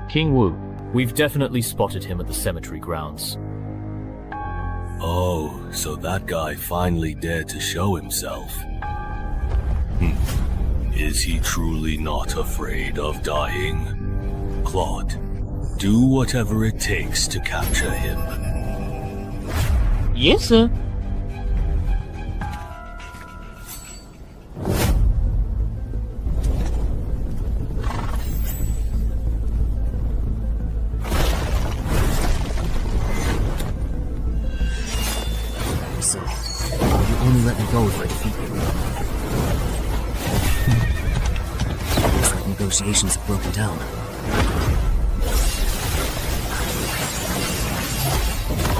King Wu. We've definitely spotted him at the cemetery grounds. Oh, so that guy finally dared to show himself. Is he truly not afraid of dying? Claude, do whatever it takes to capture him. Yes, sir. So, you only let me go if I defeat you. Looks like negotiations have broken down.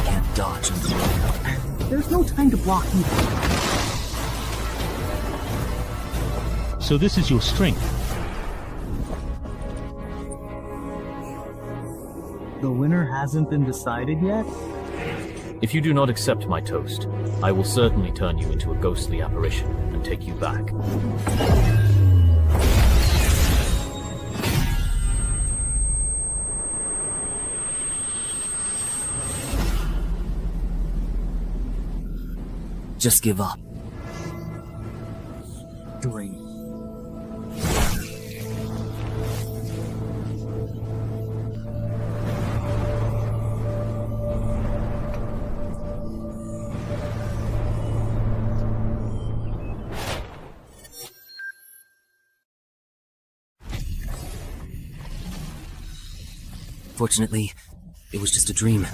Can't dodge under the radar. There's no time to block you. So this is your strength. The winner hasn't been decided yet? If you do not accept my toast, I will certainly turn you into a ghostly apparition and take you back. Just give up. Great. Fortunately, it was just a dream,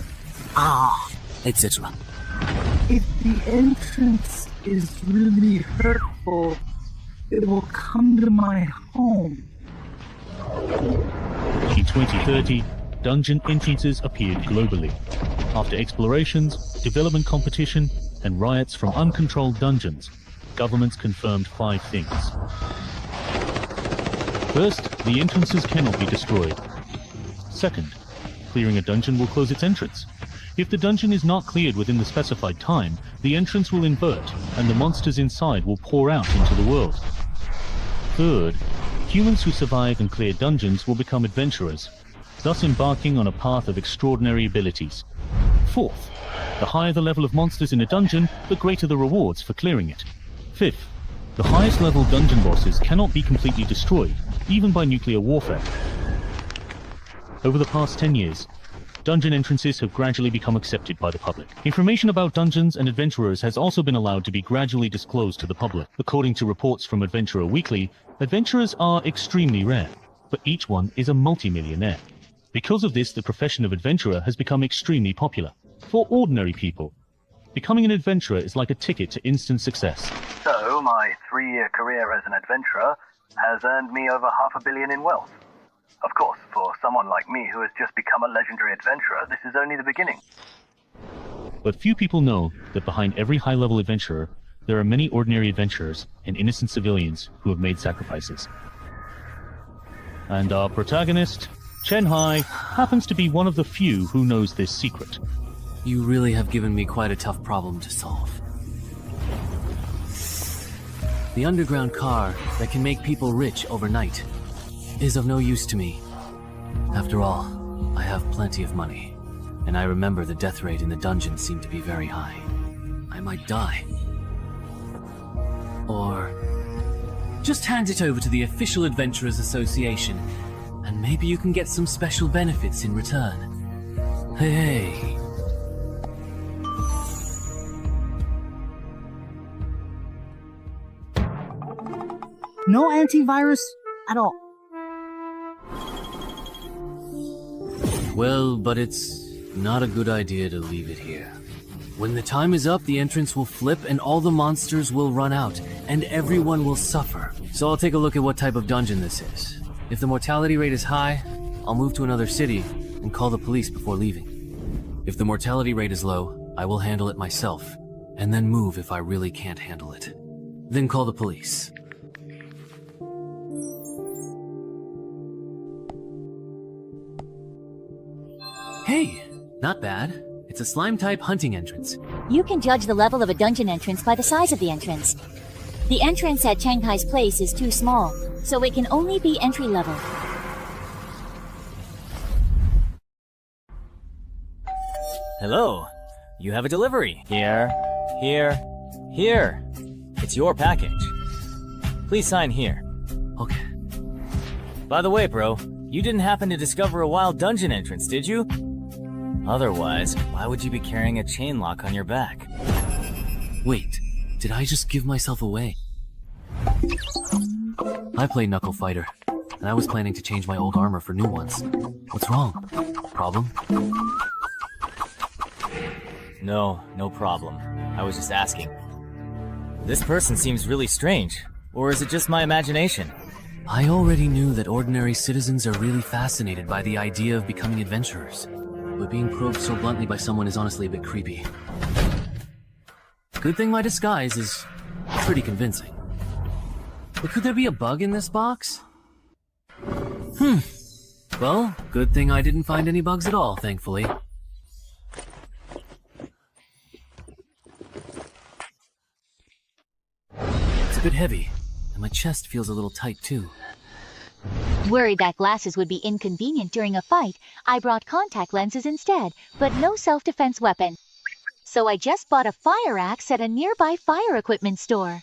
etc. If the entrance is really hurtful, it will come to my home. In 2030, dungeon entrances appeared globally. After explorations, development competition, and riots from uncontrolled dungeons, governments confirmed 5 things. First, the entrances cannot be destroyed. Second, clearing a dungeon will close its entrance. If the dungeon is not cleared within the specified time, the entrance will invert, and the monsters inside will pour out into the world. Third, humans who survive and clear dungeons will become adventurers, thus embarking on a path of extraordinary abilities. Fourth, the higher the level of monsters in a dungeon, the greater the rewards for clearing it. Fifth, the highest level dungeon bosses cannot be completely destroyed, even by nuclear warfare. Over the past 10 years, dungeon entrances have gradually become accepted by the public. Information about dungeons and adventurers has also been allowed to be gradually disclosed to the public. According to reports from Adventurer Weekly, adventurers are extremely rare, but each one is a multi-millionaire. Because of this, the profession of adventurer has become extremely popular. For ordinary people, becoming an adventurer is like a ticket to instant success. So, my 3-year career as an adventurer has earned me over $500 million in wealth. Of course, for someone like me who has just become a legendary adventurer, this is only the beginning. But few people know that behind every high-level adventurer, there are many ordinary adventurers and innocent civilians who have made sacrifices. And our protagonist, Chen Hai, happens to be one of the few who knows this secret. You really have given me quite a tough problem to solve. The underground car that can make people rich overnight is of no use to me. After all, I have plenty of money, and I remember the death rate in the dungeon seemed to be very high. I might die. Or just hand it over to the official Adventurers Association, and maybe you can get some special benefits in return. Hey. No antivirus at all. Well, but it's not a good idea to leave it here. When the time is up, the entrance will flip and all the monsters will run out, and everyone will suffer. So I'll take a look at what type of dungeon this is. If the mortality rate is high, I'll move to another city and call the police before leaving. If the mortality rate is low, I will handle it myself, and then move if I really can't handle it. Then call the police. Hey, not bad. It's a slime-type hunting entrance. You can judge the level of a dungeon entrance by the size of the entrance. The entrance at Shanghai's place is too small, so it can only be entry level. Hello. You have a delivery. Here. It's your package. Please sign here. Okay. By the way, bro, you didn't happen to discover a wild dungeon entrance, did you? Otherwise, why would you be carrying a chain lock on your back? Wait, did I just give myself away? I play Knuckle Fighter, and I was planning to change my old armor for new ones. What's wrong? Problem? No problem. I was just asking. This person seems really strange, or is it just my imagination? I already knew that ordinary citizens are really fascinated by the idea of becoming adventurers, but being probed so bluntly by someone is honestly a bit creepy. Good thing my disguise is pretty convincing. But could there be a bug in this box? Well, good thing I didn't find any bugs at all, thankfully. It's a bit heavy, and my chest feels a little tight too. Worried that glasses would be inconvenient during a fight, I brought contact lenses instead, but no self-defense weapon. So I just bought a fire axe at a nearby fire equipment store.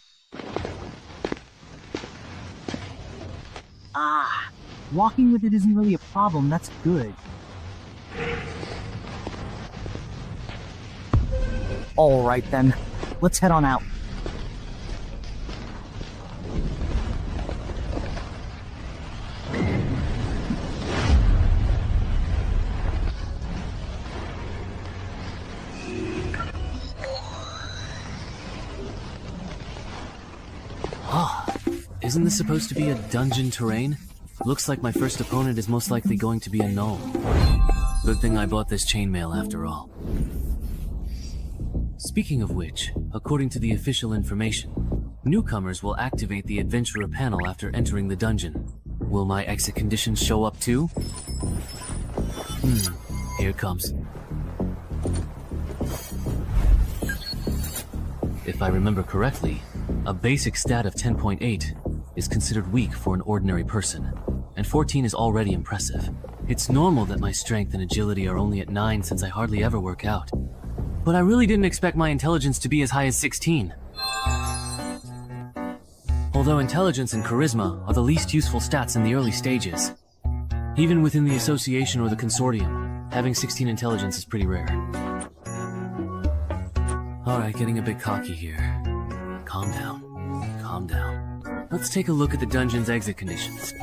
Walking with it isn't really a problem, that's good. Alright then, let's head on out. Isn't this supposed to be a dungeon terrain? Looks like my first opponent is most likely going to be a gnome. Good thing I bought this chainmail after all. Speaking of which, according to the official information, newcomers will activate the adventurer panel after entering the dungeon. Will my exit conditions show up too? Here it comes. If I remember correctly, a basic stat of 10.8 is considered weak for an ordinary person, and 14 is already impressive. It's normal that my strength and agility are only at 9 since I hardly ever work out. But I really didn't expect my intelligence to be as high as 16. Although intelligence and charisma are the least useful stats in the early stages. Even within the association or the consortium, having 16 intelligence is pretty rare. Alright, getting a bit cocky here. Calm down. Calm down. Let's take a look at the dungeon's exit conditions.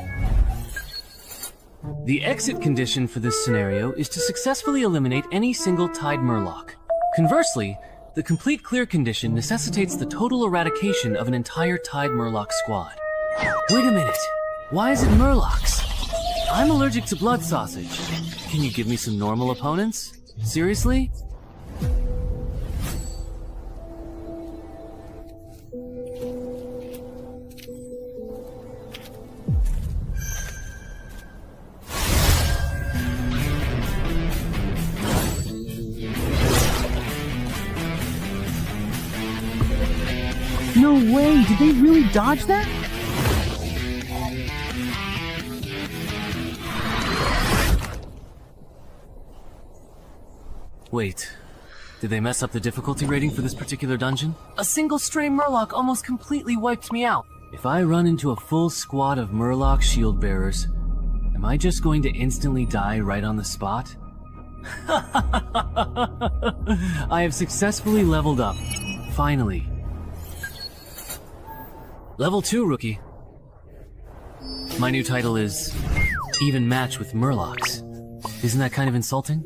The exit condition for this scenario is to successfully eliminate any single tied murloc. Conversely, the complete clear condition necessitates the total eradication of an entire tied murloc squad. Wait a minute. Why is it murlocs? I'm allergic to blood sausage. Can you give me some normal opponents? Seriously? No way, did they really dodge that? Wait, did they mess up the difficulty rating for this particular dungeon? A single stray murloc almost completely wiped me out. If I run into a full squad of murloc shield bearers, am I just going to instantly die right on the spot? I have successfully leveled up. Finally. Level 2, rookie. My new title is Even Match with Murlocs. Isn't that kind of insulting?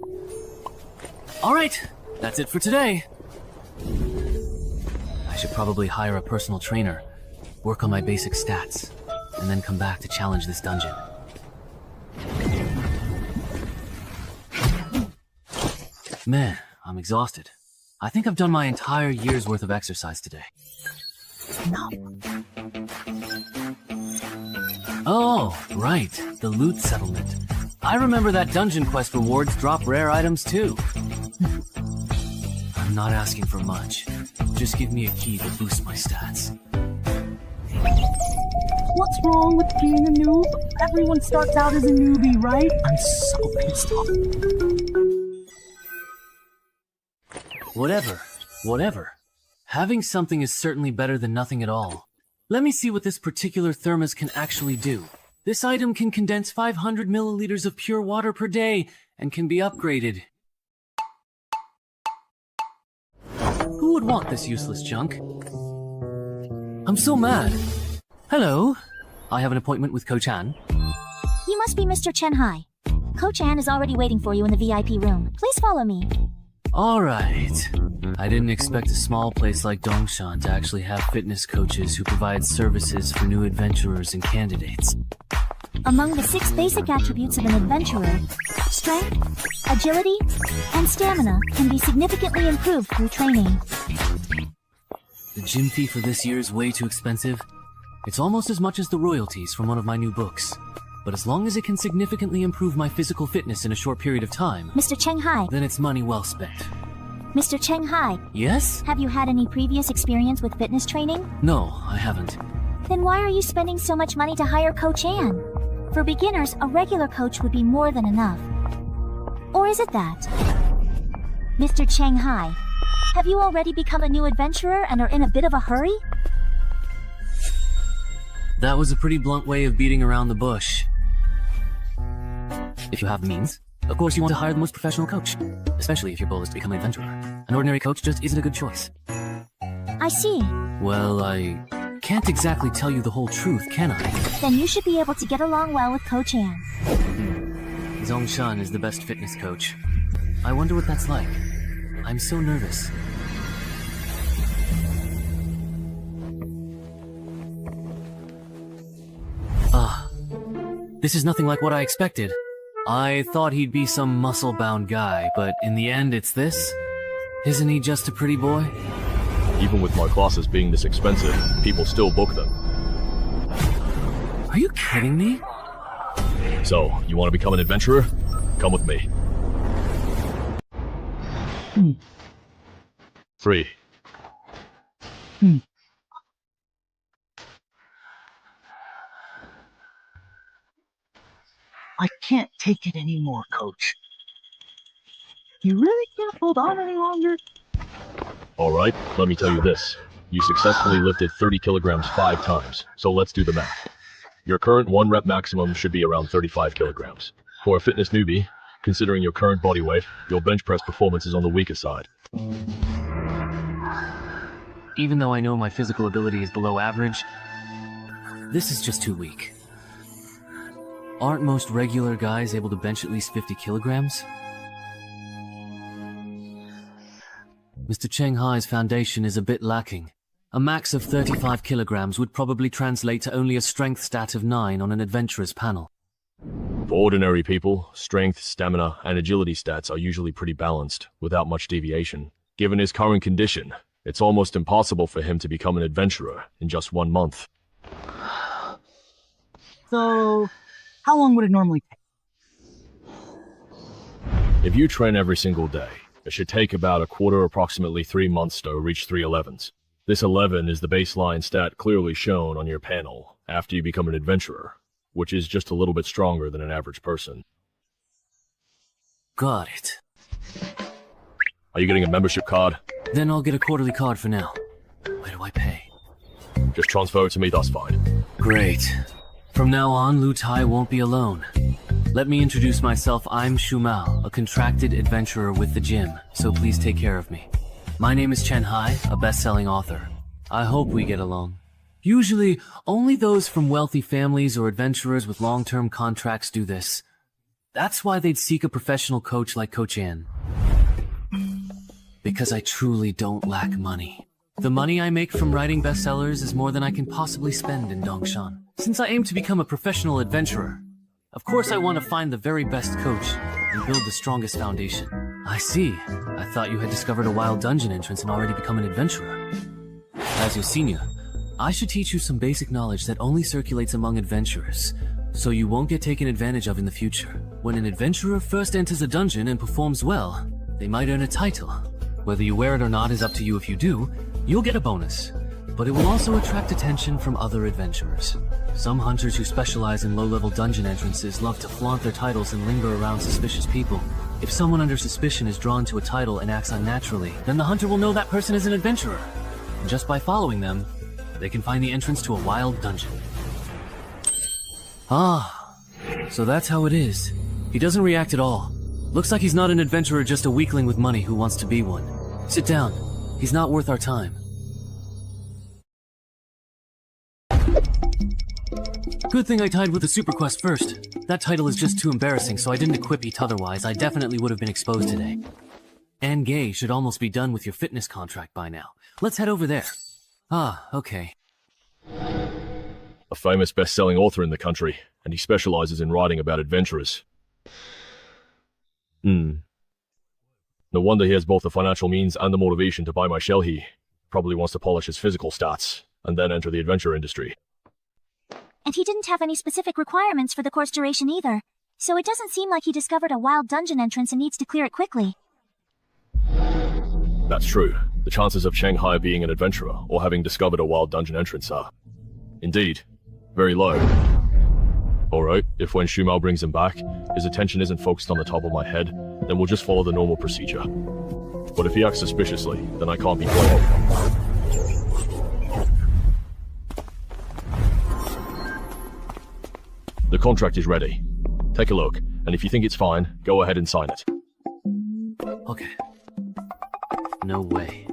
Alright, that's it for today. I should probably hire a personal trainer, work on my basic stats, and then come back to challenge this dungeon. Man, I'm exhausted. I think I've done my entire year's worth of exercise today. No. Oh, right, the loot settlement. I remember that dungeon quest rewards drop rare items too. I'm not asking for much. Just give me a key to boost my stats. What's wrong with being a noob? Everyone starts out as a newbie, right? I'm so pissed off. Whatever. Having something is certainly better than nothing at all. Let me see what this particular thermos can actually do. This item can condense 500 milliliters of pure water per day and can be upgraded. Who would want this useless junk? I'm so mad. Hello. I have an appointment with Coach Ann. You must be Mr. Chen Hai. Coach Ann is already waiting for you in the VIP room. Please follow me. Alright. I didn't expect a small place like Dongshan to actually have fitness coaches who provide services for new adventurers and candidates. Among the 6 basic attributes of an adventurer, strength, agility, and stamina can be significantly improved through training. The gym fee for this year is way too expensive. It's almost as much as the royalties from one of my new books. But as long as it can significantly improve my physical fitness in a short period of time, Mr. Cheng Hai. then it's money well spent. Mr. Cheng Hai, Yes? have you had any previous experience with fitness training? No, I haven't. Then why are you spending so much money to hire Coach Ann? For beginners, a regular coach would be more than enough. Or is it that? Mr. Cheng Hai, have you already become a new adventurer and are in a bit of a hurry? That was a pretty blunt way of beating around the bush. If you have the means, of course you want to hire the most professional coach, especially if your goal is to become an adventurer. An ordinary coach just isn't a good choice. I see. Well, I can't exactly tell you the whole truth, can I? Then you should be able to get along well with Coach Ann. Zongshan is the best fitness coach. I wonder what that's like. I'm so nervous. This is nothing like what I expected. I thought he'd be some muscle-bound guy, but in the end it's this? Isn't he just a pretty boy? Even with my classes being this expensive, people still book them. Are you kidding me? So, you want to become an adventurer? Come with me. Free. I can't take it anymore, Coach. You really can't hold on any longer? Alright, let me tell you this. You successfully lifted 30 kilograms 5 times, so let's do the math. Your current 1 rep maximum should be around 35 kilograms. For a fitness newbie, considering your current body weight, your bench press performance is on the weaker side. Even though I know my physical ability is below average, this is just too weak. Aren't most regular guys able to bench at least 50 kilograms? Mr. Cheng Hai's foundation is a bit lacking. A max of 35 kilograms would probably translate to only a strength stat of 9 on an adventurer's panel. For ordinary people, strength, stamina, and agility stats are usually pretty balanced, without much deviation. Given his current condition, it's almost impossible for him to become an adventurer in just 1 month. So, how long would it normally take? If you train every single day, it should take about approximately 3 months to reach 311s. This 11 is the baseline stat clearly shown on your panel after you become an adventurer, which is just a little bit stronger than an average person. Got it. Are you getting a membership card? Then I'll get a quarterly card for now. Where do I pay? Just transfer it to me, that's fine. Great. From now on, Lu Tai won't be alone. Let me introduce myself. I'm Shu Mao, a contracted adventurer with the gym, so please take care of me. My name is Chen Hai, a best-selling author. I hope we get along. Usually, only those from wealthy families or adventurers with long-term contracts do this. That's why they'd seek a professional coach like Coach Ann. Because I truly don't lack money. The money I make from writing bestsellers is more than I can possibly spend in Dongshan. Since I aim to become a professional adventurer, of course I want to find the very best coach and build the strongest foundation. I see. I thought you had discovered a wild dungeon entrance and already become an adventurer. As your senior, I should teach you some basic knowledge that only circulates among adventurers, so you won't get taken advantage of in the future. When an adventurer first enters a dungeon and performs well, they might earn a title. Whether you wear it or not is up to you. If you do, you'll get a bonus. But it will also attract attention from other adventurers. Some hunters who specialize in low-level dungeon entrances love to flaunt their titles and linger around suspicious people. If someone under suspicion is drawn to a title and acts unnaturally, then the hunter will know that person is an adventurer. And just by following them, they can find the entrance to a wild dungeon. Ah, so that's how it is. He doesn't react at all. Looks like he's not an adventurer, just a weakling with money who wants to be one. Sit down. He's not worth our time. Good thing I tied with the Super Quest first. That title is just too embarrassing, so I didn't equip it, otherwise I definitely would have been exposed today. And Gay should almost be done with your fitness contract by now. Let's head over there. Ah, okay. A famous best-selling author in the country, and he specializes in writing about adventurers. No wonder he has both the financial means and the motivation to buy my shell. He probably wants to polish his physical stats, and then enter the adventure industry. And he didn't have any specific requirements for the course duration either, so it doesn't seem like he discovered a wild dungeon entrance and needs to clear it quickly. That's true. The chances of Shanghai being an adventurer or having discovered a wild dungeon entrance are, indeed, very low. Alright, if when Shumao brings him back, his attention isn't focused on the top of my head, then we'll just follow the normal procedure. But if he acts suspiciously, then I can't be played. The contract is ready. Take a look, and if you think it's fine, go ahead and sign it. Okay. No way.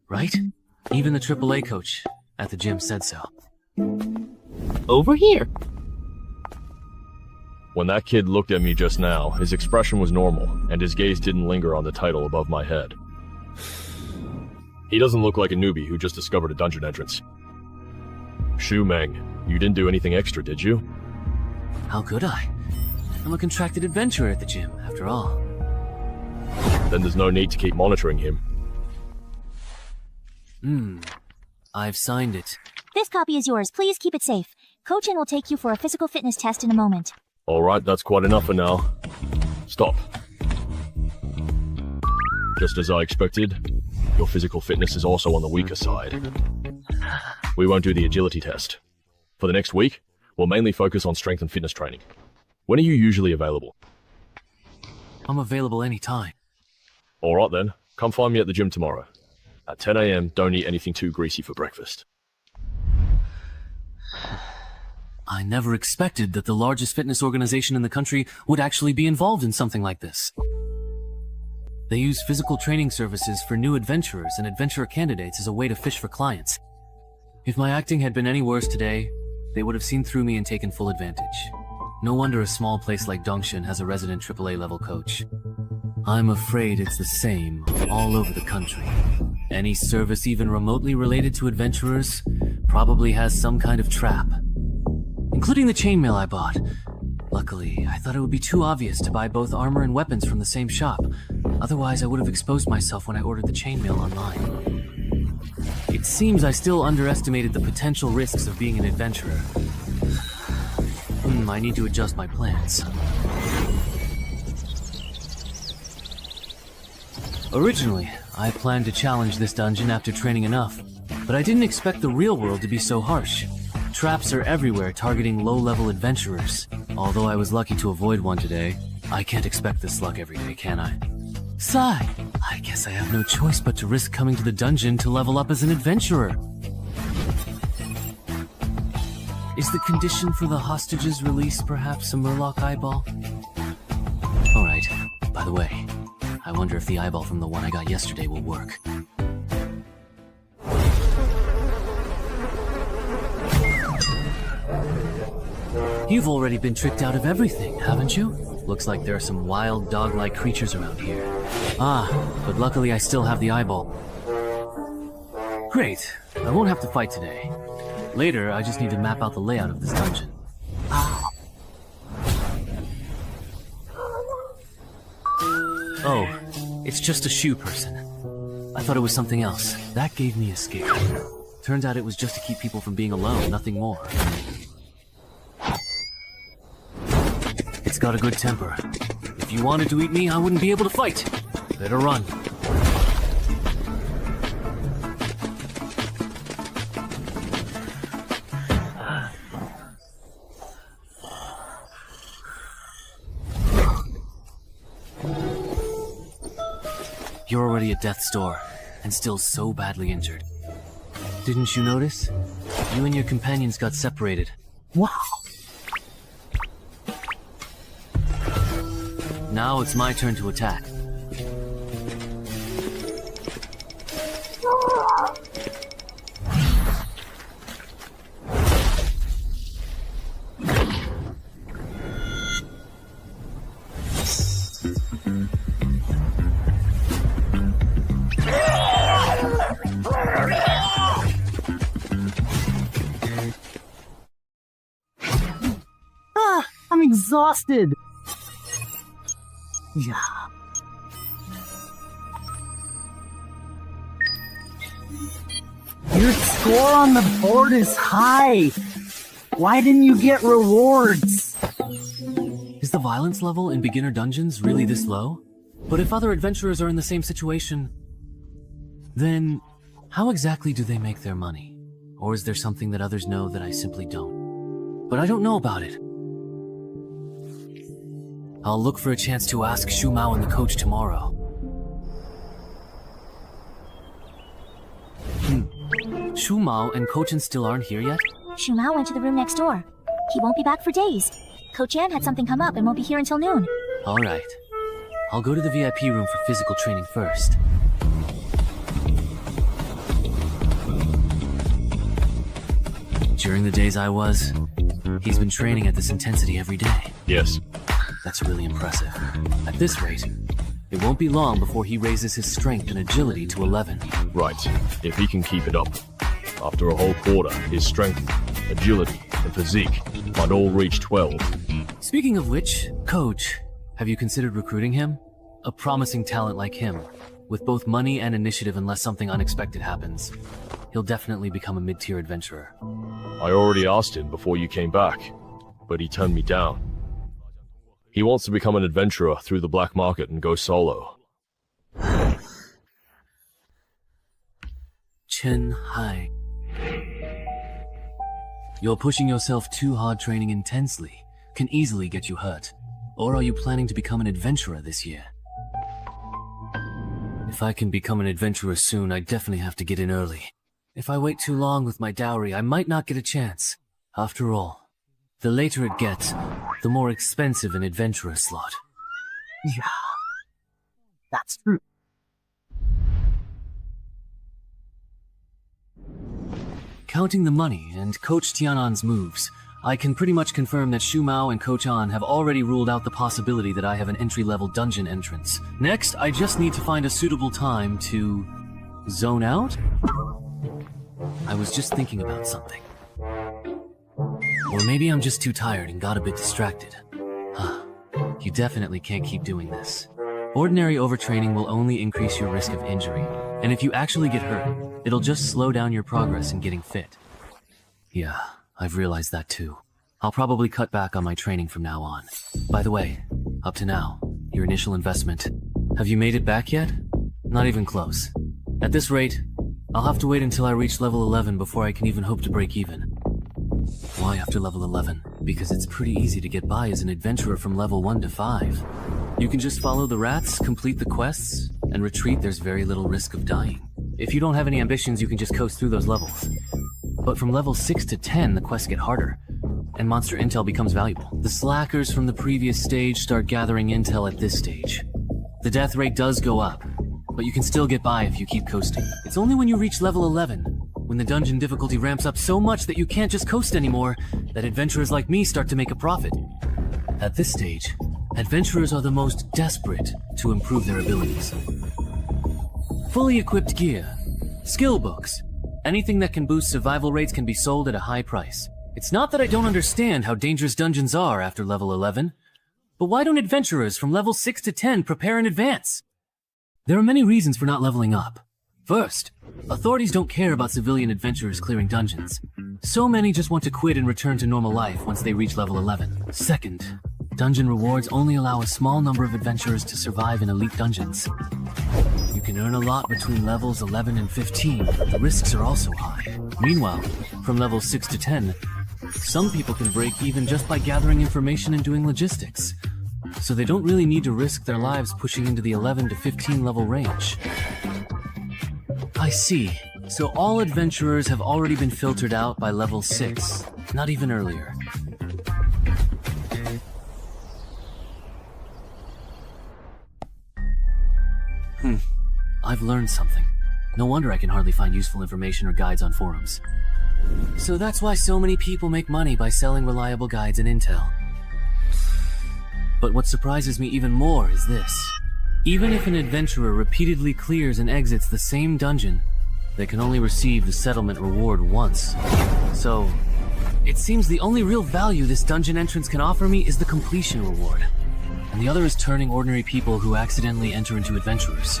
Right? Even the AAA coach at the gym said so. Over here. When that kid looked at me just now, his expression was normal, and his gaze didn't linger on the title above my head. He doesn't look like a newbie who just discovered a dungeon entrance. Shu Meng, you didn't do anything extra, did you? How could I? I'm a contracted adventurer at the gym, after all. Then there's no need to keep monitoring him. I've signed it. This copy is yours. Please keep it safe. Coach N will take you for a physical fitness test in a moment. Alright, that's quite enough for now. Stop. Just as I expected, your physical fitness is also on the weaker side. We won't do the agility test. For the next week, we'll mainly focus on strength and fitness training. When are you usually available? I'm available anytime. Alright then, come find me at the gym tomorrow. At 10 AM, don't eat anything too greasy for breakfast. I never expected that the largest fitness organization in the country would actually be involved in something like this. They use physical training services for new adventurers and adventurer candidates as a way to fish for clients. If my acting had been any worse today, they would have seen through me and taken full advantage. No wonder a small place like Dongshan has a resident AAA level coach. I'm afraid it's the same all over the country. Any service even remotely related to adventurers probably has some kind of trap. Including the chainmail I bought. Luckily, I thought it would be too obvious to buy both armor and weapons from the same shop. Otherwise, I would have exposed myself when I ordered the chainmail online. It seems I still underestimated the potential risks of being an adventurer. I need to adjust my plans. Originally, I planned to challenge this dungeon after training enough, but I didn't expect the real world to be so harsh. Traps are everywhere targeting low-level adventurers. Although I was lucky to avoid one today, I can't expect this luck every day, can I? Sigh, I guess I have no choice but to risk coming to the dungeon to level up as an adventurer. Is the condition for the hostage's release perhaps a Murloc eyeball? Alright, by the way, I wonder if the eyeball from the one I got yesterday will work. You've already been tricked out of everything, haven't you? Looks like there are some wild dog-like creatures around here. Ah, but luckily I still have the eyeball. Great, I won't have to fight today. Later, I just need to map out the layout of this dungeon. Oh, it's just a shoe person. I thought it was something else. That gave me a scare. Turns out it was just to keep people from being alone, nothing more. It's got a good temper. If you wanted to eat me, I wouldn't be able to fight. Better run. You're already at death's door, and still so badly injured. Didn't you notice? You and your companions got separated. Wow. Now it's my turn to attack. I'm exhausted. Yeah. Your score on the board is high. Why didn't you get rewards? Is the violence level in beginner dungeons really this low? But if other adventurers are in the same situation, then how exactly do they make their money? Or is there something that others know that I simply don't? But I don't know about it. I'll look for a chance to ask Shu Mao and the coach tomorrow. Shu Mao and Coach still aren't here yet? Shu Mao went to the room next door. He won't be back for days. Coach Ann had something come up and won't be here until noon. Alright. I'll go to the VIP room for physical training first. During the days he's been training at this intensity every day. Yes. That's really impressive. At this rate, it won't be long before he raises his strength and agility to 11. Right. If he can keep it up. After a whole quarter, his strength, agility, and physique might all reach 12. Speaking of which, Coach, have you considered recruiting him? A promising talent like him, with both money and initiative unless something unexpected happens. He'll definitely become a mid-tier adventurer. I already asked him before you came back, but he turned me down. He wants to become an adventurer through the black market and go solo. Chen Hai. You're pushing yourself too hard. Training intensely can easily get you hurt. Or are you planning to become an adventurer this year? If I can become an adventurer soon, I definitely have to get in early. If I wait too long with my dowry, I might not get a chance. After all, the later it gets, the more expensive an adventurer slot. Yeah. That's true. Counting the money and Coach Tianan's moves, I can pretty much confirm that Shu Mao and Coach An have already ruled out the possibility that I have an entry-level dungeon entrance. Next, I just need to find a suitable time to zone out? I was just thinking about something. Or maybe I'm just too tired and got a bit distracted. You definitely can't keep doing this. Ordinary overtraining will only increase your risk of injury, and if you actually get hurt, it'll just slow down your progress in getting fit. Yeah, I've realized that too. I'll probably cut back on my training from now on. By the way, up to now, your initial investment. Have you made it back yet? Not even close. At this rate, I'll have to wait until I reach level 11 before I can even hope to break even. Why after level 11? Because it's pretty easy to get by as an adventurer from level 1 to 5. You can just follow the rats, complete the quests, and retreat. There's very little risk of dying. If you don't have any ambitions, you can just coast through those levels. But from level 6 to 10, the quests get harder, and monster intel becomes valuable. The slackers from the previous stage start gathering intel at this stage. The death rate does go up, but you can still get by if you keep coasting. It's only when you reach level 11, when the dungeon difficulty ramps up so much that you can't just coast anymore, that adventurers like me start to make a profit. At this stage, adventurers are the most desperate to improve their abilities. Fully equipped gear, skill books, anything that can boost survival rates can be sold at a high price. It's not that I don't understand how dangerous dungeons are after level 11, but why don't adventurers from level 6 to 10 prepare in advance? There are many reasons for not leveling up. First, authorities don't care about civilian adventurers clearing dungeons. So many just want to quit and return to normal life once they reach level 11. Second, dungeon rewards only allow a small number of adventurers to survive in elite dungeons. You can earn a lot between levels 11 and 15, but the risks are also high. Meanwhile, from levels 6 to 10, some people can break even just by gathering information and doing logistics. so they don't really need to risk their lives pushing into the 11 to 15 level range. I see. So all adventurers have already been filtered out by level 6, not even earlier. I've learned something. No wonder I can hardly find useful information or guides on forums. So that's why so many people make money by selling reliable guides and intel. But what surprises me even more is this. Even if an adventurer repeatedly clears and exits the same dungeon, they can only receive the settlement reward once. So, it seems the only real value this dungeon entrance can offer me is the completion reward. And the other is turning ordinary people who accidentally enter into adventurers.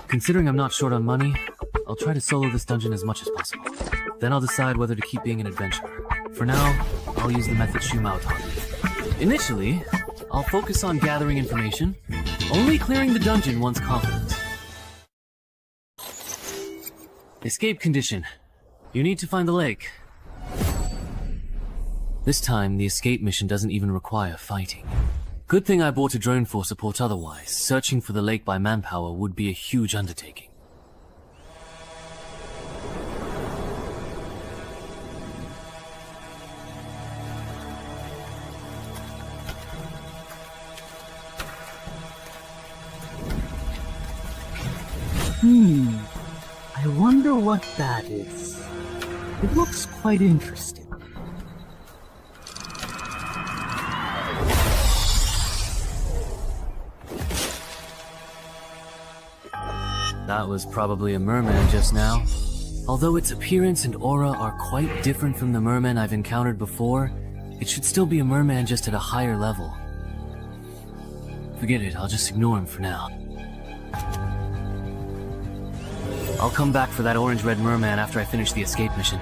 Considering I'm not short on money, I'll try to solo this dungeon as much as possible. Then I'll decide whether to keep being an adventurer. For now, I'll use the method Shumao taught me. Initially, I'll focus on gathering information, only clearing the dungeon once confident. Escape condition. You need to find the lake. This time, the escape mission doesn't even require fighting. Good thing I bought a drone for support, otherwise searching for the lake by manpower would be a huge undertaking. I wonder what that is. It looks quite interesting. That was probably a merman just now. Although its appearance and aura are quite different from the mermen I've encountered before, it should still be a merman just at a higher level. Forget it, I'll just ignore him for now. I'll come back for that orange-red merman after I finish the escape mission.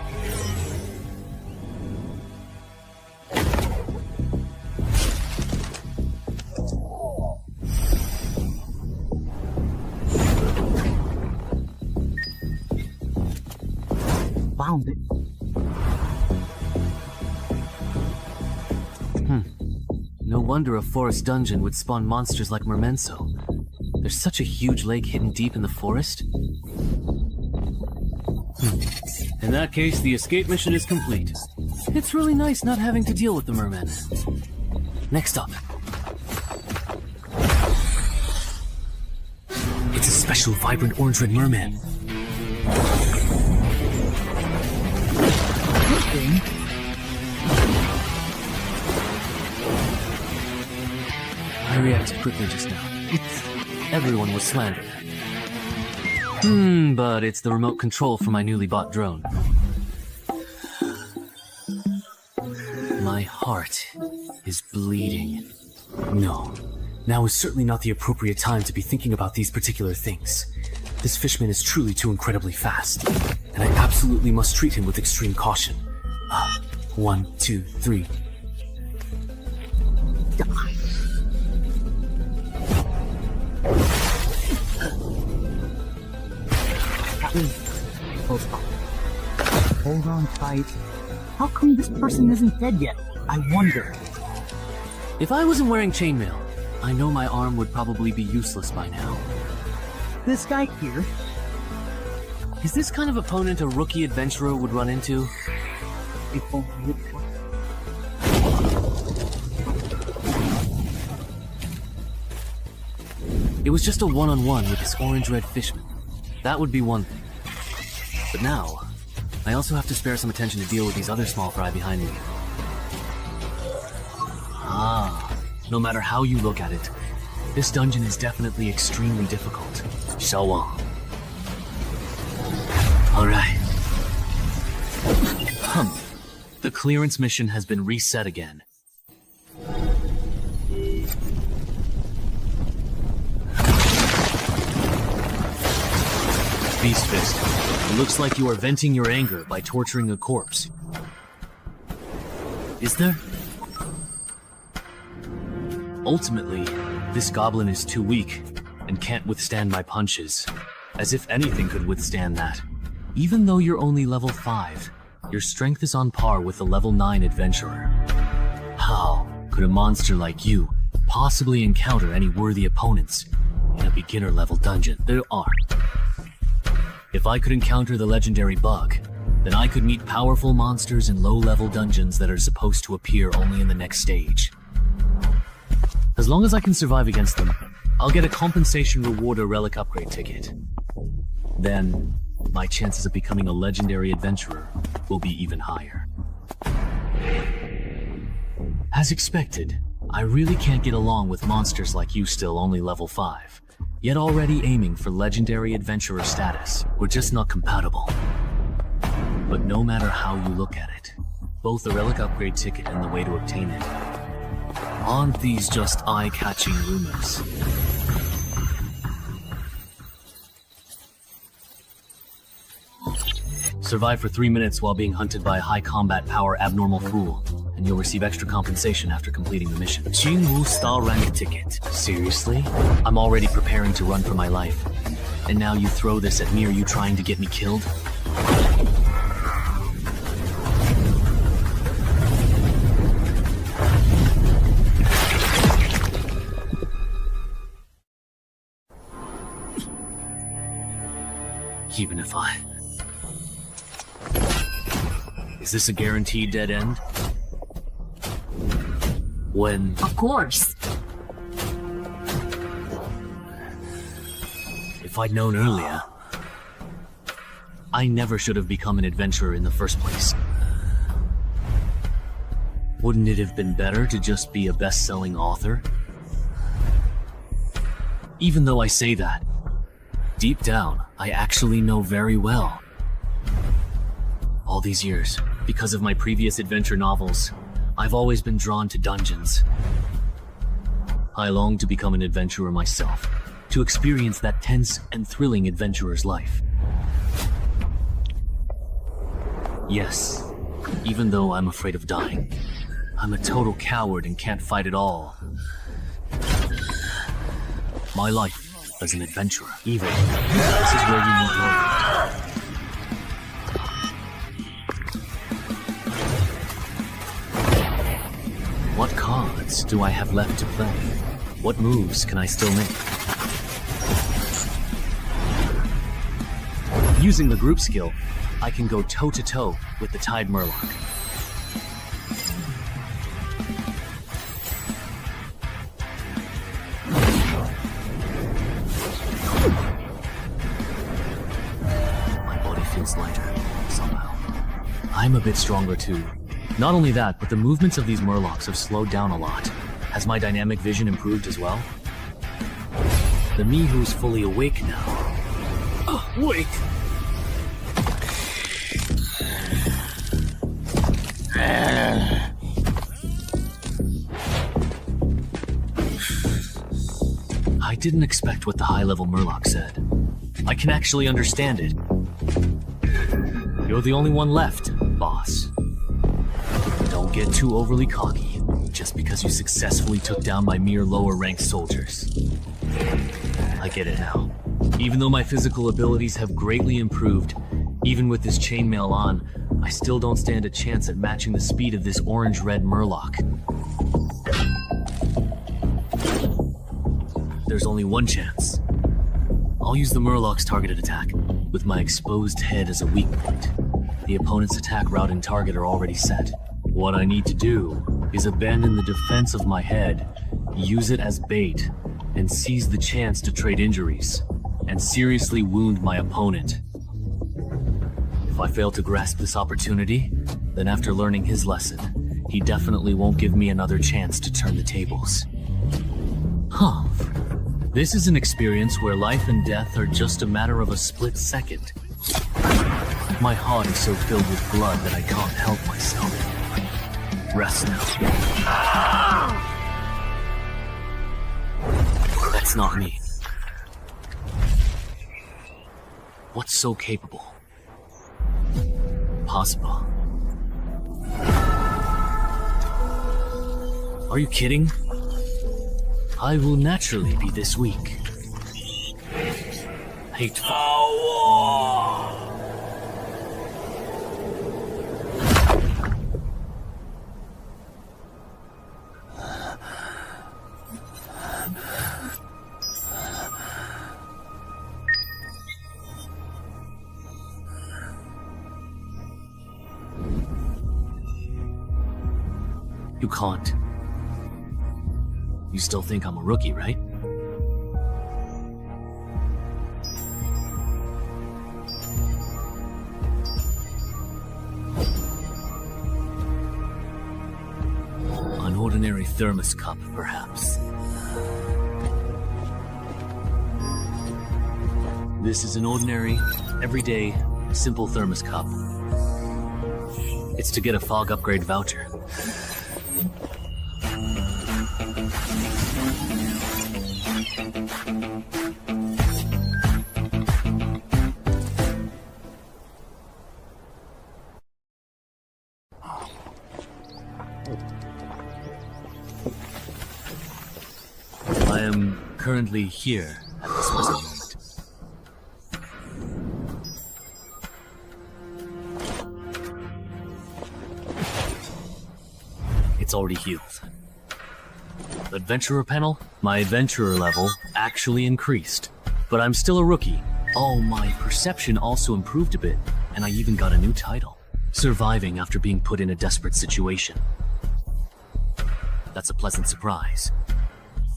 Found it. No wonder a forest dungeon would spawn monsters like mermenso. There's such a huge lake hidden deep in the forest. In that case, the escape mission is complete. It's really nice not having to deal with the mermen. Next up. It's a special vibrant orange-red merman. I reacted quickly just now. Everyone was slandered. But it's the remote control for my newly bought drone. My heart is bleeding. No, now is certainly not the appropriate time to be thinking about these particular things. This fishman is truly too incredibly fast, and I absolutely must treat him with extreme caution. 1, 2, 3. Hold on tight. How come this person isn't dead yet? I wonder. If I wasn't wearing chainmail, I know my arm would probably be useless by now. This guy here. Is this kind of opponent a rookie adventurer would run into? If only it was. It was just a one-on-one with this orange-red fishman. That would be one thing. But now, I also have to spare some attention to deal with these other small fry behind me. No matter how you look at it, this dungeon is definitely extremely difficult. Xiaowang. Alright. The clearance mission has been reset again. Beast Fist, it looks like you are venting your anger by torturing a corpse. Is there? Ultimately, this goblin is too weak and can't withstand my punches. As if anything could withstand that. Even though you're only level 5, Your strength is on par with a level 9 adventurer. How could a monster like you possibly encounter any worthy opponents in a beginner-level dungeon? There are. If I could encounter the legendary bug, then I could meet powerful monsters in low-level dungeons that are supposed to appear only in the next stage. As long as I can survive against them, I'll get a compensation reward or relic upgrade ticket. Then, my chances of becoming a legendary adventurer will be even higher. As expected, I really can't get along with monsters like you still only level 5, yet already aiming for legendary adventurer status. We're just not compatible. But no matter how you look at it, both the relic upgrade ticket and the way to obtain it, aren't these just eye-catching rumors? Survive for 3 minutes while being hunted by a high combat power abnormal fool, and you'll receive extra compensation after completing the mission. Jinwu Star Rank ticket. Seriously? I'm already preparing to run for my life. And now you throw this at me? Are you trying to get me killed? Even if I... Is this a guaranteed dead end? When... Of course. If I'd known earlier, I never should have become an adventurer in the first place. Wouldn't it have been better to just be a best-selling author? Even though I say that, deep down, I actually know very well. All these years, because of my previous adventure novels, I've always been drawn to dungeons. I long to become an adventurer myself, to experience that tense and thrilling adventurer's life. Yes, even though I'm afraid of dying, I'm a total coward and can't fight at all. My life as an adventurer, evil. This is where you need to. What cards do I have left to play? What moves can I still make? Using the group skill, I can go toe-to-toe with the Tide Murloc. My body feels lighter, somehow. I'm a bit stronger too. Not only that, but the movements of these Murlocs have slowed down a lot. Has my dynamic vision improved as well? The me who's fully awake now. Wait! I didn't expect what the high-level Murloc said. I can actually understand it. You're the only one left, boss. Don't get too overly cocky, just because you successfully took down my mere lower-ranked soldiers. I get it now. Even though my physical abilities have greatly improved, even with this chainmail on, I still don't stand a chance at matching the speed of this orange-red Murloc. There's only one chance. I'll use the Murloc's targeted attack, with my exposed head as a weak point. The opponent's attack route and target are already set. What I need to do is abandon the defense of my head, use it as bait, and seize the chance to trade injuries, and seriously wound my opponent. If I fail to grasp this opportunity, then after learning his lesson, he definitely won't give me another chance to turn the tables. Huh. This is an experience where life and death are just a matter of a split second. My heart is so filled with blood that I can't help myself. Rest now. That's not me. What's so capable? Possible. Are you kidding? I will naturally be this weak. Hateful. You can't. You still think I'm a rookie, right? An ordinary thermos cup, perhaps. This is an ordinary, everyday, simple thermos cup. It's to get a fog upgrade voucher. I am currently here at this present moment. It's already healed. Adventurer panel? My adventurer level actually increased. But I'm still a rookie. Oh, my perception also improved a bit, and I even got a new title. Surviving after being put in a desperate situation. That's a pleasant surprise.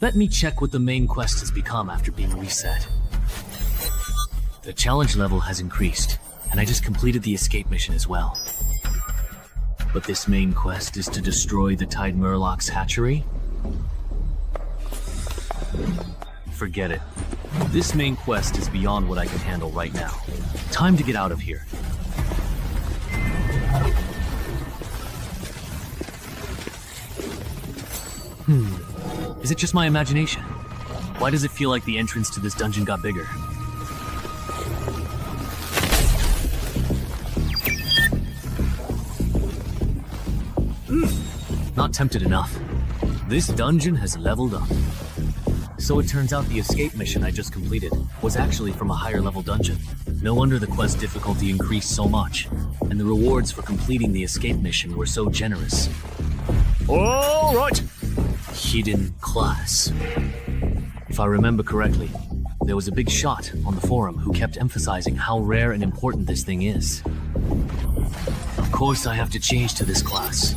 Let me check what the main quest has become after being reset. The challenge level has increased, and I just completed the escape mission as well. But this main quest is to destroy the Tide Murloc's hatchery? Forget it. This main quest is beyond what I can handle right now. Time to get out of here. Is it just my imagination? Why does it feel like the entrance to this dungeon got bigger? Not tempted enough. This dungeon has leveled up. So it turns out the escape mission I just completed was actually from a higher level dungeon. No wonder the quest difficulty increased so much, and the rewards for completing the escape mission were so generous. All right! Hidden class. If I remember correctly, there was a big shot on the forum who kept emphasizing how rare and important this thing is. Of course I have to change to this class.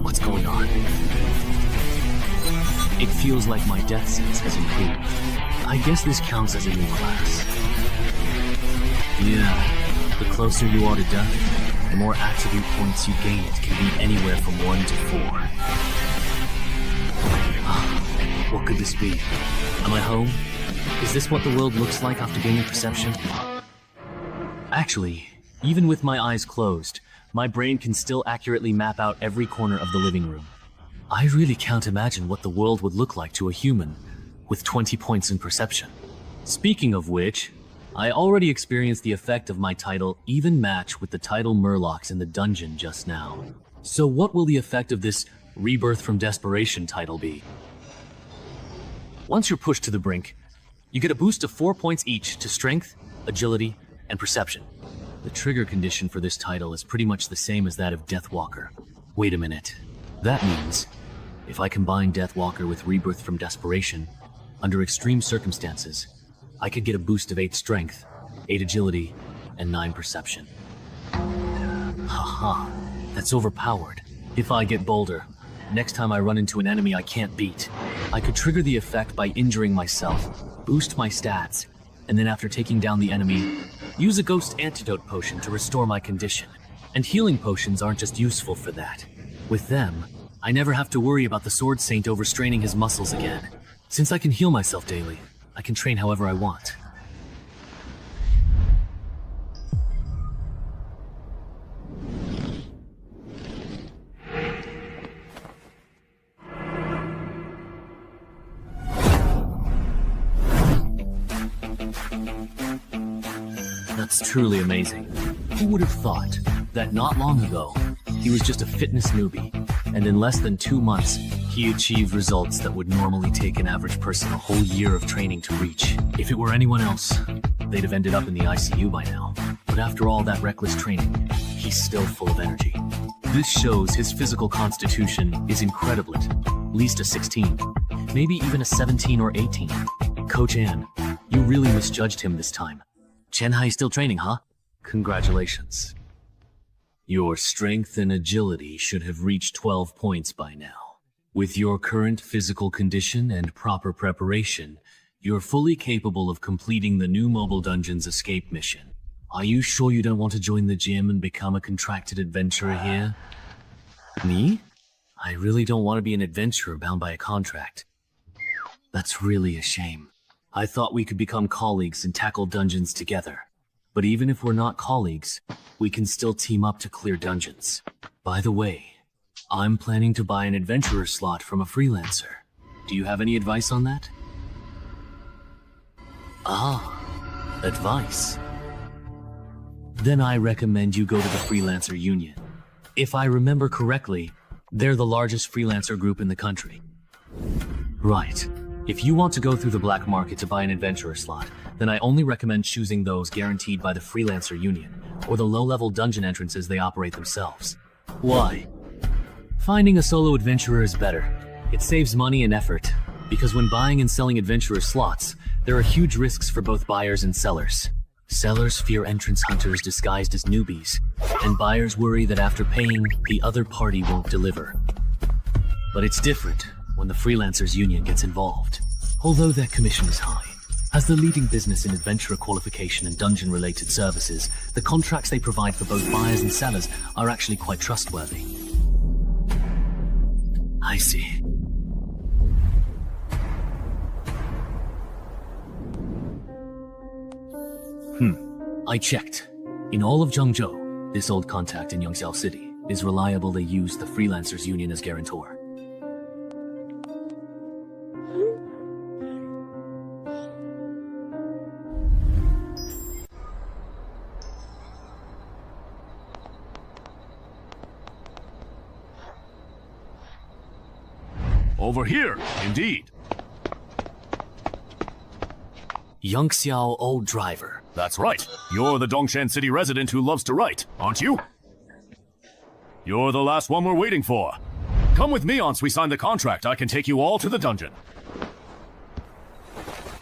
What's going on? It feels like my death sense has improved. I guess this counts as a new class. Yeah. The closer you are to death, the more attribute points you gain. It can be anywhere from 1 to 4. What could this be? Am I home? Is this what the world looks like after gaining perception? Actually, even with my eyes closed, my brain can still accurately map out every corner of the living room. I really can't imagine what the world would look like to a human with 20 points in perception. Speaking of which, I already experienced the effect of my title even match with the title Murlocs in the dungeon just now. So what will the effect of this Rebirth from Desperation title be? Once you're pushed to the brink, you get a boost of 4 points each to Strength, Agility, and Perception. The trigger condition for this title is pretty much the same as that of Deathwalker. Wait a minute. That means, if I combine Deathwalker with Rebirth from Desperation, under extreme circumstances, I could get a boost of 8 Strength, 8 Agility, and 9 Perception. Haha, that's overpowered. If I get bolder, next time I run into an enemy I can't beat, I could trigger the effect by injuring myself, boost my stats, and then after taking down the enemy, use a Ghost Antidote Potion to restore my condition. And healing potions aren't just useful for that. With them, I never have to worry about the Sword Saint overstraining his muscles again. Since I can heal myself daily, I can train however I want. That's truly amazing. Who would have thought that not long ago, he was just a fitness newbie, and in less than 2 months, he achieved results that would normally take an average person a whole year of training to reach. If it were anyone else, they'd have ended up in the ICU by now. But after all that reckless training, he's still full of energy. This shows his physical constitution is incredible. At least a 16, maybe even a 17 or 18. Coach Ann, you really misjudged him this time. Chen still training, huh? Congratulations. Your strength and agility should have reached 12 points by now. With your current physical condition and proper preparation, you're fully capable of completing the new Mobile Dungeon's escape mission. Are you sure you don't want to join the gym and become a contracted adventurer here? Me? I really don't want to be an adventurer bound by a contract. That's really a shame. I thought we could become colleagues and tackle dungeons together. But even if we're not colleagues, we can still team up to clear dungeons. By the way, I'm planning to buy an adventurer slot from a freelancer. Do you have any advice on that? Ah, advice. Then I recommend you go to the Freelancer Union. If I remember correctly, they're the largest freelancer group in the country. Right. If you want to go through the black market to buy an adventurer slot, then I only recommend choosing those guaranteed by the Freelancer Union, or the low-level dungeon entrances they operate themselves. Why? Finding a solo adventurer is better. It saves money and effort, because when buying and selling adventurer slots, there are huge risks for both buyers and sellers. Sellers fear entrance hunters disguised as newbies, and buyers worry that after paying, the other party won't deliver. But it's different when the Freelancers Union gets involved. Although their commission is high, as the leading business in adventurer qualification and dungeon-related services, the contracts they provide for both buyers and sellers are actually quite trustworthy. I see. I checked. In all of Zhengzhou, this old contact in Yongxiao City is reliable. They use the Freelancers Union as guarantor. Over here, indeed. Yongxiao Old Driver. That's right. You're the Dongshan City resident who loves to write, aren't you? You're the last one we're waiting for. Come with me once we sign the contract. I can take you all to the dungeon.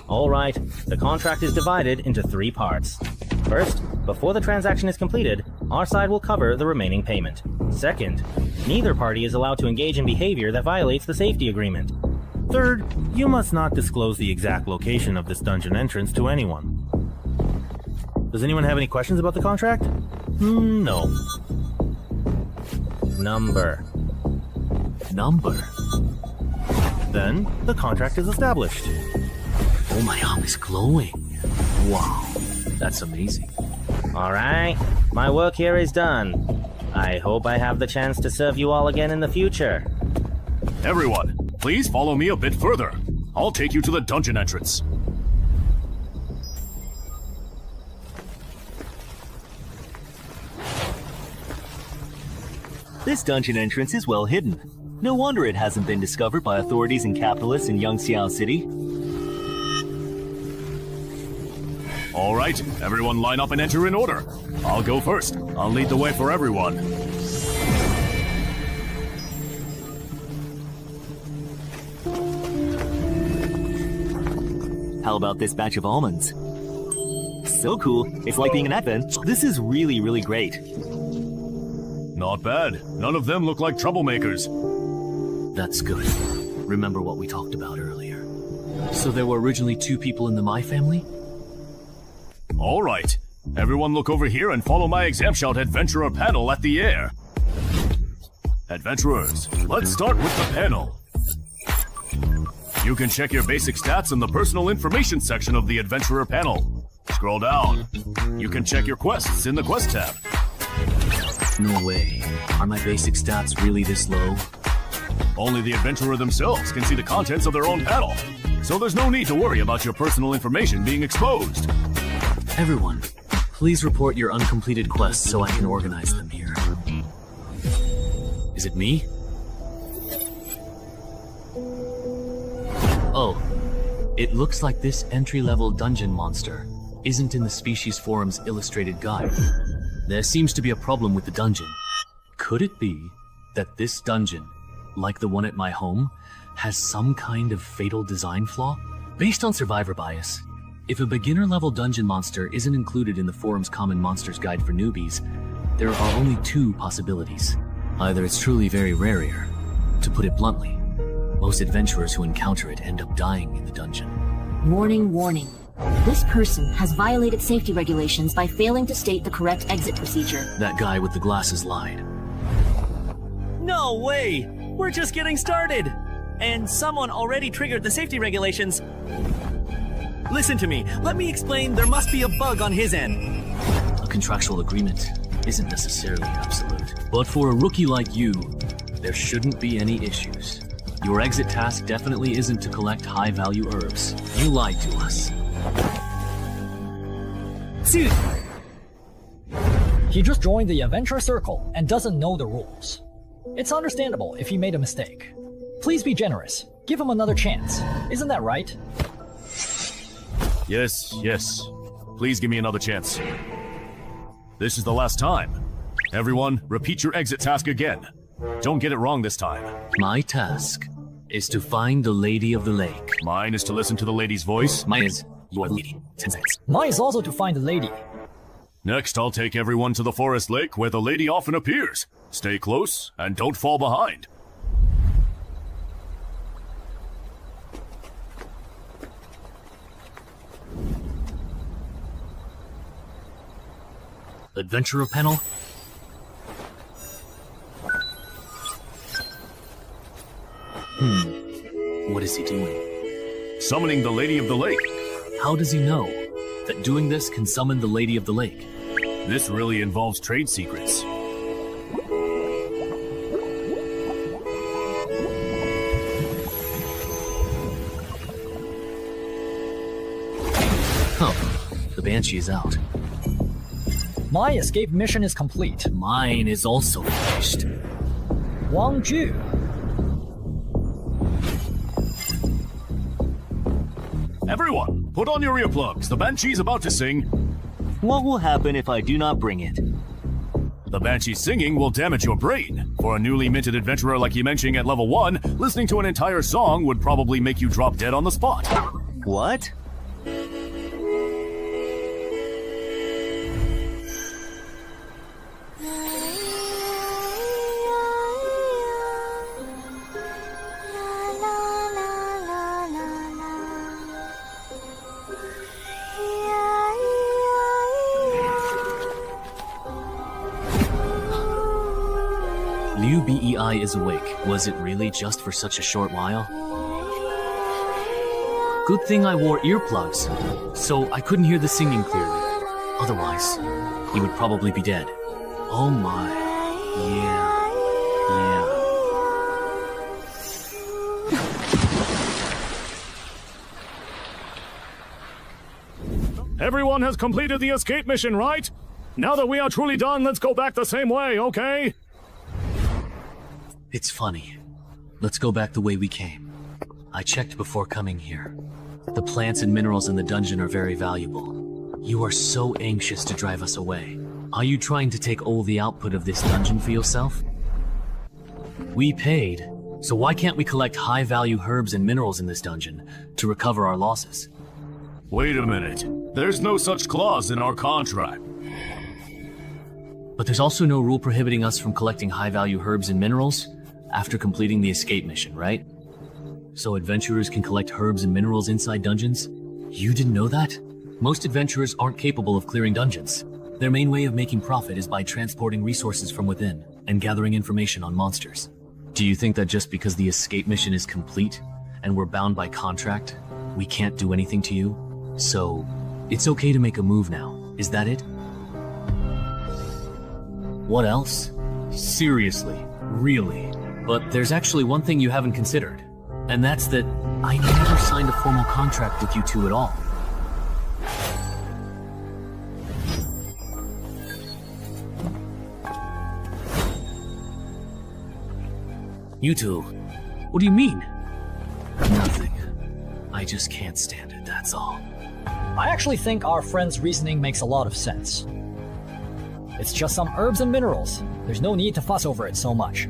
Alright, the contract is divided into 3 parts. First, before the transaction is completed, our side will cover the remaining payment. Second, neither party is allowed to engage in behavior that violates the safety agreement. Third, you must not disclose the exact location of this dungeon entrance to anyone. Does anyone have any questions about the contract? No. Number. Then, the contract is established. Oh, my arm is glowing. Wow, that's amazing. Alright, my work here is done. I hope I have the chance to serve you all again in the future. Everyone, please follow me a bit further. I'll take you to the dungeon entrance. This dungeon entrance is well hidden. No wonder it hasn't been discovered by authorities and capitalists in Yongxiao City. All right, everyone line up and enter in order. I'll go first. I'll lead the way for everyone. How about this batch of almonds? So cool. It's like being an advent. This is really, really great. Not bad. None of them look like troublemakers. That's good. Remember what we talked about earlier. So there were originally 2 people in the My family? All right. Everyone look over here and follow my exam shout adventurer panel at the air. Adventurers, let's start with the panel. You can check your basic stats in the personal information section of the adventurer panel. Scroll down. You can check your quests in the quest tab. No way. Are my basic stats really this low? Only the adventurer themselves can see the contents of their own panel. So there's no need to worry about your personal information being exposed. Everyone, please report your uncompleted quests so I can organize them here. Is it me? Oh, it looks like this entry-level dungeon monster isn't in the Species Forum's illustrated guide. There seems to be a problem with the dungeon. Could it be that this dungeon, like the one at my home, has some kind of fatal design flaw? Based on survivor bias, If a beginner-level dungeon monster isn't included in the forum's Common Monsters Guide for newbies, there are only two possibilities. Either it's truly very rare here. To put it bluntly, most adventurers who encounter it end up dying in the dungeon. Warning, warning. This person has violated safety regulations by failing to state the correct exit procedure. That guy with the glasses lied. No way! We're just getting started! And someone already triggered the safety regulations. Listen to me. Let me explain. There must be a bug on his end. A contractual agreement isn't necessarily absolute. But for a rookie like you, there shouldn't be any issues. Your exit task definitely isn't to collect high-value herbs. You lied to us. Dude! He just joined the adventure circle and doesn't know the rules. It's understandable if he made a mistake. Please be generous. Give him another chance. Isn't that right? Yes, yes. Please give me another chance. This is the last time. Everyone, repeat your exit task again. Don't get it wrong this time. My task is to find the Lady of the Lake. Mine is to listen to the lady's voice. Mine is, you are the lady. 10 seconds. Mine is also to find the lady. Next, I'll take everyone to the forest lake where the lady often appears. Stay close and don't fall behind. Adventurer panel? What is he doing? Summoning the Lady of the Lake. How does he know that doing this can summon the Lady of the Lake? This really involves trade secrets. The Banshee is out. My escape mission is complete. Mine is also finished. Wang Ju. Everyone, put on your earplugs. The Banshee's about to sing. What will happen if I do not bring it? The Banshee singing will damage your brain. For a newly minted adventurer like Yimenching at level 1, listening to an entire song would probably make you drop dead on the spot. What? Liu Bei is awake. Was it really just for such a short while? Good thing I wore earplugs, so I couldn't hear the singing clearly. Otherwise, he would probably be dead. Oh my. Yeah. Everyone has completed the escape mission, right? Now that we are truly done, let's go back the same way, okay? It's funny. Let's go back the way we came. I checked before coming here. The plants and minerals in the dungeon are very valuable. You are so anxious to drive us away. Are you trying to take all the output of this dungeon for yourself? We paid, so why can't we collect high-value herbs and minerals in this dungeon to recover our losses? Wait a minute. There's no such clause in our contract. But there's also no rule prohibiting us from collecting high-value herbs and minerals after completing the escape mission, right? So adventurers can collect herbs and minerals inside dungeons? You didn't know that? Most adventurers aren't capable of clearing dungeons. Their main way of making profit is by transporting resources from within and gathering information on monsters. Do you think that just because the escape mission is complete and we're bound by contract, we can't do anything to you? So, it's okay to make a move now, is that it? What else? Seriously, really. But there's actually one thing you haven't considered, and that's that I never signed a formal contract with you two at all. You two, what do you mean? Nothing. I just can't stand it, that's all. I actually think our friend's reasoning makes a lot of sense. It's just some herbs and minerals. There's no need to fuss over it so much.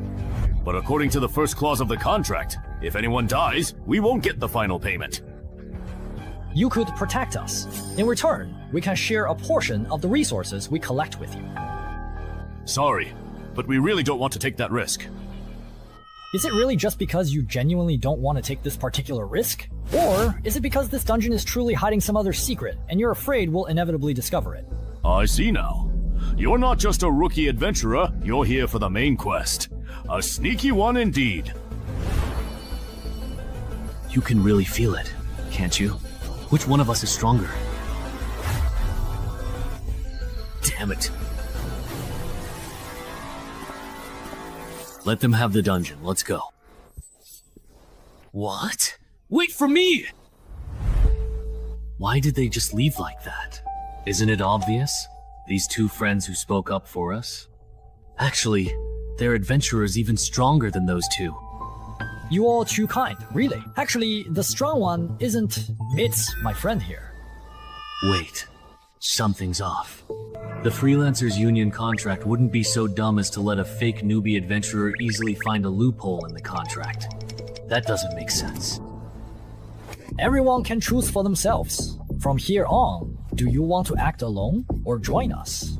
But according to the first clause of the contract, if anyone dies, we won't get the final payment. you could protect us. In return, we can share a portion of the resources we collect with you. Sorry, but we really don't want to take that risk. Is it really just because you genuinely don't want to take this particular risk? Or is it because this dungeon is truly hiding some other secret and you're afraid we'll inevitably discover it? I see now. You're not just a rookie adventurer, you're here for the main quest. A sneaky one indeed. You can really feel it, can't you? Which one of us is stronger? Damn it. Let them have the dungeon. Let's go. What? Wait for me! Why did they just leave like that? Isn't it obvious? These two friends who spoke up for us? Actually, their adventurers even stronger than those two. You all too kind, really. Actually, the strong one isn't... It's my friend here. Wait. Something's off. The Freelancers Union contract wouldn't be so dumb as to let a fake newbie adventurer easily find a loophole in the contract. That doesn't make sense. Everyone can choose for themselves. From here on, do you want to act alone or join us?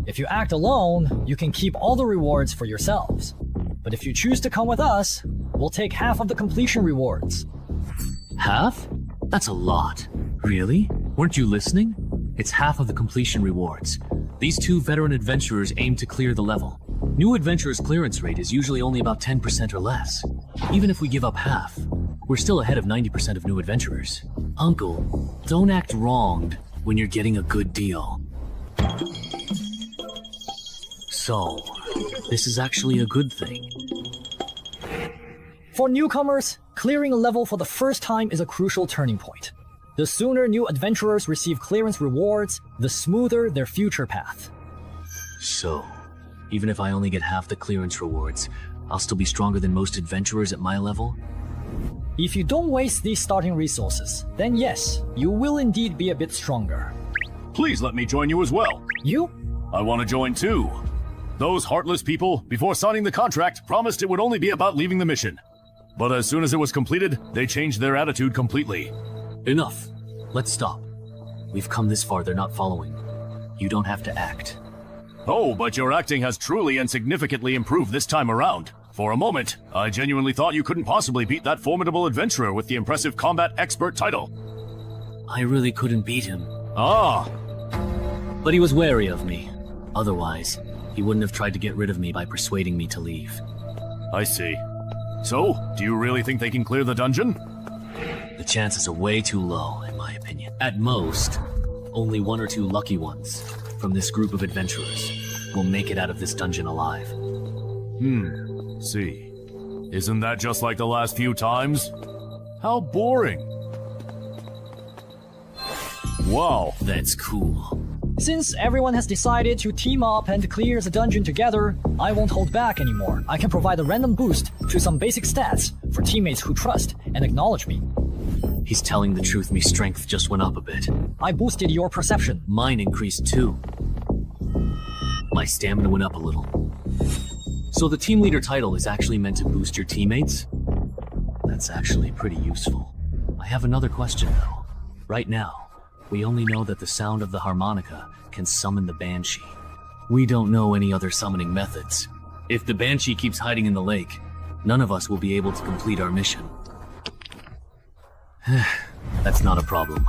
If you act alone, you can keep all the rewards for yourselves. But if you choose to come with us, we'll take half of the completion rewards. Half? That's a lot. Really? Weren't you listening? It's half of the completion rewards. These two veteran adventurers aim to clear the level. New adventurers' clearance rate is usually only about 10% or less. Even if we give up half, we're still ahead of 90% of new adventurers. Uncle, don't act wronged when you're getting a good deal. So, this is actually a good thing. For newcomers, clearing a level for the first time is a crucial turning point. The sooner new adventurers receive clearance rewards, the smoother their future path. So, even if I only get half the clearance rewards, I'll still be stronger than most adventurers at my level? If you don't waste these starting resources, then yes, you will indeed be a bit stronger. Please let me join you as well. You? I want to join too. Those heartless people, before signing the contract, promised it would only be about leaving the mission. But as soon as it was completed, they changed their attitude completely. Enough. Let's stop. We've come this far, they're not following. You don't have to act. Oh, but your acting has truly and significantly improved this time around. For a moment, I genuinely thought you couldn't possibly beat that formidable adventurer with the impressive combat expert title. I really couldn't beat him. Ah! But he was wary of me. Otherwise, he wouldn't have tried to get rid of me by persuading me to leave. I see. So, do you really think they can clear the dungeon? The chances are way too low, in my opinion. At most, only one or two lucky ones from this group of adventurers will make it out of this dungeon alive. See. Isn't that just like the last few times? How boring. Wow. That's cool. Since everyone has decided to team up and clear the dungeon together, I won't hold back anymore. I can provide a random boost to some basic stats for teammates who trust and acknowledge me. He's telling the truth, my strength just went up a bit. I boosted your perception. Mine increased too. My stamina went up a little. So the team leader title is actually meant to boost your teammates? That's actually pretty useful. I have another question though. Right now, we only know that the sound of the harmonica can summon the Banshee. We don't know any other summoning methods. If the Banshee keeps hiding in the lake, none of us will be able to complete our mission. That's not a problem.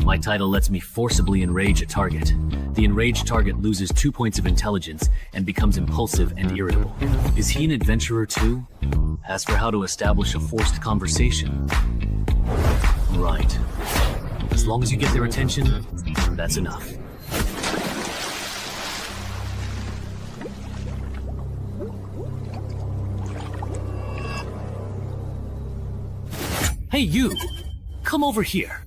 My title lets me forcibly enrage a target. The enraged target loses 2 points of intelligence and becomes impulsive and irritable. Is he an adventurer too? As for how to establish a forced conversation... Right. As long as you get their attention, that's enough. Hey you! Come over here.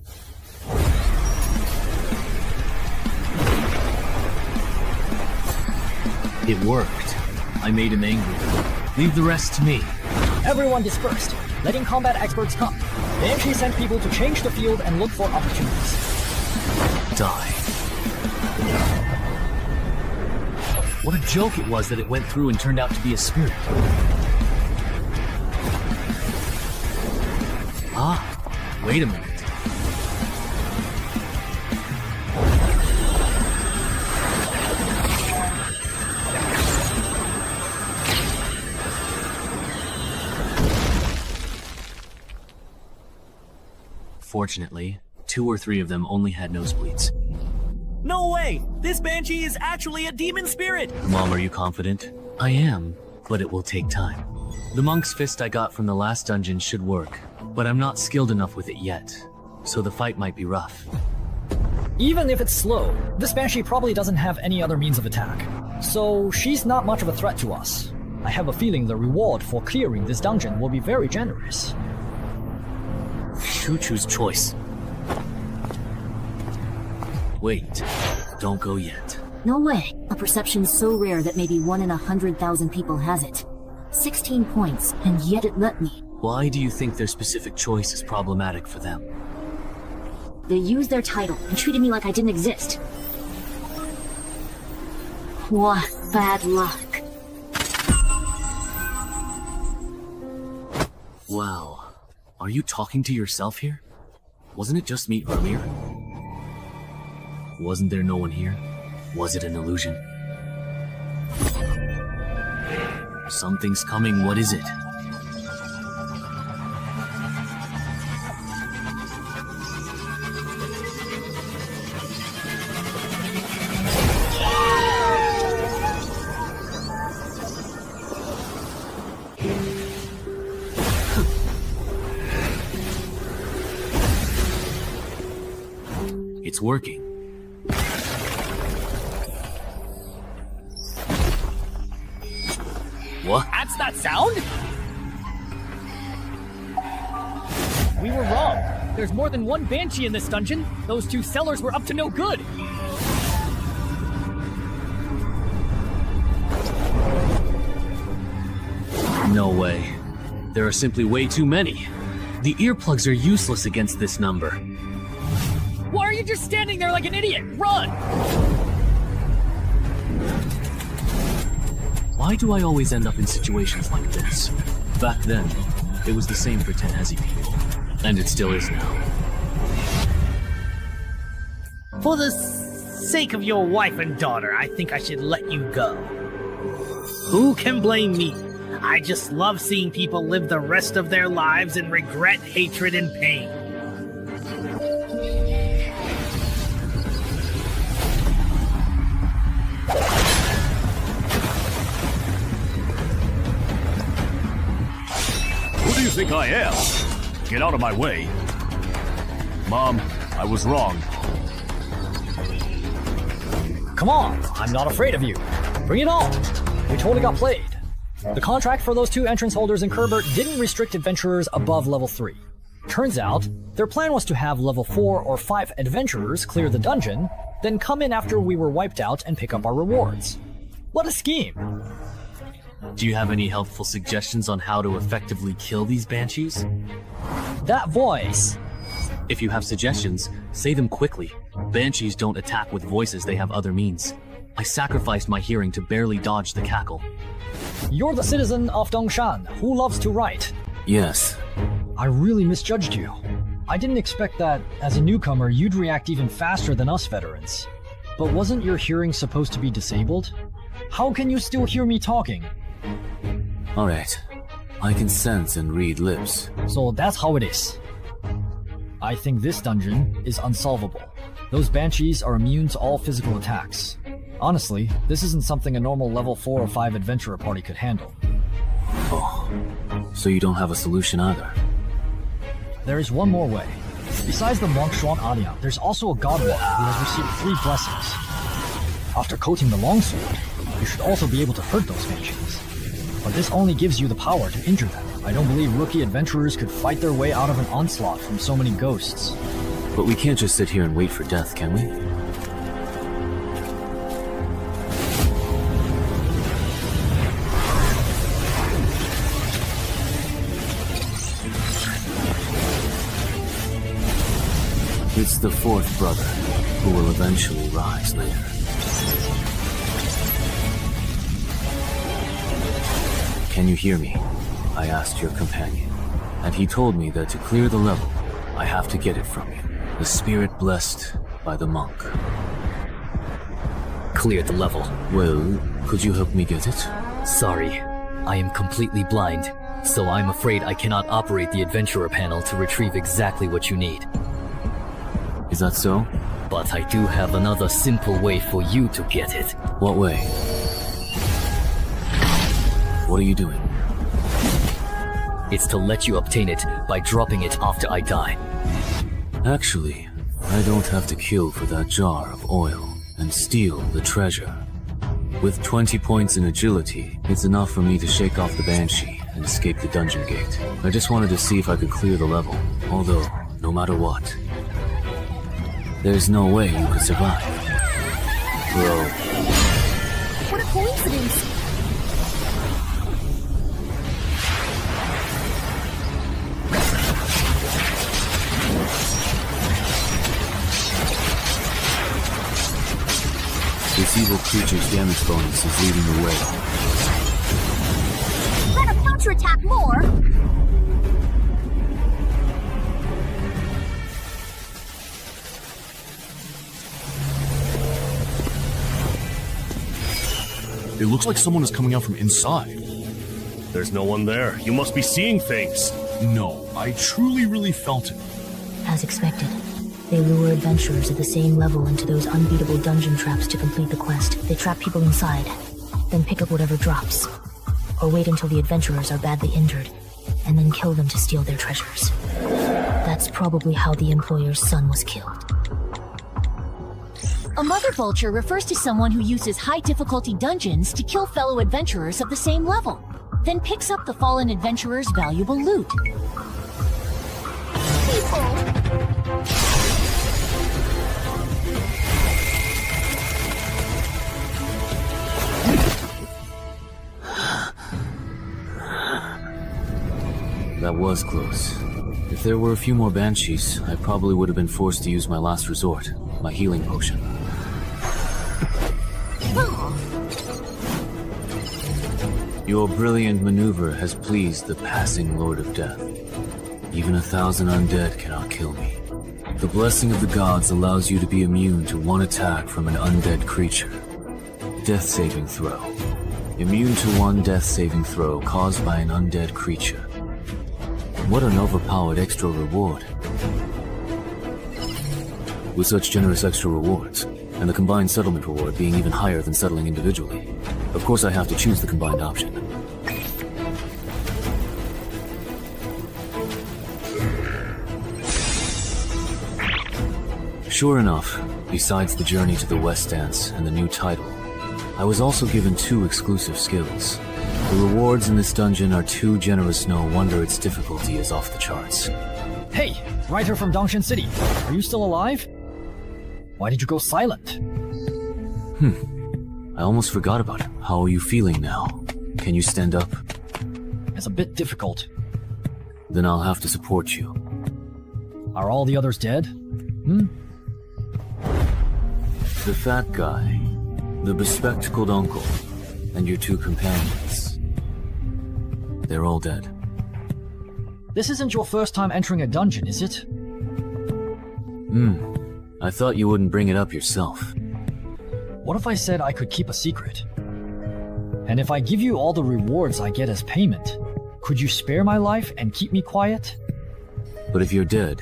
It worked. I made him angry. Leave the rest to me. Everyone dispersed, letting combat experts come. Banshee sent people to change the field and look for opportunities. Die. What a joke it was that it went through and turned out to be a spirit. Ah, wait a minute. Fortunately, 2 or 3 of them only had nosebleeds. No way! This banshee is actually a demon spirit! Mom, are you confident? I am, but it will take time. The monk's fist I got from the last dungeon should work, but I'm not skilled enough with it yet, so the fight might be rough. Even if it's slow, this banshee probably doesn't have any other means of attack. So she's not much of a threat to us. I have a feeling the reward for clearing this dungeon will be very generous. Choo-choo's choice. Wait, don't go yet. No way. A perception so rare that maybe 1 in 100,000 people has it. 16 points, and yet it let me. Why do you think their specific choice is problematic for them? They used their title and treated me like I didn't exist. What bad luck. Wow. Are you talking to yourself here? Wasn't it just me earlier? Wasn't there no one here? Was it an illusion? Something's coming, what is it? It's working. What? That's that sound? We were wrong. There's more than one banshee in this dungeon. Those 2 sellers were up to no good. No way. There are simply way too many. The earplugs are useless against this number. Why are you just standing there like an idiot? Run! Why do I always end up in situations like this? Back then, it was the same for Tenhezi people. And it still is now. For the sake of your wife and daughter, I think I should let you go. Who can blame me? I just love seeing people live the rest of their lives in regret, hatred, and pain. Who do you think I am? Get out of my way. Mom, I was wrong. Come on, I'm not afraid of you. Bring it on. We totally got played. The contract for those 2 entrance holders in Kerbert didn't restrict adventurers above level 3. Turns out, their plan was to have level 4 or 5 adventurers clear the dungeon, then come in after we were wiped out and pick up our rewards. What a scheme! Do you have any helpful suggestions on how to effectively kill these banshees? That voice! If you have suggestions, say them quickly. Banshees don't attack with voices, they have other means. I sacrificed my hearing to barely dodge the cackle. You're the citizen of Dongshan who loves to write. Yes. I really misjudged you. I didn't expect that, as a newcomer, you'd react even faster than us veterans. But wasn't your hearing supposed to be disabled? How can you still hear me talking? Alright. I can sense and read lips. So that's how it is. I think this dungeon is unsolvable. Those banshees are immune to all physical attacks. Honestly, this isn't something a normal level 4 or 5 adventurer party could handle. Oh, so you don't have a solution either? There is one more way. Besides the monk Shuan Alia, there's also a godwalker who has received 3 blessings. After coating the longsword, you should also be able to hurt those banshees. But this only gives you the power to injure them. I don't believe rookie adventurers could fight their way out of an onslaught from so many ghosts. But we can't just sit here and wait for death, can we? It's the 4th brother, who will eventually rise later. Can you hear me? I asked your companion, and he told me that to clear the level, I have to get it from you. The spirit blessed by the monk. Clear the level. Well, could you help me get it? Sorry, I am completely blind, so I'm afraid I cannot operate the adventurer panel to retrieve exactly what you need. Is that so? But I do have another simple way for you to get it. What way? What are you doing? It's to let you obtain it by dropping it after I die. Actually, I don't have to kill for that jar of oil and steal the treasure. With 20 points in agility, it's enough for me to shake off the Banshee and escape the dungeon gate. I just wanted to see if I could clear the level, although, no matter what, there's no way you could survive. Bro. What a coincidence! This evil creature's damage bonus is leading the way. Let him counterattack more! It looks like someone is coming out from inside. There's no one there. You must be seeing things. No, I truly really felt it. As expected, they lure adventurers at the same level into those unbeatable dungeon traps to complete the quest. They trap people inside, then pick up whatever drops. Or wait until the adventurers are badly injured, and then kill them to steal their treasures. That's probably how the employer's son was killed. A mother vulture refers to someone who uses high-difficulty dungeons to kill fellow adventurers of the same level, then picks up the fallen adventurer's valuable loot. That was close. If there were a few more banshees, I probably would have been forced to use my last resort, my healing potion. Your brilliant maneuver has pleased the passing Lord of Death. Even 1,000 undead cannot kill me. The blessing of the gods allows you to be immune to one attack from an undead creature. Death saving throw. Immune to one death saving throw caused by an undead creature. What an overpowered extra reward. With such generous extra rewards, and the combined settlement reward being even higher than settling individually, of course I have to choose the combined option. Sure enough, besides the journey to the West Dance and the new title, I was also given 2 exclusive skills. The rewards in this dungeon are too generous, no wonder its difficulty is off the charts. Hey, writer from Dongshan City, are you still alive? Why did you go silent? I almost forgot about it. How are you feeling now? Can you stand up? It's a bit difficult. Then I'll have to support you. Are all the others dead? The fat guy, the bespectacled uncle, and your 2 companions. They're all dead. This isn't your first time entering a dungeon, is it? I thought you wouldn't bring it up yourself. What if I said I could keep a secret? And if I give you all the rewards I get as payment, could you spare my life and keep me quiet? But if you're dead,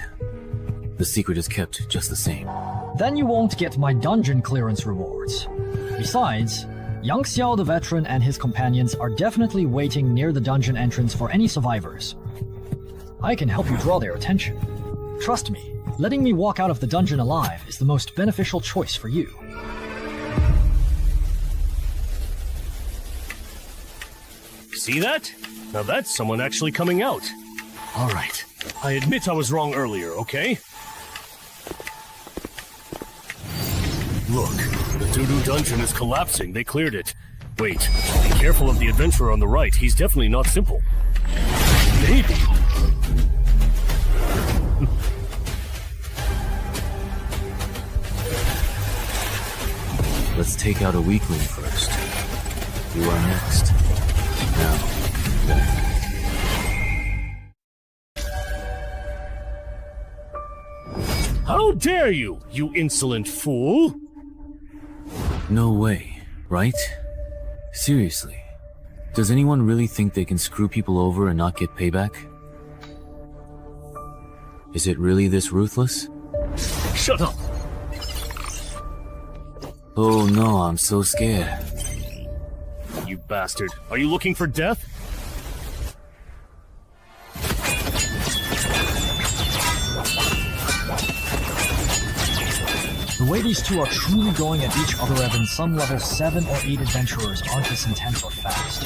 the secret is kept just the same. Then you won't get my dungeon clearance rewards. Besides, Yang Xiao the veteran and his companions are definitely waiting near the dungeon entrance for any survivors. I can help you draw their attention. Trust me, letting me walk out of the dungeon alive is the most beneficial choice for you. See that? Now that's someone actually coming out. Alright, I admit I was wrong earlier, okay? Look, the doo-doo dungeon is collapsing. They cleared it. Wait, be careful of the adventurer on the right. He's definitely not simple. Maybe. Let's take out a weakling first. You are next. Now, then. How dare you, you insolent fool! No way, right? Seriously. Does anyone really think they can screw people over and not get payback? Is it really this ruthless? Shut up! Oh no, I'm so scared. You bastard. Are you looking for death? The way these two are truly going at each other, even some level 7 or 8 adventurers aren't this intense or fast.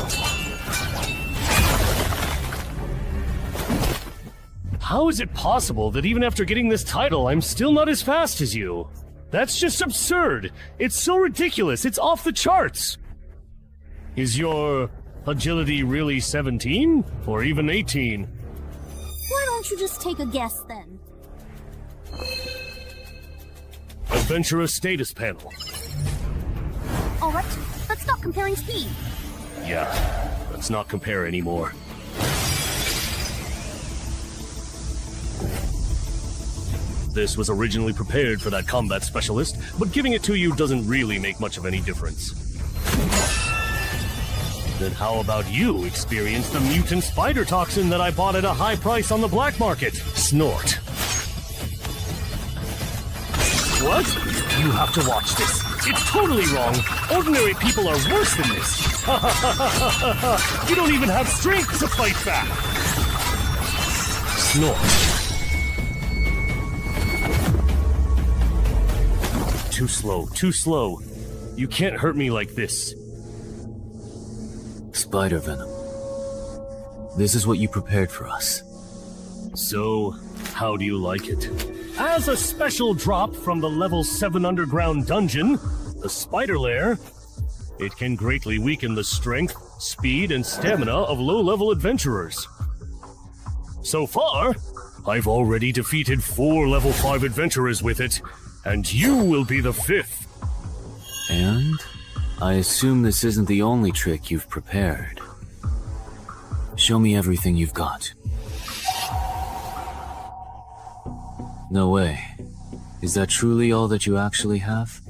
How is it possible that even after getting this title, I'm still not as fast as you? That's just absurd. It's so ridiculous. It's off the charts. Is your agility really 17? Or even 18? Why don't you just take a guess then? Adventurer status panel. Alright, let's stop comparing speed. Yeah, let's not compare anymore. This was originally prepared for that combat specialist, but giving it to you doesn't really make much of any difference. Then how about you experience the mutant spider toxin that I bought at a high price on the black market? Snort. What? You have to watch this. It's totally wrong. Ordinary people are worse than this. You don't even have strength to fight back. Snort. Too slow, too slow. You can't hurt me like this. Spider venom. This is what you prepared for us. So, how do you like it? As a special drop from the level 7 underground dungeon, the Spider Lair, it can greatly weaken the strength, speed, and stamina of low-level adventurers. So far, I've already defeated 4 level 5 adventurers with it, and you will be the 5th. And I assume this isn't the only trick you've prepared. Show me everything you've got. No way. Is that truly all that you actually have?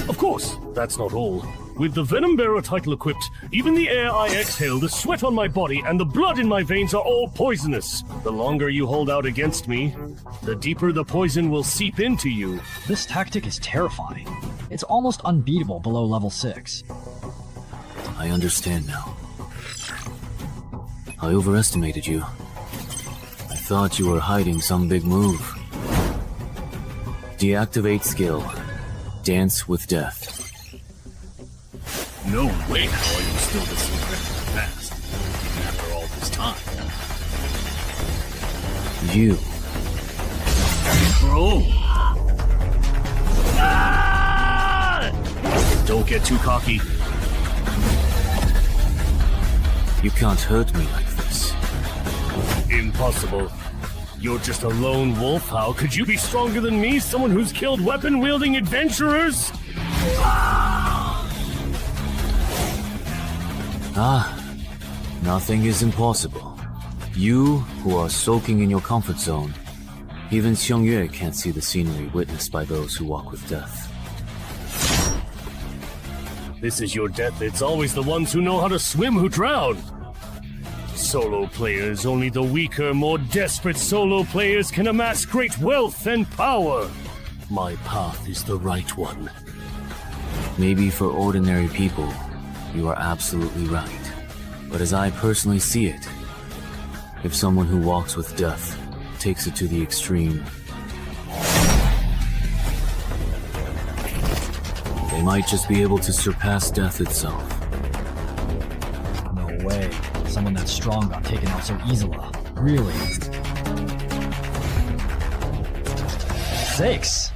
Of course, that's not all. With the Venom Bearer title equipped, even the air I exhale, the sweat on my body, and the blood in my veins are all poisonous. The longer you hold out against me, the deeper the poison will seep into you. This tactic is terrifying. It's almost unbeatable below level 6. I understand now. I overestimated you. I thought you were hiding some big move. Deactivate skill. Dance with Death. No way how are you still this incredibly fast, even after all this time. You. Bro! Ah! Don't get too cocky. You can't hurt me like this. Impossible. You're just a lone wolf. How could you be stronger than me? Someone who's killed weapon-wielding adventurers? Nothing is impossible. You, who are soaking in your comfort zone, even Xiangyue can't see the scenery witnessed by those who walk with death. This is your death. It's always the ones who know how to swim who drown. Solo players, only the weaker, more desperate solo players can amass great wealth and power. My path is the right one. Maybe for ordinary people, you are absolutely right. But as I personally see it, if someone who walks with death takes it to the extreme, they might just be able to surpass death itself. No way. Someone that strong got taken out so easily. Really? 6.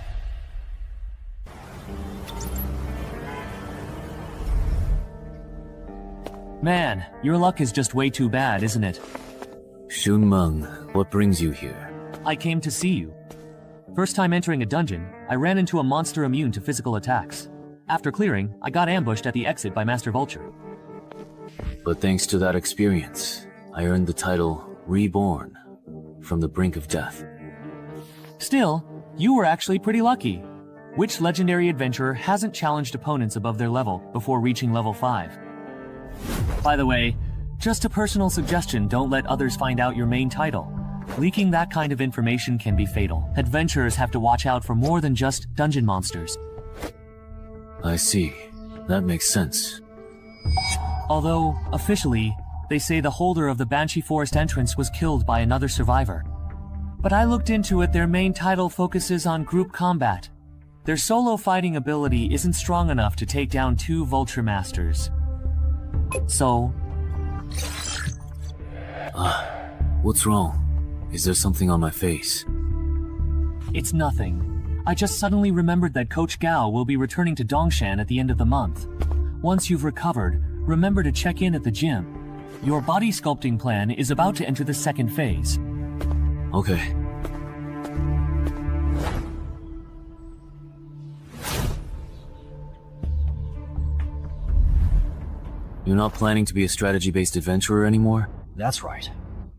Man, your luck is just way too bad, isn't it? Shunmeng, what brings you here? I came to see you. First time entering a dungeon, I ran into a monster immune to physical attacks. After clearing, I got ambushed at the exit by Master Vulture. But thanks to that experience, I earned the title Reborn, from the brink of death. Still, you were actually pretty lucky. Which legendary adventurer hasn't challenged opponents above their level before reaching level 5? By the way, just a personal suggestion, don't let others find out your main title. Leaking that kind of information can be fatal. Adventurers have to watch out for more than just dungeon monsters. I see. That makes sense. Although, officially, they say the holder of the Banshee Forest entrance was killed by another survivor. But I looked into it, their main title focuses on group combat. Their solo fighting ability isn't strong enough to take down 2 Vulture Masters. So... What's wrong? Is there something on my face? It's nothing. I just suddenly remembered that Coach Gao will be returning to Dongshan at the end of the month. Once you've recovered, remember to check in at the gym. Your body sculpting plan is about to enter the second phase. Okay. You're not planning to be a strategy-based adventurer anymore? That's right.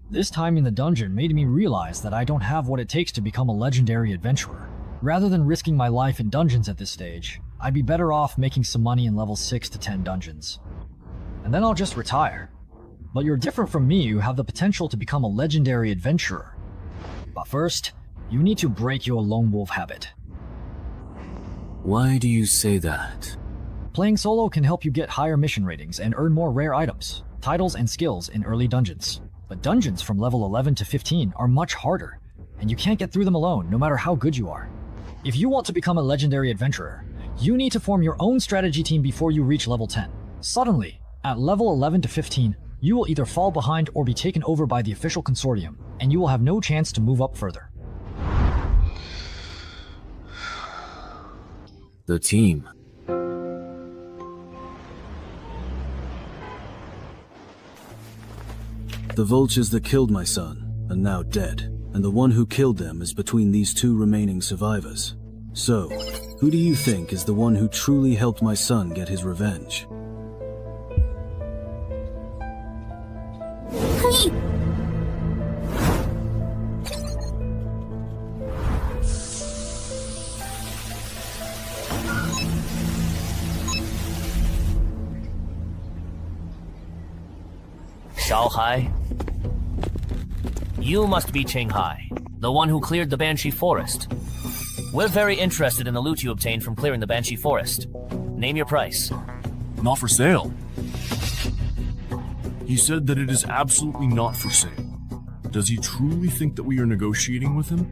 This time in the dungeon made me realize that I don't have what it takes to become a legendary adventurer. Rather than risking my life in dungeons at this stage, I'd be better off making some money in level 6 to 10 dungeons. And then I'll just retire. But you're different from me, you have the potential to become a legendary adventurer. But first, you need to break your lone wolf habit. Why do you say that? Playing solo can help you get higher mission ratings and earn more rare items, titles, and skills in early dungeons. But dungeons from level 11 to 15 are much harder, and you can't get through them alone, no matter how good you are. If you want to become a legendary adventurer, you need to form your own strategy team before you reach level 10. Suddenly, at level 11 to 15, you will either fall behind or be taken over by the official consortium, and you will have no chance to move up further. The team. The vultures that killed my son are now dead, and the one who killed them is between these 2 remaining survivors. So, who do you think is the one who truly helped my son get his revenge? Hai? You must be Cheng Hai, the one who cleared the Banshee Forest. We're very interested in the loot you obtained from clearing the Banshee Forest. Name your price. Not for sale. He said that it is absolutely not for sale. Does he truly think that we are negotiating with him?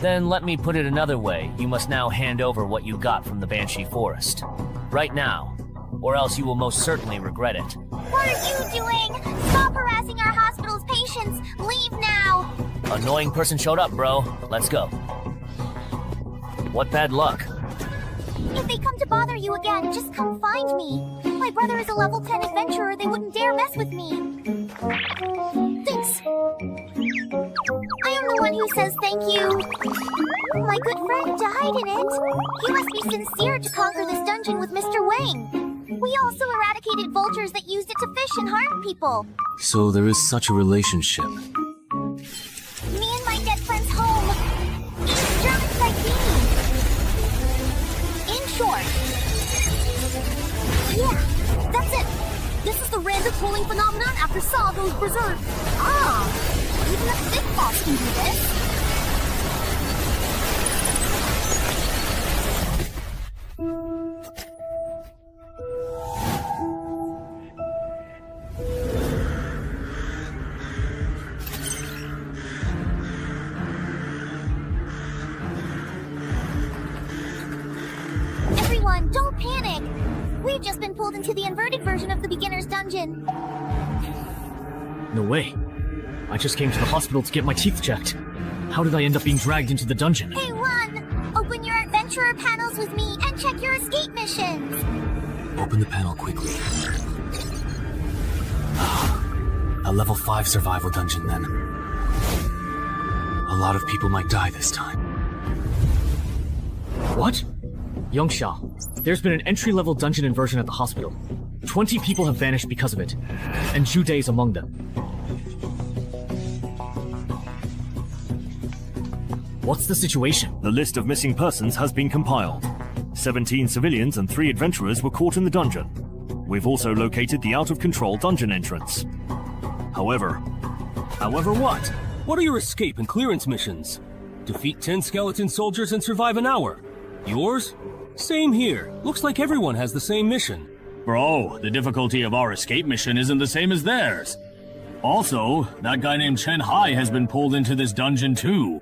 Then let me put it another way. You must now hand over what you got from the Banshee Forest. Right now, or else you will most certainly regret it. What are you doing? Stop harassing our hospital's patients! Leave now! Annoying person showed up, bro. Let's go. What bad luck. If they come to bother you again, just come find me. My brother is a level 10 adventurer. They wouldn't dare mess with me. Thanks. I am the one who says thank you. My good friend died in it. You must be sincere to conquer this dungeon with Mr. Wang. We also eradicated vultures that used it to fish and harm people. So there is such a relationship. Me and my dead friend's home. Just like me. In short. Yeah, that's it. This is the random pooling phenomenon after Saw goes berserk. Ah, even a thick boss can do this. Don't panic! We've just been pulled into the inverted version of the beginner's dungeon. No way. I just came to the hospital to get my teeth checked. How did I end up being dragged into the dungeon? Hey, run! Open your adventurer panels with me and check your escape missions! Open the panel quickly. A level 5 survival dungeon, then. A lot of people might die this time. What? Yongsha, there's been an entry-level dungeon inversion at the hospital. 20 people have vanished because of it, and Jude is among them. What's the situation? The list of missing persons has been compiled. 17 civilians and 3 adventurers were caught in the dungeon. We've also located the out-of-control dungeon entrance. However, However, what? What are your escape and clearance missions? Defeat 10 skeleton soldiers and survive an hour. Yours? Same here. Looks like everyone has the same mission. Bro, the difficulty of our escape mission isn't the same as theirs. Also, that guy named Chen Hai has been pulled into this dungeon too.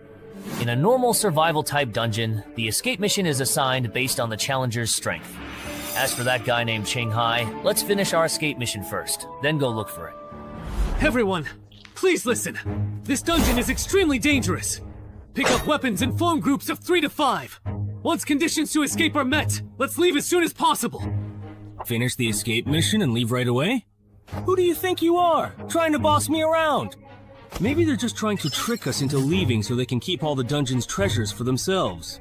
In a normal survival-type dungeon, the escape mission is assigned based on the challenger's strength. As for that guy named Shanghai, let's finish our escape mission first, then go look for it. Everyone, please listen. This dungeon is extremely dangerous. Pick up weapons and form groups of 3 to 5. Once conditions to escape are met, let's leave as soon as possible. Finish the escape mission and leave right away? Who do you think you are, trying to boss me around? Maybe they're just trying to trick us into leaving so they can keep all the dungeon's treasures for themselves.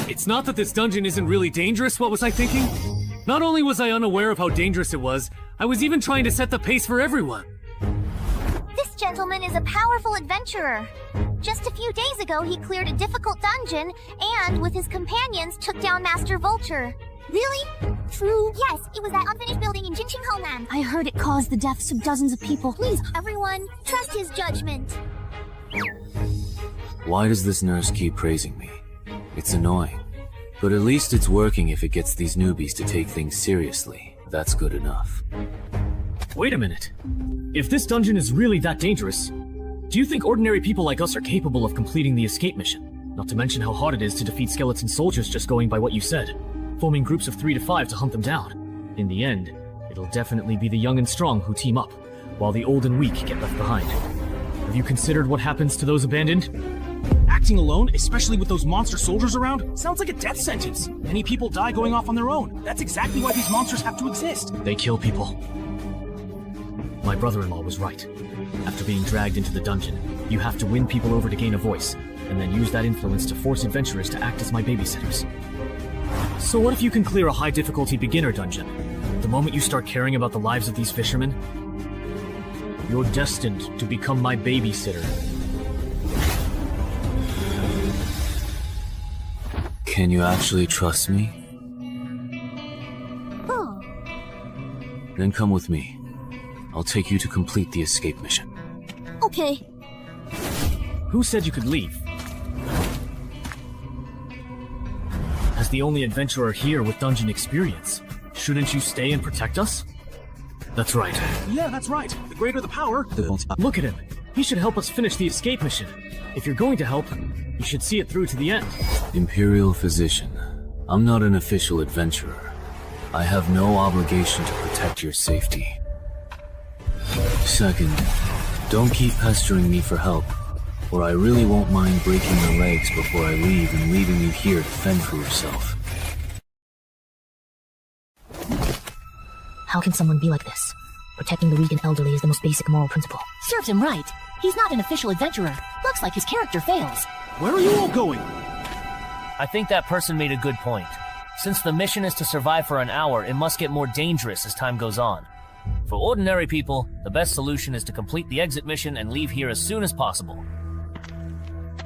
It's not that this dungeon isn't really dangerous, what was I thinking? Not only was I unaware of how dangerous it was, I was even trying to set the pace for everyone. This gentleman is a powerful adventurer. Just a few days ago, he cleared a difficult dungeon and, with his companions, took down Master Vulture. Really? True? Yes, it was that unfinished building in Jinqing Honan. I heard it caused the deaths of dozens of people. Please, everyone, trust his judgment. Why does this nurse keep praising me? It's annoying. But at least it's working if it gets these newbies to take things seriously. That's good enough. Wait a minute. If this dungeon is really that dangerous, do you think ordinary people like us are capable of completing the escape mission? Not to mention how hard it is to defeat skeleton soldiers just going by what you said. Forming groups of 3 to 5 to hunt them down. In the end, it'll definitely be the young and strong who team up, while the old and weak get left behind. Have you considered what happens to those abandoned? Acting alone, especially with those monster soldiers around, sounds like a death sentence. Many people die going off on their own. That's exactly why these monsters have to exist. They kill people. My brother-in-law was right. After being dragged into the dungeon, you have to win people over to gain a voice, and then use that influence to force adventurers to act as my babysitters. So what if you can clear a high-difficulty beginner dungeon? The moment you start caring about the lives of these fishermen, you're destined to become my babysitter. Can you actually trust me? Oh. Then come with me. I'll take you to complete the escape mission. Okay. Who said you could leave? As the only adventurer here with dungeon experience, shouldn't you stay and protect us? That's right. Yeah, that's right. The greater the power... Look at him. He should help us finish the escape mission. If you're going to help, you should see it through to the end. Imperial Physician, I'm not an official adventurer. I have no obligation to protect your safety. Second, don't keep pestering me for help, or I really won't mind breaking your legs before I leave and leaving you here to fend for yourself. How can someone be like this? Protecting the weak and elderly is the most basic moral principle. Serves him right. He's not an official adventurer. Looks like his character fails. Where are you all going? I think that person made a good point. Since the mission is to survive for an hour, it must get more dangerous as time goes on. For ordinary people, the best solution is to complete the exit mission and leave here as soon as possible.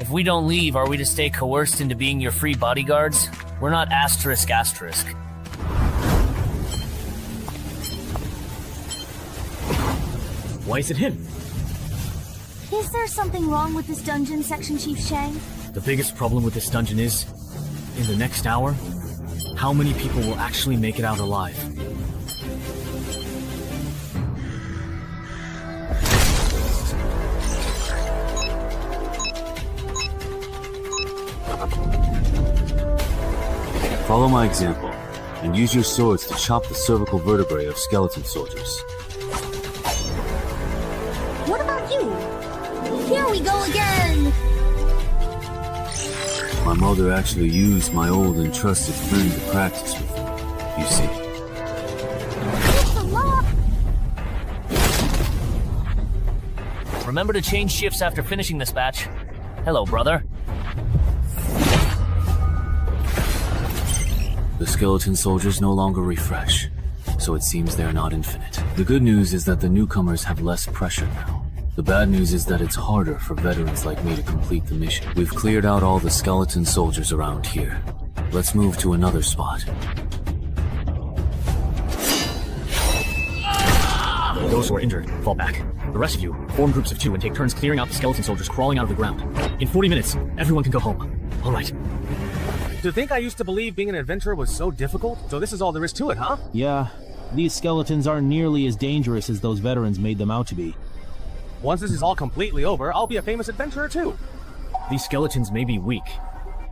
If we don't leave, are we to stay coerced into being your free bodyguards? We're not asterisk. Why is it him? Is there something wrong with this dungeon, Section Chief Shang? The biggest problem with this dungeon is, in the next hour, how many people will actually make it out alive? Follow my example, and use your swords to chop the cervical vertebrae of skeleton soldiers. What about you? Here we go again! My mother actually used my old and trusted friend to practice with me, you see. It's a lot! Remember to change shifts after finishing this batch. Hello, brother. The skeleton soldiers no longer refresh, so it seems they're not infinite. The good news is that the newcomers have less pressure now. The bad news is that it's harder for veterans like me to complete the mission. We've cleared out all the skeleton soldiers around here. Let's move to another spot. Those who are injured, fall back. The rest of you, form groups of 2 and take turns clearing out the skeleton soldiers crawling out of the ground. In 40 minutes, everyone can go home. All right. To think I used to believe being an adventurer was so difficult, so this is all there is to it, huh? Yeah, these skeletons aren't nearly as dangerous as those veterans made them out to be. Once this is all completely over, I'll be a famous adventurer too. These skeletons may be weak,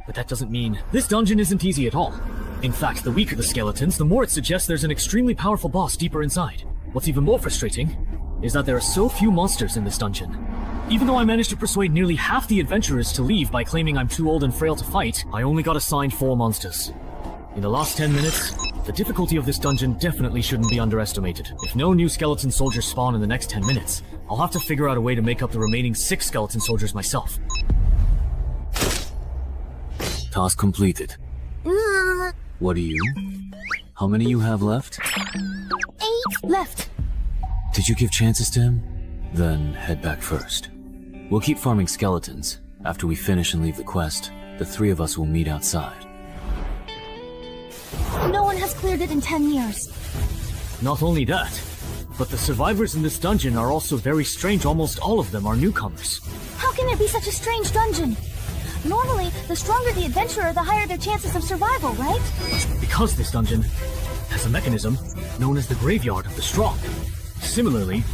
but that doesn't mean this dungeon isn't easy at all. In fact, the weaker the skeletons, the more it suggests there's an extremely powerful boss deeper inside. What's even more frustrating is that there are so few monsters in this dungeon. Even though I managed to persuade nearly half the adventurers to leave by claiming I'm too old and frail to fight, I only got assigned 4 monsters. In the last 10 minutes, the difficulty of this dungeon definitely shouldn't be underestimated. If no new skeleton soldiers spawn in the next 10 minutes, I'll have to figure out a way to make up the remaining 6 skeleton soldiers myself. Task completed. What do you? How many you have left? 8 left. Did you give chances to him? Then head back first. We'll keep farming skeletons. After we finish and leave the quest, the 3 of us will meet outside. No one has cleared it in 10 years. Not only that, but the survivors in this dungeon are also very strange. Almost all of them are newcomers. How can it be such a strange dungeon? Normally, the stronger the adventurer, the higher their chances of survival, right? Because this dungeon has a mechanism known as the Graveyard of the Strong. Similarly,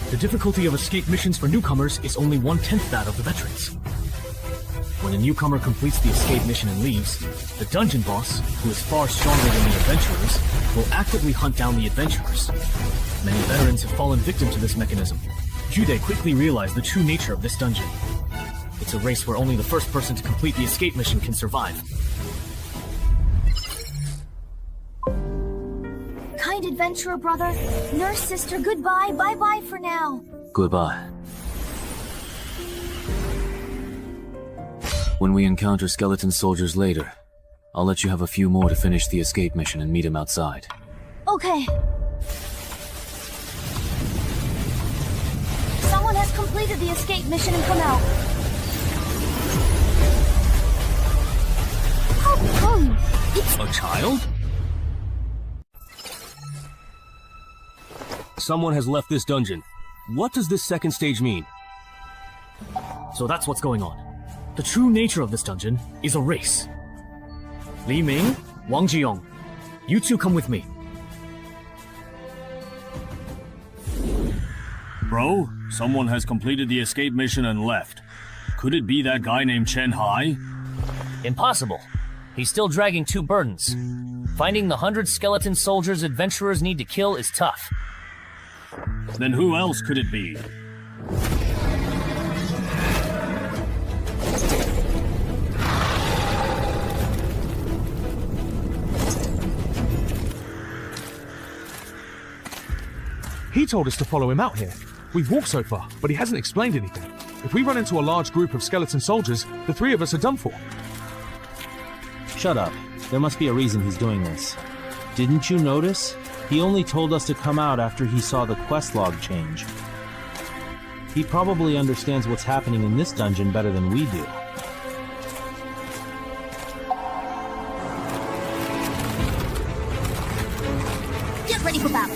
the difficulty of escape missions for newcomers is only 1/10 that of the veterans. When a newcomer completes the escape mission and leaves, the dungeon boss, who is far stronger than the adventurers, will actively hunt down the adventurers. Many veterans have fallen victim to this mechanism. Jude quickly realized the true nature of this dungeon. It's a race where only the first person to complete the escape mission can survive. Kind adventurer brother, nurse sister, goodbye, bye-bye for now. Goodbye. When we encounter skeleton soldiers later, I'll let you have a few more to finish the escape mission and meet him outside. Okay. Someone has completed the escape mission and come out. How come? It's A child? Someone has left this dungeon. What does this second stage mean? So that's what's going on. The true nature of this dungeon is a race. Li Ming, Wang Jiyong, you 2 come with me. Bro, someone has completed the escape mission and left. Could it be that guy named Chen Hai? Impossible. He's still dragging 2 burdens. Finding the 100 skeleton soldiers adventurers need to kill is tough. Then who else could it be? He told us to follow him out here. We've walked so far, but he hasn't explained anything. If we run into a large group of skeleton soldiers, the 3 of us are done for. Shut up. There must be a reason he's doing this. Didn't you notice? He only told us to come out after he saw the quest log change. He probably understands what's happening in this dungeon better than we do. get ready for battle.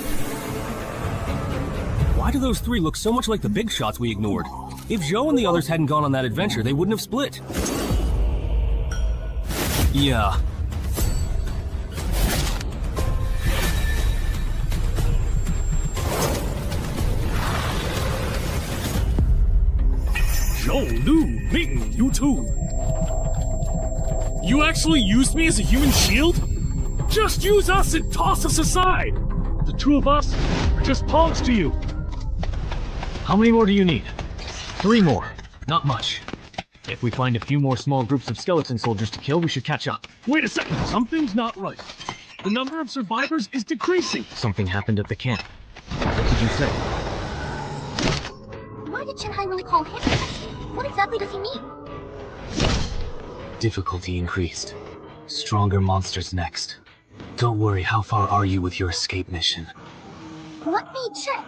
Why do those 3 look so much like the big shots we ignored? If Zhou and the others hadn't gone on that adventure, they wouldn't have split. Yeah. Zhou, Lu, Ming, you too. You actually used me as a human shield? Just use us and toss us aside. The 2 of us are just pawns to you. How many more do you need? 3 more. Not much. If we find a few more small groups of skeleton soldiers to kill, we should catch up. Wait a second, something's not right. The number of survivors is decreasing. Something happened at the camp. What did you say? Why did Chen Hai really call him that? What exactly does he mean? Difficulty increased. Stronger monsters next. Don't worry, how far are you with your escape mission? Let me check.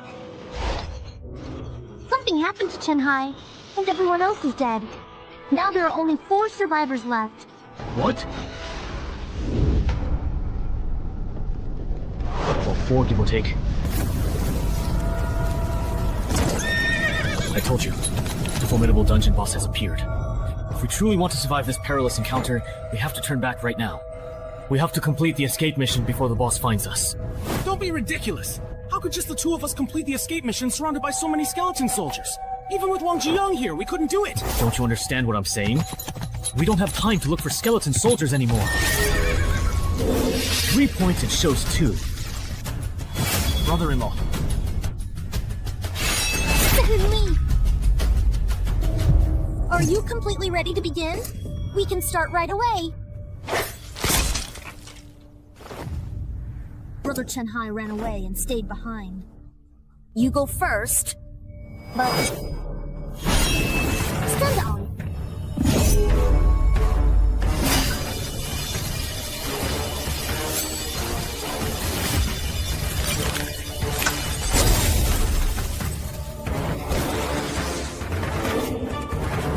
Something happened to Chen Hai, and everyone else is dead. Now there are only 4 survivors left. What? Well, 4 give or take. I told you, the formidable dungeon boss has appeared. If we truly want to survive this perilous encounter, we have to turn back right now. We have to complete the escape mission before the boss finds us. Don't be ridiculous! How could just the two of us complete the escape mission surrounded by so many skeleton soldiers? Even with Wang Jiyoung here, we couldn't do it! Don't you understand what I'm saying? We don't have time to look for skeleton soldiers anymore. 3 points it shows 2. Brother-in-law. Are you completely ready to begin? We can start right away. Brother Chen-hai ran away and stayed behind. You go first, but... stand down.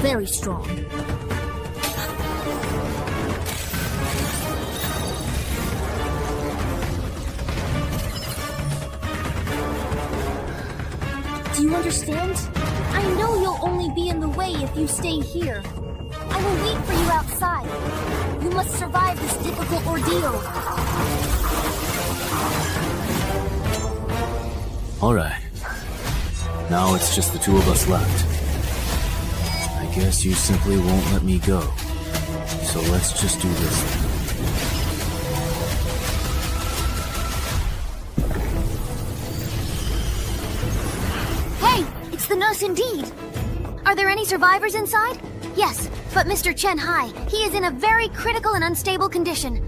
Very strong. Do you understand? I know you'll only be in the way if you stay here. I will wait for you outside. You must survive this difficult ordeal. Alright. Now it's just the two of us left. I guess you simply won't let me go. So let's just do this then. Hey, it's the nurse indeed. Are there any survivors inside? Yes, but Mr. Chen-hai, he is in a very critical and unstable condition.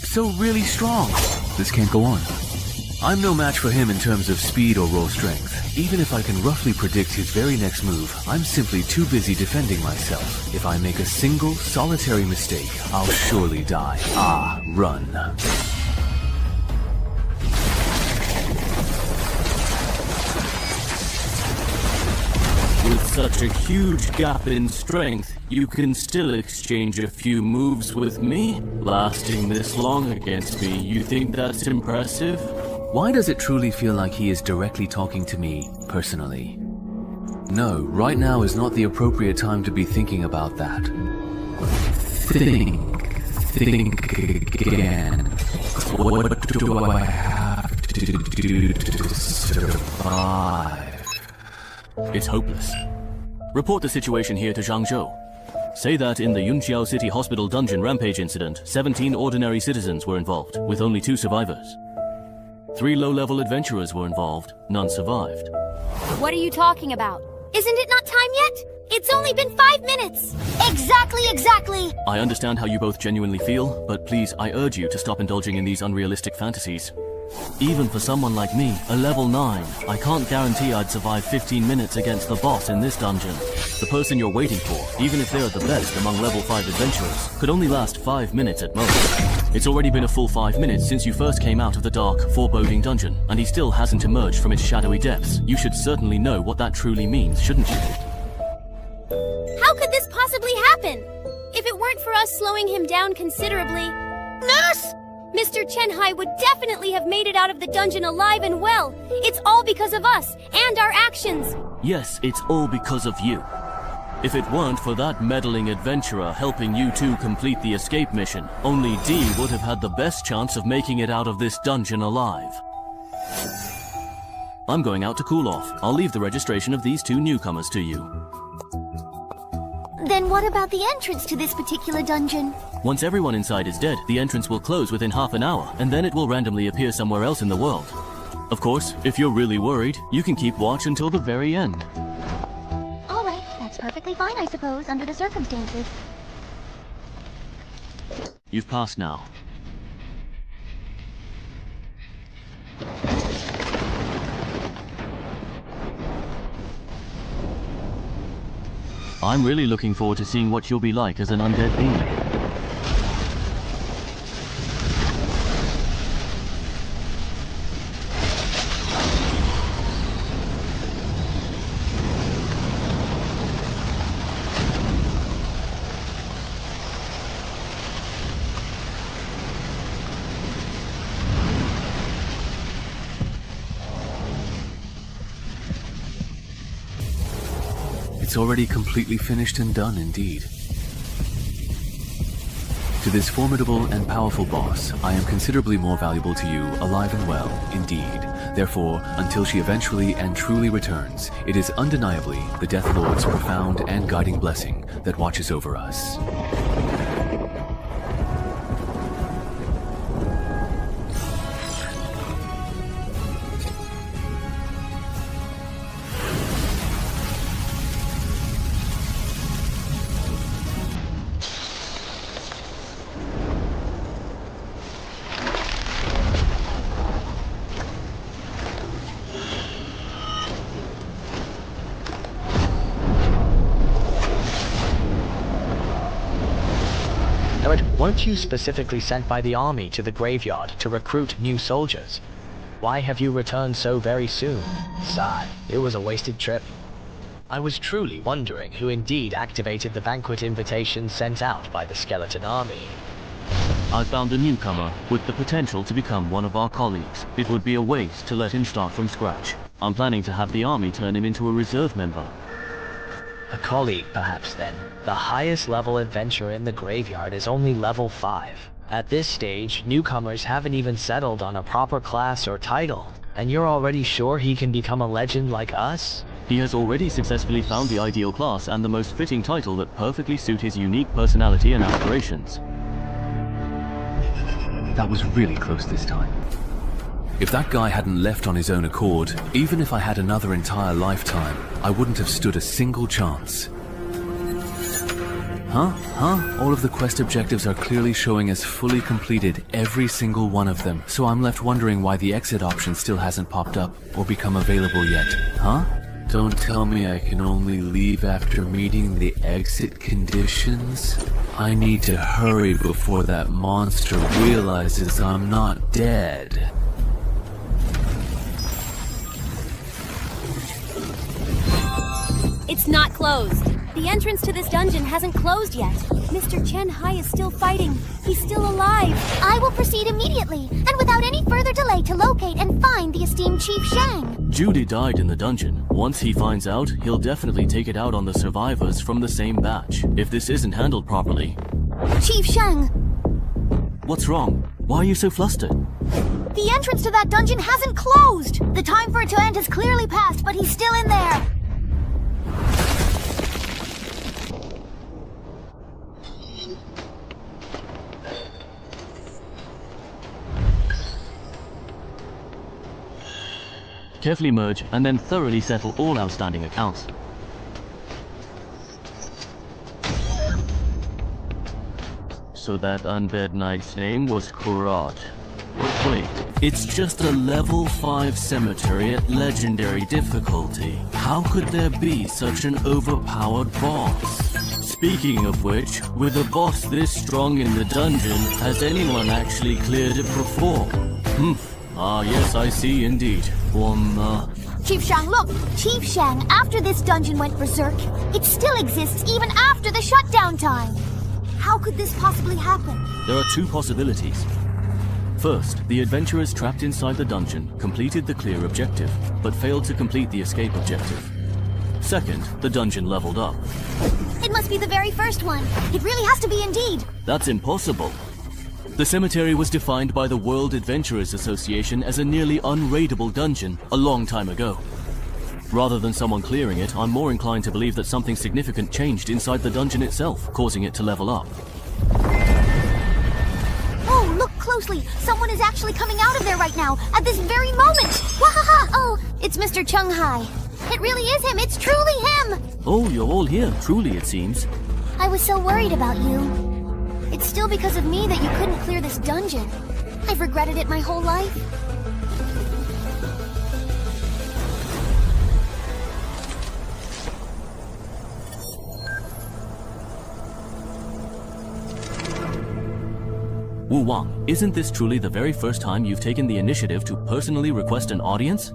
So really strong. This can't go on. I'm no match for him in terms of speed or raw strength. Even if I can roughly predict his very next move, I'm simply too busy defending myself. If I make a single, solitary mistake, I'll surely die. Run. With such a huge gap in strength, you can still exchange a few moves with me? Lasting this long against me, you think that's impressive? Why does it truly feel like he is directly talking to me, personally? No, right now is not the appropriate time to be thinking about that. Think again. What do I have to do to survive? It's hopeless. Report the situation here to Zhangzhou. Say that in the Yunqiao City Hospital dungeon rampage incident, 17 ordinary citizens were involved, with only 2 survivors. 3 low-level adventurers were involved, none survived. What are you talking about? Isn't it not time yet? It's only been 5 minutes! Exactly! I understand how you both genuinely feel, but please, I urge you to stop indulging in these unrealistic fantasies. Even for someone like me, a level 9, I can't guarantee I'd survive 15 minutes against the boss in this dungeon. The person you're waiting for, even if they're the best among level 5 adventurers, could only last 5 minutes at most. It's already been a full 5 minutes since you first came out of the dark, foreboding dungeon, and he still hasn't emerged from its shadowy depths. You should certainly know what that truly means, shouldn't you? How could this possibly happen? If it weren't for us slowing him down considerably... Nurse! Mr. Chen-hai would definitely have made it out of the dungeon alive and well. It's all because of us, and our actions. Yes, it's all because of you. If it weren't for that meddling adventurer helping you two complete the escape mission, only D would have had the best chance of making it out of this dungeon alive. I'm going out to cool off. I'll leave the registration of these 2 newcomers to you. Then what about the entrance to this particular dungeon? Once everyone inside is dead, the entrance will close within half an hour, and then it will randomly appear somewhere else in the world. Of course, if you're really worried, you can keep watch until the very end. Alright, that's perfectly fine, I suppose, under the circumstances. You've passed now. I'm really looking forward to seeing what you'll be like as an undead being. It's already completely finished and done indeed. To this formidable and powerful boss, I am considerably more valuable to you, alive and well, indeed. Therefore, until she eventually and truly returns, it is undeniably the Death Lord's profound and guiding blessing that watches over us. Weren't you specifically sent by the army to the graveyard to recruit new soldiers? Why have you returned so very soon? Sigh, it was a wasted trip. I was truly wondering who indeed activated the banquet invitation sent out by the skeleton army. I found a newcomer with the potential to become one of our colleagues. It would be a waste to let him start from scratch. I'm planning to have the army turn him into a reserve member. A colleague, perhaps, then. The highest level adventurer in the graveyard is only level 5. At this stage, newcomers haven't even settled on a proper class or title. And you're already sure he can become a legend like us? He has already successfully found the ideal class and the most fitting title that perfectly suit his unique personality and aspirations. That was really close this time. If that guy hadn't left on his own accord, even if I had another entire lifetime, I wouldn't have stood a single chance. All of the quest objectives are clearly showing as fully completed, every single one of them, so I'm left wondering why the exit option still hasn't popped up or become available yet. Don't tell me I can only leave after meeting the exit conditions? I need to hurry before that monster realizes I'm not dead. It's not closed. The entrance to this dungeon hasn't closed yet. Mr. Chen Hai is still fighting. He's still alive. I will proceed immediately, and without any further delay, to locate and find the esteemed Chief Shang. Judy died in the dungeon. Once he finds out, he'll definitely take it out on the survivors from the same batch. If this isn't handled properly... Chief Shang! What's wrong? Why are you so flustered? The entrance to that dungeon hasn't closed! The time for it to end has clearly passed, but he's still in there! Carefully merge and then thoroughly settle all outstanding accounts. So that undead knight's name was Kurat. Wait, it's just a level 5 cemetery at legendary difficulty. How could there be such an overpowered boss? Speaking of which, with a boss this strong in the dungeon, has anyone actually cleared it before? Yes, I see indeed. Chief Shang, look! Chief Shang, after this dungeon went berserk, it still exists even after the shutdown time! How could this possibly happen? There are two possibilities. First, the adventurers trapped inside the dungeon completed the clear objective, but failed to complete the escape objective. Second, the dungeon leveled up. It must be the very first one. It really has to be indeed. That's impossible. The cemetery was defined by the World Adventurers Association as a nearly unraidable dungeon a long time ago. Rather than someone clearing it, I'm more inclined to believe that something significant changed inside the dungeon itself, causing it to level up. Oh, look closely! Someone is actually coming out of there right now, at this very moment! Wahaha! Oh, it's Mr. Chung Hai. It really is him! It's truly him! Oh, you're all here, truly it seems. I was so worried about you. It's still because of me that you couldn't clear this dungeon. I've regretted it my whole life. Wu Wang, isn't this truly the very first time you've taken the initiative to personally request an audience?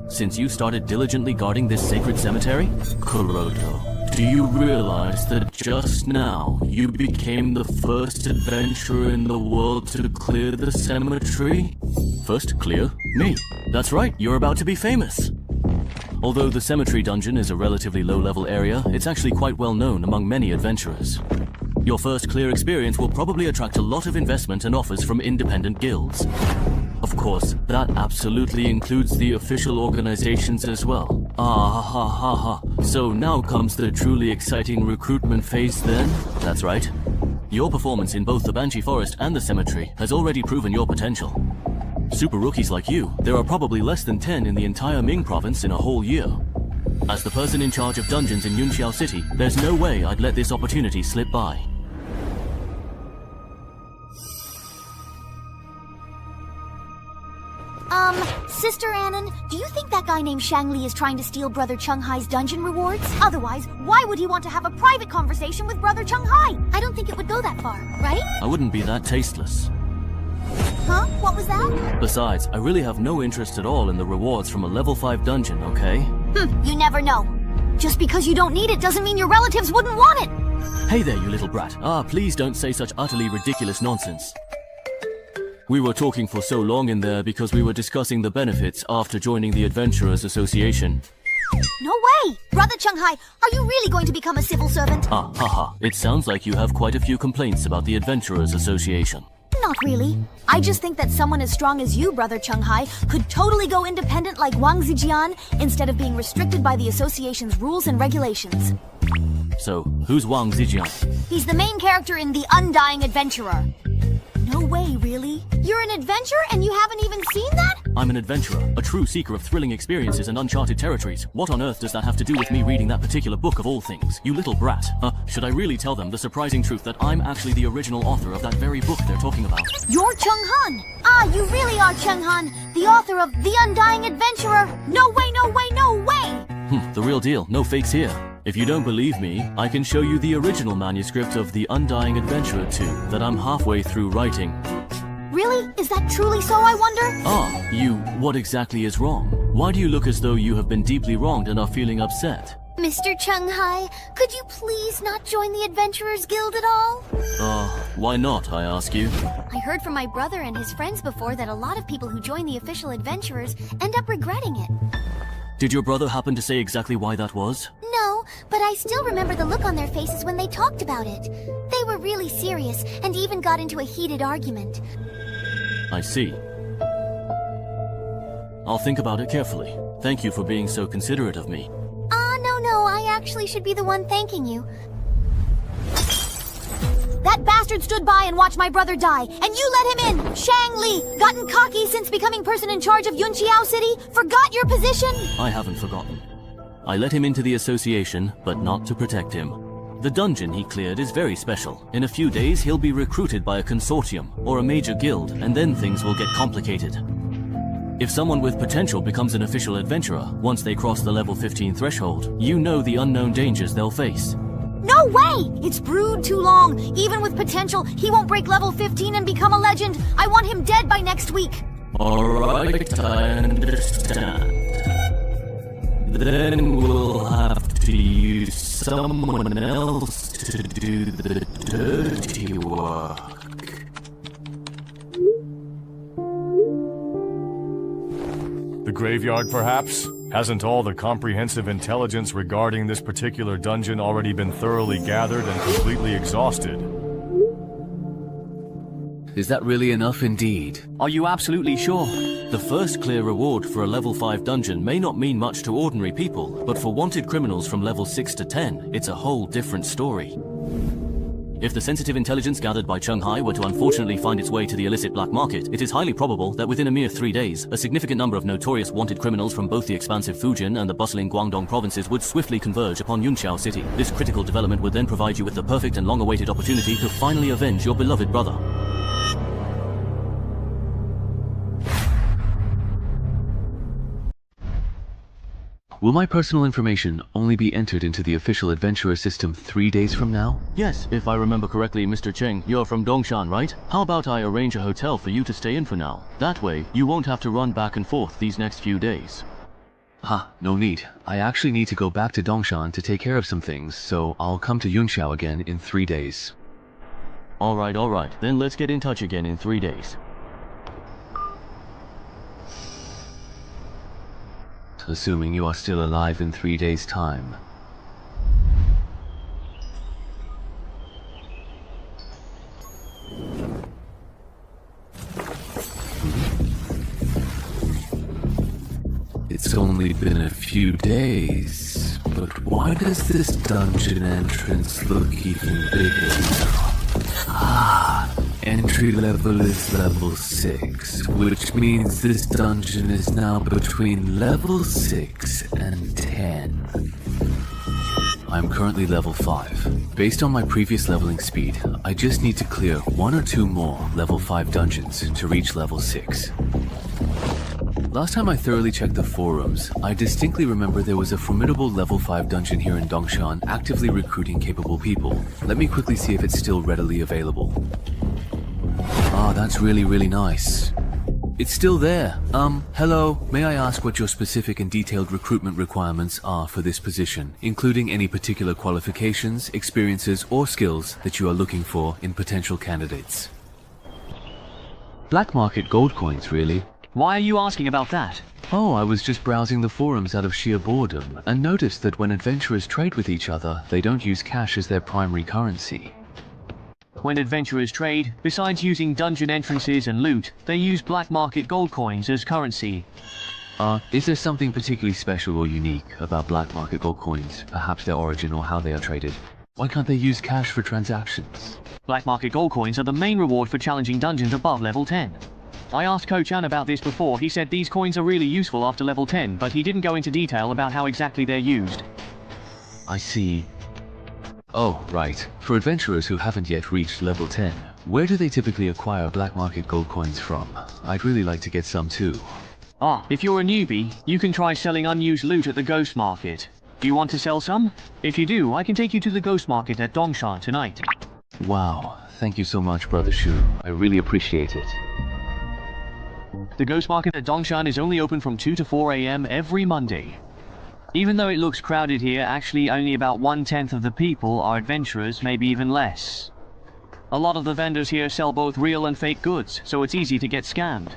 Since you started diligently guarding this sacred cemetery? Kuroto, do you realize that just now you became the first adventurer in the world to clear the cemetery? First clear? Me. That's right, you're about to be famous. Although the cemetery dungeon is a relatively low-level area, it's actually quite well known among many adventurers. Your first clear experience will probably attract a lot of investment and offers from independent guilds. Of course, that absolutely includes the official organizations as well. Ah ha ha ha. So now comes the truly exciting recruitment phase then? That's right. Your performance in both the Banshee Forest and the cemetery has already proven your potential. Super rookies like you, there are probably less than 10 in the entire Ming province in a whole year. As the person in charge of dungeons in Yunxiao City, there's no way I'd let this opportunity slip by. Sister Annan, do you think that guy named Shang Li is trying to steal Brother Chung Hai's dungeon rewards? Otherwise, why would he want to have a private conversation with Brother Chung Hai? I don't think it would go that far, right? I wouldn't be that tasteless. Huh? What was that? Besides, I really have no interest at all in the rewards from a level 5 dungeon, okay? You never know. Just because you don't need it doesn't mean your relatives wouldn't want it! Hey there, you little brat. Please don't say such utterly ridiculous nonsense. We were talking for so long in there because we were discussing the benefits after joining the Adventurers Association. No way! Brother Chung Hai, are you really going to become a civil servant? Haha. It sounds like you have quite a few complaints about the Adventurers Association. Not really. I just think that someone as strong as you, Brother Chung Hai, could totally go independent like Wang Zijian instead of being restricted by the association's rules and regulations. So, who's Wang Zijian? He's the main character in The Undying Adventurer. No way, really? You're an adventurer and you haven't even seen that? I'm an adventurer, a true seeker of thrilling experiences and uncharted territories. What on earth does that have to do with me reading that particular book of all things? You little brat. Should I really tell them the surprising truth that I'm actually the original author of that very book they're talking about? You're Chung Han! You really are Chung Han, the author of The Undying Adventurer! No way, no way, no way! The real deal, no fakes here. If you don't believe me, I can show you the original manuscript of The Undying Adventurer 2 that I'm halfway through writing. Really? Is that truly so, I wonder? What exactly is wrong? Why do you look as though you have been deeply wronged and are feeling upset? Mr. Chung Hai, could you please not join the Adventurers Guild at all? Why not, I ask you? I heard from my brother and his friends before that a lot of people who join the official adventurers end up regretting it. Did your brother happen to say exactly why that was? No, but I still remember the look on their faces when they talked about it. They were really serious and even got into a heated argument. I see. I'll think about it carefully. Thank you for being so considerate of me. No, I actually should be the one thanking you. That bastard stood by and watched my brother die, and you let him in! Shang Li, gotten cocky since becoming person in charge of Yunxiao City? Forgot your position? I haven't forgotten. I let him into the association, but not to protect him. The dungeon he cleared is very special. In a few days, he'll be recruited by a consortium, or a major guild, and then things will get complicated. If someone with potential becomes an official adventurer, once they cross the level 15 threshold, you know the unknown dangers they'll face. No way! It's brewed too long. Even with potential, he won't break level 15 and become a legend. I want him dead by next week. Alright, I understand. Then we'll have to use someone else to do the dirty work. The graveyard, perhaps? Hasn't all the comprehensive intelligence regarding this particular dungeon already been thoroughly gathered and completely exhausted? Is that really enough indeed? Are you absolutely sure? The first clear reward for a level 5 dungeon may not mean much to ordinary people, but for wanted criminals from level 6 to 10, it's a whole different story. If the sensitive intelligence gathered by Chung Hai were to unfortunately find its way to the illicit black market, it is highly probable that within a mere 3 days, a significant number of notorious wanted criminals from both the expansive Fujian and the bustling Guangdong provinces would swiftly converge upon Yunxiao City. This critical development would then provide you with the perfect and long-awaited opportunity to finally avenge your beloved brother. Will my personal information only be entered into the official adventurer system 3 days from now? Yes, if I remember correctly, Mr. Cheng, you're from Dongshan, right? How about I arrange a hotel for you to stay in for now? That way, you won't have to run back and forth these next few days. No need. I actually need to go back to Dongshan to take care of some things, so I'll come to Yunxiao again in 3 days. Alright. Then let's get in touch again in 3 days. assuming you are still alive in 3 days' time. It's only been a few days, but why does this dungeon entrance look even bigger now? Entry level is level 6, which means this dungeon is now between level 6 and 10. I'm currently level 5. Based on my previous leveling speed, I just need to clear 1 or 2 more level 5 dungeons to reach level 6. Last time I thoroughly checked the forums, I distinctly remember there was a formidable level 5 dungeon here in Dongshan actively recruiting capable people. Let me quickly see if it's still readily available. Ah, that's really nice. It's still there. Hello, may I ask what your specific and detailed recruitment requirements are for this position, including any particular qualifications, experiences, or skills that you are looking for in potential candidates? Black market gold coins, really. Why are you asking about that? Oh, I was just browsing the forums out of sheer boredom, and noticed that when adventurers trade with each other, they don't use cash as their primary currency. When adventurers trade, besides using dungeon entrances and loot, they use black market gold coins as currency. Is there something particularly special or unique about black market gold coins, perhaps their origin or how they are traded? Why can't they use cash for transactions? Black market gold coins are the main reward for challenging dungeons above level 10. I asked Ko-chan about this before. He said these coins are really useful after level 10, but he didn't go into detail about how exactly they're used. I see. Oh, right. For adventurers who haven't yet reached level 10, where do they typically acquire black market gold coins from? I'd really like to get some too. If you're a newbie, you can try selling unused loot at the Ghost Market. Do you want to sell some? If you do, I can take you to the Ghost Market at Dongshan tonight. Wow, thank you so much, Brother Shu. I really appreciate it. The Ghost Market at Dongshan is only open from 2 to 4 AM every Monday. Even though it looks crowded here, actually only about 1/10 of the people are adventurers, maybe even less. A lot of the vendors here sell both real and fake goods, so it's easy to get scammed.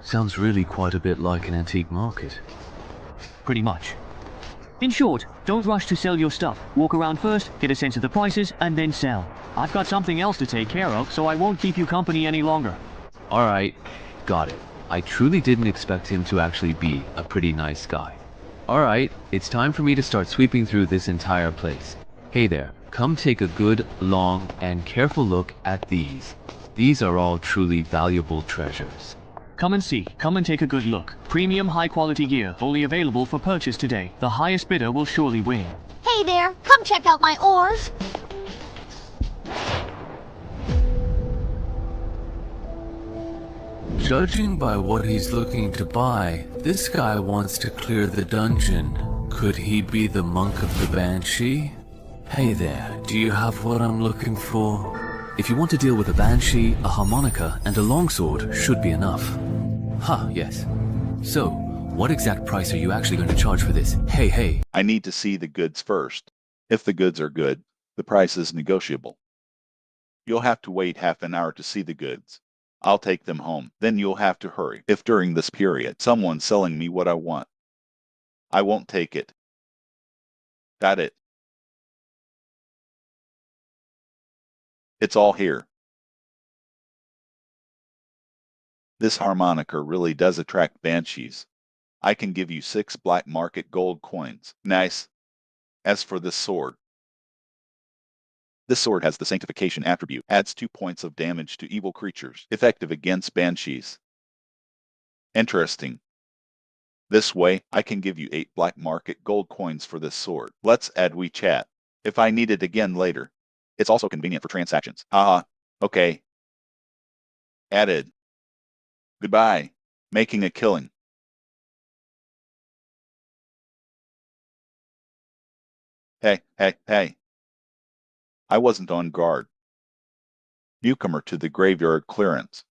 Sounds really quite a bit like an antique market. Pretty much. In short, don't rush to sell your stuff. Walk around first, get a sense of the prices, and then sell. I've got something else to take care of, so I won't keep you company any longer. Alright, got it. I truly didn't expect him to actually be a pretty nice guy. Alright, it's time for me to start sweeping through this entire place. Hey there, come take a good, long, and careful look at these. These are all truly valuable treasures. Come and see, come and take a good look. Premium high quality gear, only available for purchase today. The highest bidder will surely win. Hey there, come check out my ores. Judging by what he's looking to buy, this guy wants to clear the dungeon. Could he be the monk of the Banshee? Hey there, do you have what I'm looking for? If you want to deal with a Banshee, a harmonica, and a longsword should be enough. Yes. So, what exact price are you actually going to charge for this? Hey. I need to see the goods first. If the goods are good, the price is negotiable. You'll have to wait half an hour to see the goods. I'll take them home. Then you'll have to hurry. If during this period someone's selling me what I want, I won't take it. Got it? It's all here. This harmonica really does attract banshees. I can give you 6 black market gold coins. Nice. As for this sword has the sanctification attribute, adds 2 points of damage to evil creatures, effective against banshees. Interesting. This way, I can give you 8 black market gold coins for this sword. Let's add WeChat. If I need it again later. It's also convenient for transactions. Haha. Okay. Added. Goodbye. Making a killing. Hey. I wasn't on guard. Newcomer to the graveyard clearance.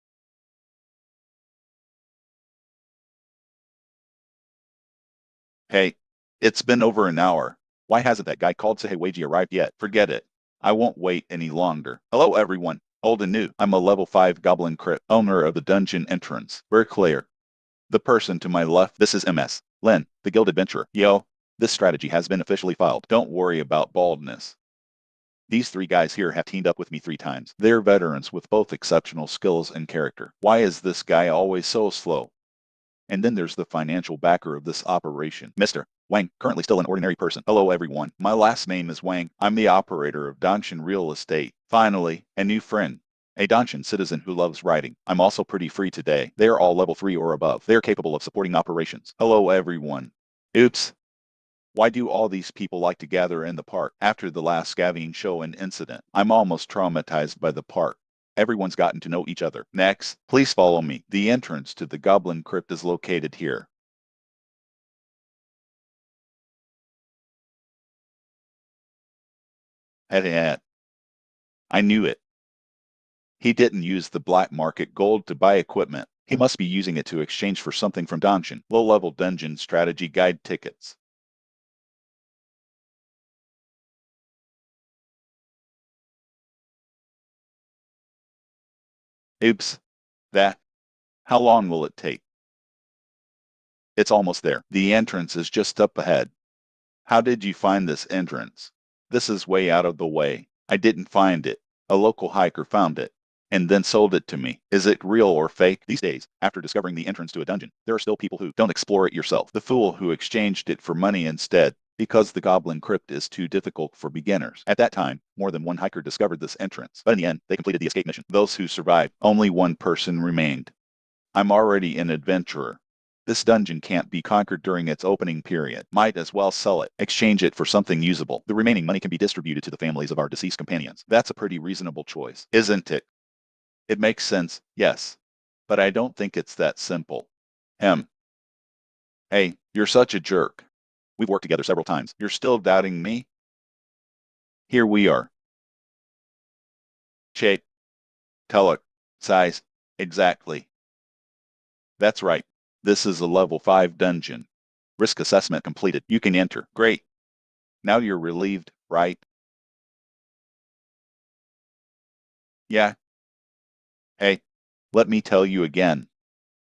Hey, it's been over an hour. Why hasn't that guy called Sahewaji arrived yet? Forget it. I won't wait any longer. Hello everyone, old and new. I'm a level 5 goblin crypt, owner of the dungeon entrance. We're clear. The person to my left, this is MS. Len, the guild adventurer. Yo, this strategy has been officially filed. Don't worry about baldness. These three guys here have teamed up with me 3 times. They're veterans with both exceptional skills and character. Why is this guy always so slow? And then there's the financial backer of this operation, Mr. Wang, currently still an ordinary person. Hello everyone, my last name is Wang. I'm the operator of Danshan Real Estate. Finally, a new friend. A Danshan citizen who loves writing. I'm also pretty free today. They are all level 3 or above. They are capable of supporting operations. Hello everyone. Oops. Why do all these people like to gather in the park after the last scavenging show and incident? I'm almost traumatized by the park. Everyone's gotten to know each other. Next, please follow me. The entrance to the Goblin Crypt is located here. Head. I knew it. He didn't use the black market gold to buy equipment. He must be using it to exchange for something from Danshan. Low-level dungeon strategy guide tickets. Oops. How long will it take? It's almost there. The entrance is just up ahead. How did you find this entrance? This is way out of the way. I didn't find it. A local hiker found it and then sold it to me. Is it real or fake? These days, after discovering the entrance to a dungeon, there are still people who don't explore it yourself. The fool who exchanged it for money instead, because the Goblin Crypt is too difficult for beginners. At that time, more than one hiker discovered this entrance, but in the end, they completed the escape mission. Those who survived, only one person remained. I'm already an adventurer. This dungeon can't be conquered during its opening period. Might as well sell it. Exchange it for something usable. The remaining money can be distributed to the families of our deceased companions. That's a pretty reasonable choice, isn't it? It makes sense, yes. But I don't think it's that simple. Hey, you're such a jerk. We've worked together several times. You're still doubting me? Here we are. Shape. Color. Size. Exactly. That's right. This is a level 5 dungeon. Risk assessment completed. You can enter. Great. Now you're relieved, right? Yeah. Hey, let me tell you again.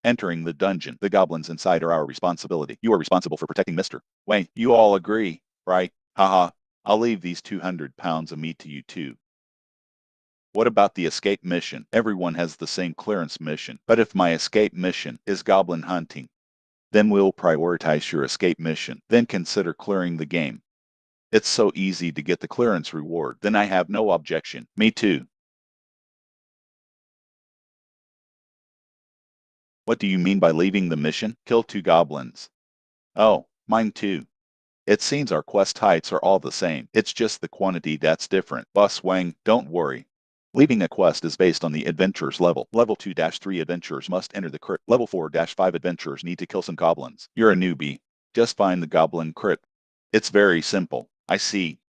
Entering the dungeon, the goblins inside are our responsibility. You are responsible for protecting Mr. Wayne. You all agree, right? Haha. I'll leave these 200 pounds of meat to you too. What about the escape mission? Everyone has the same clearance mission. But if my escape mission is goblin hunting, then we'll prioritize your escape mission. Then consider clearing the game. It's so easy to get the clearance reward. Then I have no objection. Me too. What do you mean by leaving the mission? Kill 2 goblins. Oh, mine too. It seems our quest heights are all the same. It's just the quantity that's different. Boss Wang, don't worry. Leaving a quest is based on the adventurer's level. Level 2-3 adventurers must enter the crypt. Level 4-5 adventurers need to kill some goblins. You're a newbie. Just find the goblin crypt. It's very simple. I see.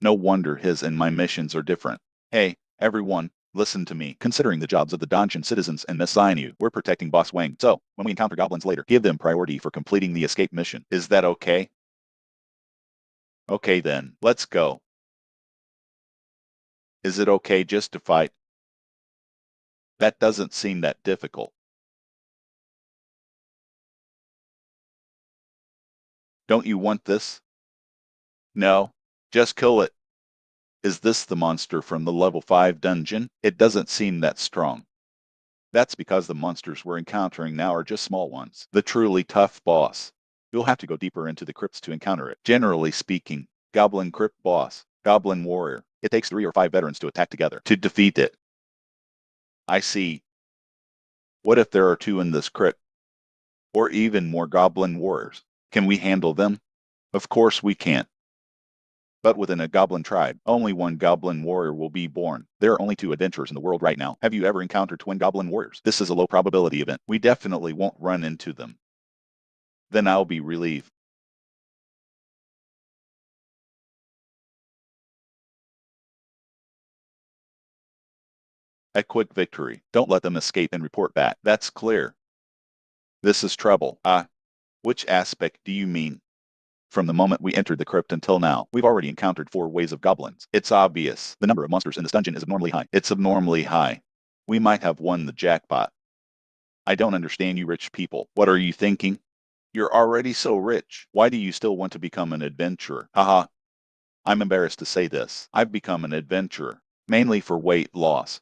No wonder his and my missions are different. Hey, everyone, listen to me. Considering the jobs of the Danshan citizens and assign you, we're protecting Boss Wang. So, when we encounter goblins later, give them priority for completing the escape mission. Is that okay? Okay then, let's go. Is it okay just to fight? That doesn't seem that difficult. Don't you want this? No, just kill it. Is this the monster from the level 5 dungeon? It doesn't seem that strong. That's because the monsters we're encountering now are just small ones. The truly tough boss. You'll have to go deeper into the crypts to encounter it. Generally speaking, Goblin Crypt Boss, Goblin Warrior. It takes 3 or 5 veterans to attack together to defeat it. I see. What if there are 2 in this crypt? Or even more Goblin Warriors? Can we handle them? Of course we can't. But within a goblin tribe, only 1 goblin warrior will be born. There are only 2 adventurers in the world right now. Have you ever encountered twin goblin warriors? This is a low probability event. We definitely won't run into them. Then I'll be relieved. A quick victory. Don't let them escape and report back. That's clear. This is trouble. Which aspect do you mean? From the moment we entered the crypt until now, we've already encountered 4 waves of goblins. It's obvious. The number of monsters in this dungeon is abnormally high. It's abnormally high. We might have won the jackpot. I don't understand you rich people. What are you thinking? You're already so rich. Why do you still want to become an adventurer? Haha. I'm embarrassed to say this. I've become an adventurer, mainly for weight loss.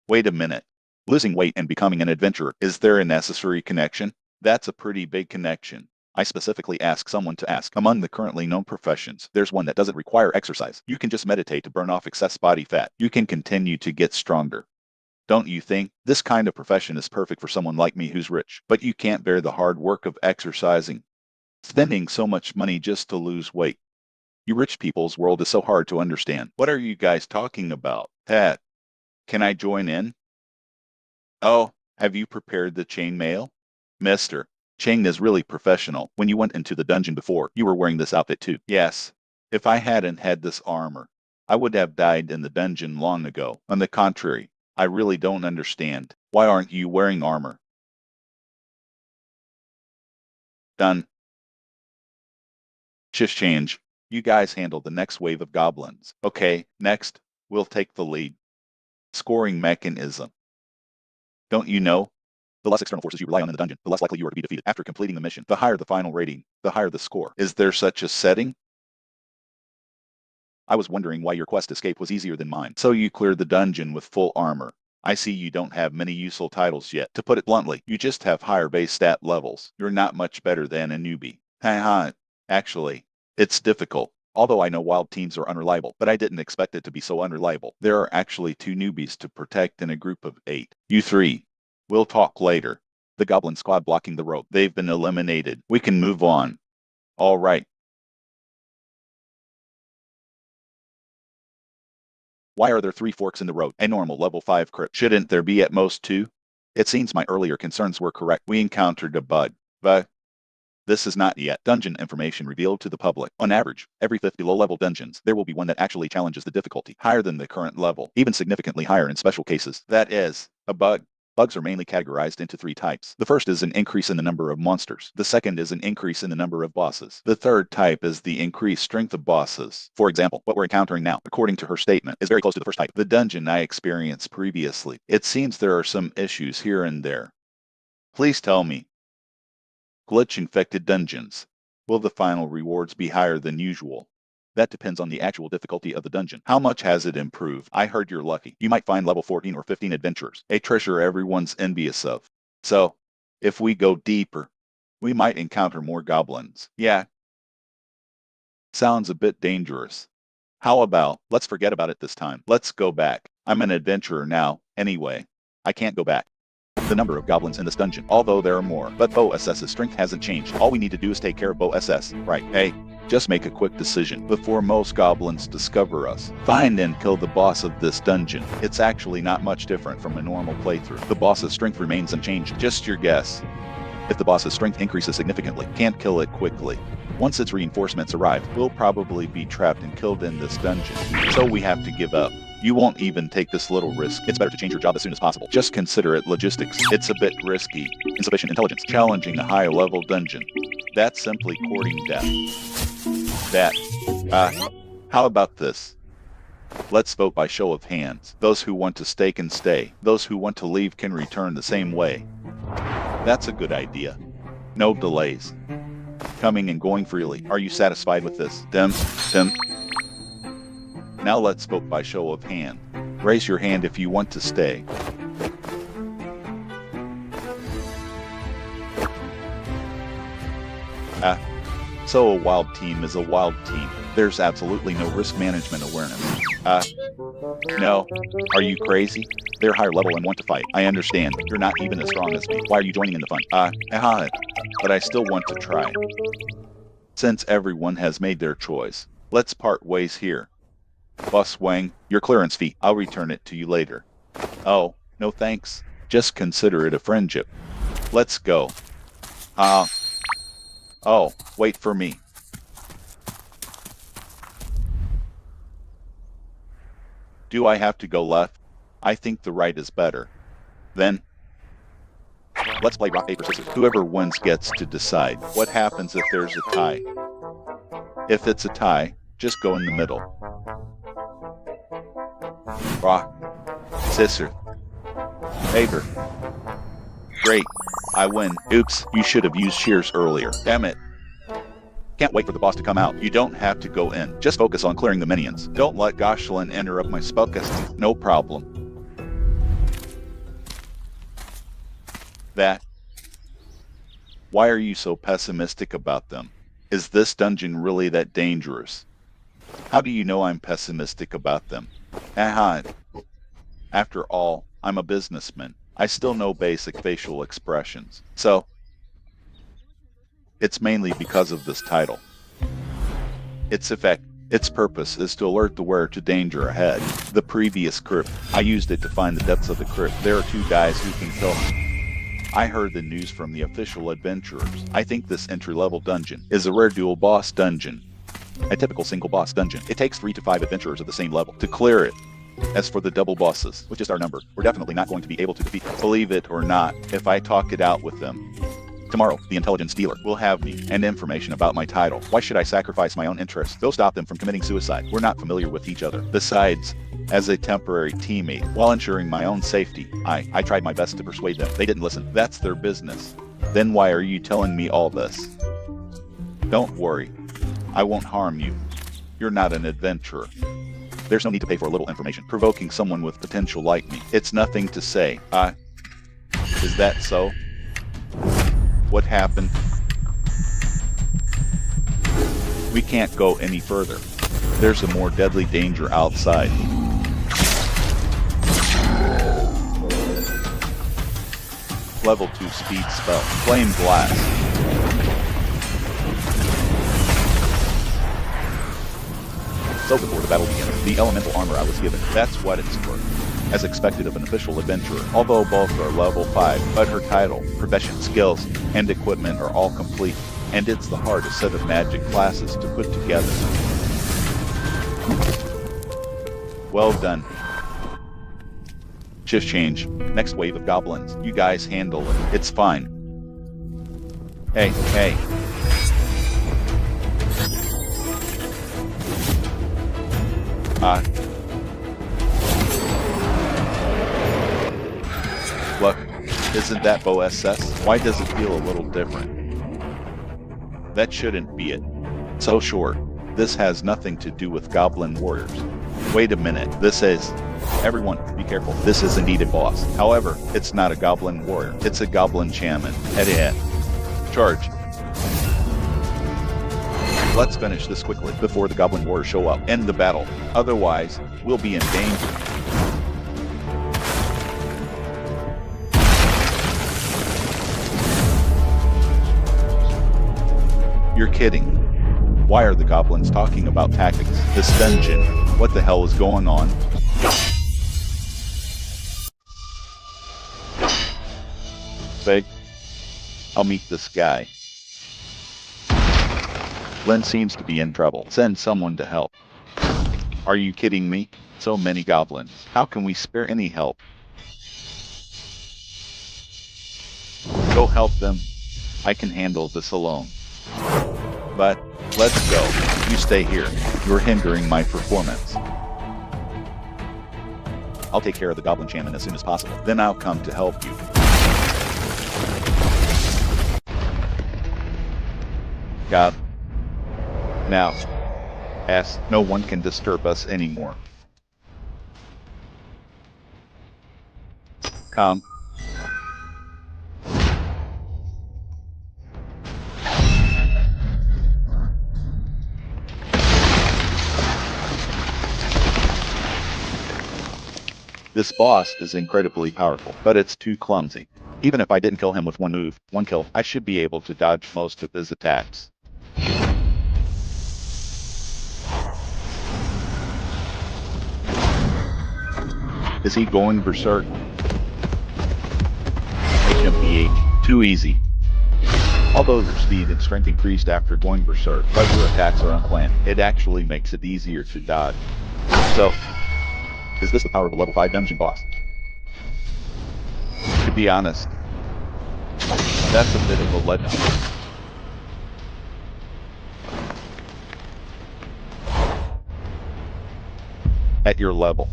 Wait a minute. Losing weight and becoming an adventurer, is there a necessary connection? That's a pretty big connection. I specifically asked someone to ask. Among the currently known professions, there's one that doesn't require exercise. You can just meditate to burn off excess body fat. You can continue to get stronger. Don't you think? This kind of profession is perfect for someone like me who's rich, but you can't bear the hard work of exercising. Spending so much money just to lose weight. You rich people's world is so hard to understand. What are you guys talking about? Pat, can I join in? Oh, have you prepared the chain mail? Mister, Chang is really professional. When you went into the dungeon before, you were wearing this outfit too. Yes. If I hadn't had this armor, I would have died in the dungeon long ago. On the contrary, I really don't understand. Why aren't you wearing armor? Done. Shift change. You guys handle the next wave of goblins. Okay, next, we'll take the lead. Scoring mechanism. Don't you know? The less external forces you rely on in the dungeon, the less likely you are to be defeated. After completing the mission, the higher the final rating, the higher the score. Is there such a setting? I was wondering why your quest escape was easier than mine. So you cleared the dungeon with full armor. I see you don't have many useful titles yet. To put it bluntly, you just have higher base stat levels. You're not much better than a newbie. Haha. Actually, it's difficult. Although I know wild teams are unreliable, but I didn't expect it to be so unreliable. There are actually 2 newbies to protect in a group of 8. You 3. We'll talk later. The goblin squad blocking the road. They've been eliminated. We can move on. All right. Why are there 3 forks in the road? A normal level 5 crit. Shouldn't there be at most 2? It seems my earlier concerns were correct. We encountered a bug. But this is not yet dungeon information revealed to the public. On average, every 5th below level dungeons, there will be one that actually challenges the difficulty higher than the current level, even significantly higher in special cases. That is, a bug. Bugs are mainly categorized into 3 types. The first is an increase in the number of monsters. The second is an increase in the number of bosses. The third type is the increased strength of bosses. For example, what we're encountering now, according to her statement, is very close to the first type. The dungeon I experienced previously. It seems there are some issues here and there. Please tell me. Glitch-infected dungeons. Will the final rewards be higher than usual? That depends on the actual difficulty of the dungeon. How much has it improved? I heard you're lucky. You might find level 14 or 15 adventurers, a treasure everyone's envious of. So, if we go deeper, we might encounter more goblins. Yeah. Sounds a bit dangerous. How about, let's forget about it this time. Let's go back. I'm an adventurer now, anyway. I can't go back. The number of goblins in this dungeon, although there are more, but Bo SS's strength hasn't changed. All we need to do is take care of Bo SS, right? Hey, just make a quick decision before most goblins discover us. Find and kill the boss of this dungeon. It's actually not much different from a normal playthrough. The boss's strength remains unchanged. Just your guess. If the boss's strength increases significantly, can't kill it quickly. Once its reinforcements arrive, we'll probably be trapped and killed in this dungeon. So we have to give up. You won't even take this little risk. It's better to change your job as soon as possible. Just consider it logistics. It's a bit risky. Insufficient intelligence. Challenging a high-level dungeon. That's simply courting death. How about this? Let's vote by show of hands. Those who want to stay can stay. Those who want to leave can return the same way. That's a good idea. No delays. Coming and going freely. Are you satisfied with this? Dem. Now let's vote by show of hand. Raise your hand if you want to stay. So a wild team is a wild team. There's absolutely no risk management awareness. No. Are you crazy? They're higher level and want to fight. I understand. You're not even as strong as me. Why are you joining in the fun? But I still want to try. Since everyone has made their choice, let's part ways here. Boss Wang, your clearance fee. I'll return it to you later. Oh, no thanks. Just consider it a friendship. Let's go. Oh, wait for me. Do I have to go left? I think the right is better. Then, let's play rock, paper, scissors. Whoever wins gets to decide. What happens if there's a tie? If it's a tie, just go in the middle. Rock, scissors. Favor. Great. I win. Oops, you should have used shears earlier. Damn it. Can't wait for the boss to come out. You don't have to go in. Just focus on clearing the minions. Don't let Goshlin interrupt my spellcasting. No problem. That. Why are you so pessimistic about them? Is this dungeon really that dangerous? How do you know I'm pessimistic about them? Aha. After all, I'm a businessman. I still know basic facial expressions. So, it's mainly because of this title. Its effect, its purpose is to alert the wearer to danger ahead. The previous crypt, I used it to find the depths of the crypt. There are 2 guys who can kill me. I heard the news from the official adventurers. I think this entry-level dungeon is a rare dual boss dungeon. A typical single boss dungeon. It takes 3 to 5 adventurers of the same level to clear it. As for the double bosses, which is our number, we're definitely not going to be able to defeat them. Believe it or not, if I talk it out with them. Tomorrow, the intelligence dealer will have me and information about my title. Why should I sacrifice my own interests? Go stop them from committing suicide. We're not familiar with each other. Besides, as a temporary teammate, while ensuring my own safety, I tried my best to persuade them. They didn't listen. That's their business. Then why are you telling me all this? Don't worry. I won't harm you. You're not an adventurer. There's no need to pay for a little information. Provoking someone with potential like me. It's nothing to say. Is that so? What happened? We can't go any further. There's a more deadly danger outside. Level 2 speed spell. Flame Blast. So before the battle began, the elemental armor I was given, that's what it's for. As expected of an official adventurer, although both are level 5, but her title, profession, skills, and equipment are all complete, and it's the hardest set of magic classes to put together. Well done. Shift change. Next wave of goblins. You guys handle it. It's fine. Hey. Look, isn't that Bo SS? Why does it feel a little different? That shouldn't be it. So sure, this has nothing to do with goblin warriors. Wait a minute, this is... Everyone, be careful. This is indeed a boss. However, it's not a goblin warrior. It's a goblin shaman. Head-to-head. Charge. Let's finish this quickly before the goblin warriors show up. End the battle. Otherwise, we'll be in danger. You're kidding. Why are the goblins talking about tactics? This dungeon. What the hell is going on? Big. I'll meet this guy. Len seems to be in trouble. Send someone to help. Are you kidding me? So many goblins. How can we spare any help? Go help them. I can handle this alone. But, let's go. You stay here. You're hindering my performance. I'll take care of the goblin shaman as soon as possible. Then I'll come to help you. God. Now. No one can disturb us anymore. Come. This boss is incredibly powerful, but it's too clumsy. Even if I didn't kill him with one move, one kill, I should be able to dodge most of his attacks. Is he going berserk? HMPH. Too easy. Although your speed and strength increased after going berserk, but your attacks are unplanned. It actually makes it easier to dodge. So, is this the power of a level 5 dungeon boss? To be honest, that's a bit of a letdown. At your level,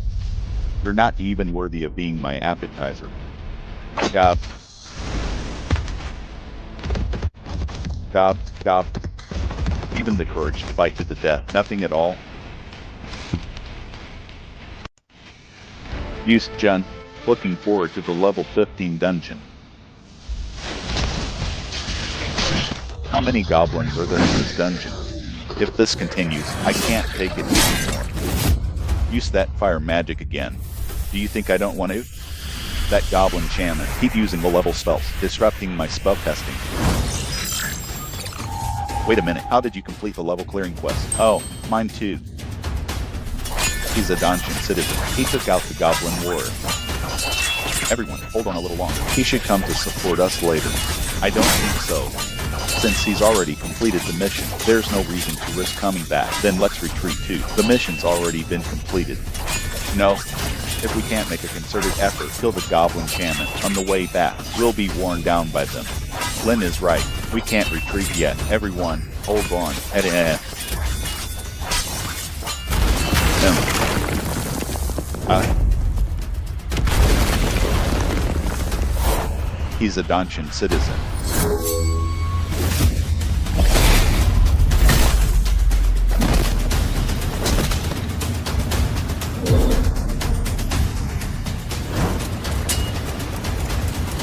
you're not even worthy of being my appetizer. Gob. Gob, gob. Even the courage to fight to the death. Nothing at all. Use Jun. Looking forward to the level 15 dungeon. How many goblins are there in this dungeon? If this continues, I can't take it anymore. Use that fire magic again. Do you think I don't want to? That goblin shaman. Keep using the level spells, disrupting my spell testing. Wait a minute, how did you complete the level clearing quest? Oh, mine too. He's a dungeon citizen. He took out the goblin warrior. Everyone, hold on a little longer. He should come to support us later. I don't think so. Since he's already completed the mission, there's no reason to risk coming back. Then let's retreat too. The mission's already been completed. No, if we can't make a concerted effort, kill the goblin shaman on the way back. We'll be worn down by them. Lynn is right. We can't retreat yet. Everyone, hold on. He's a dungeon citizen.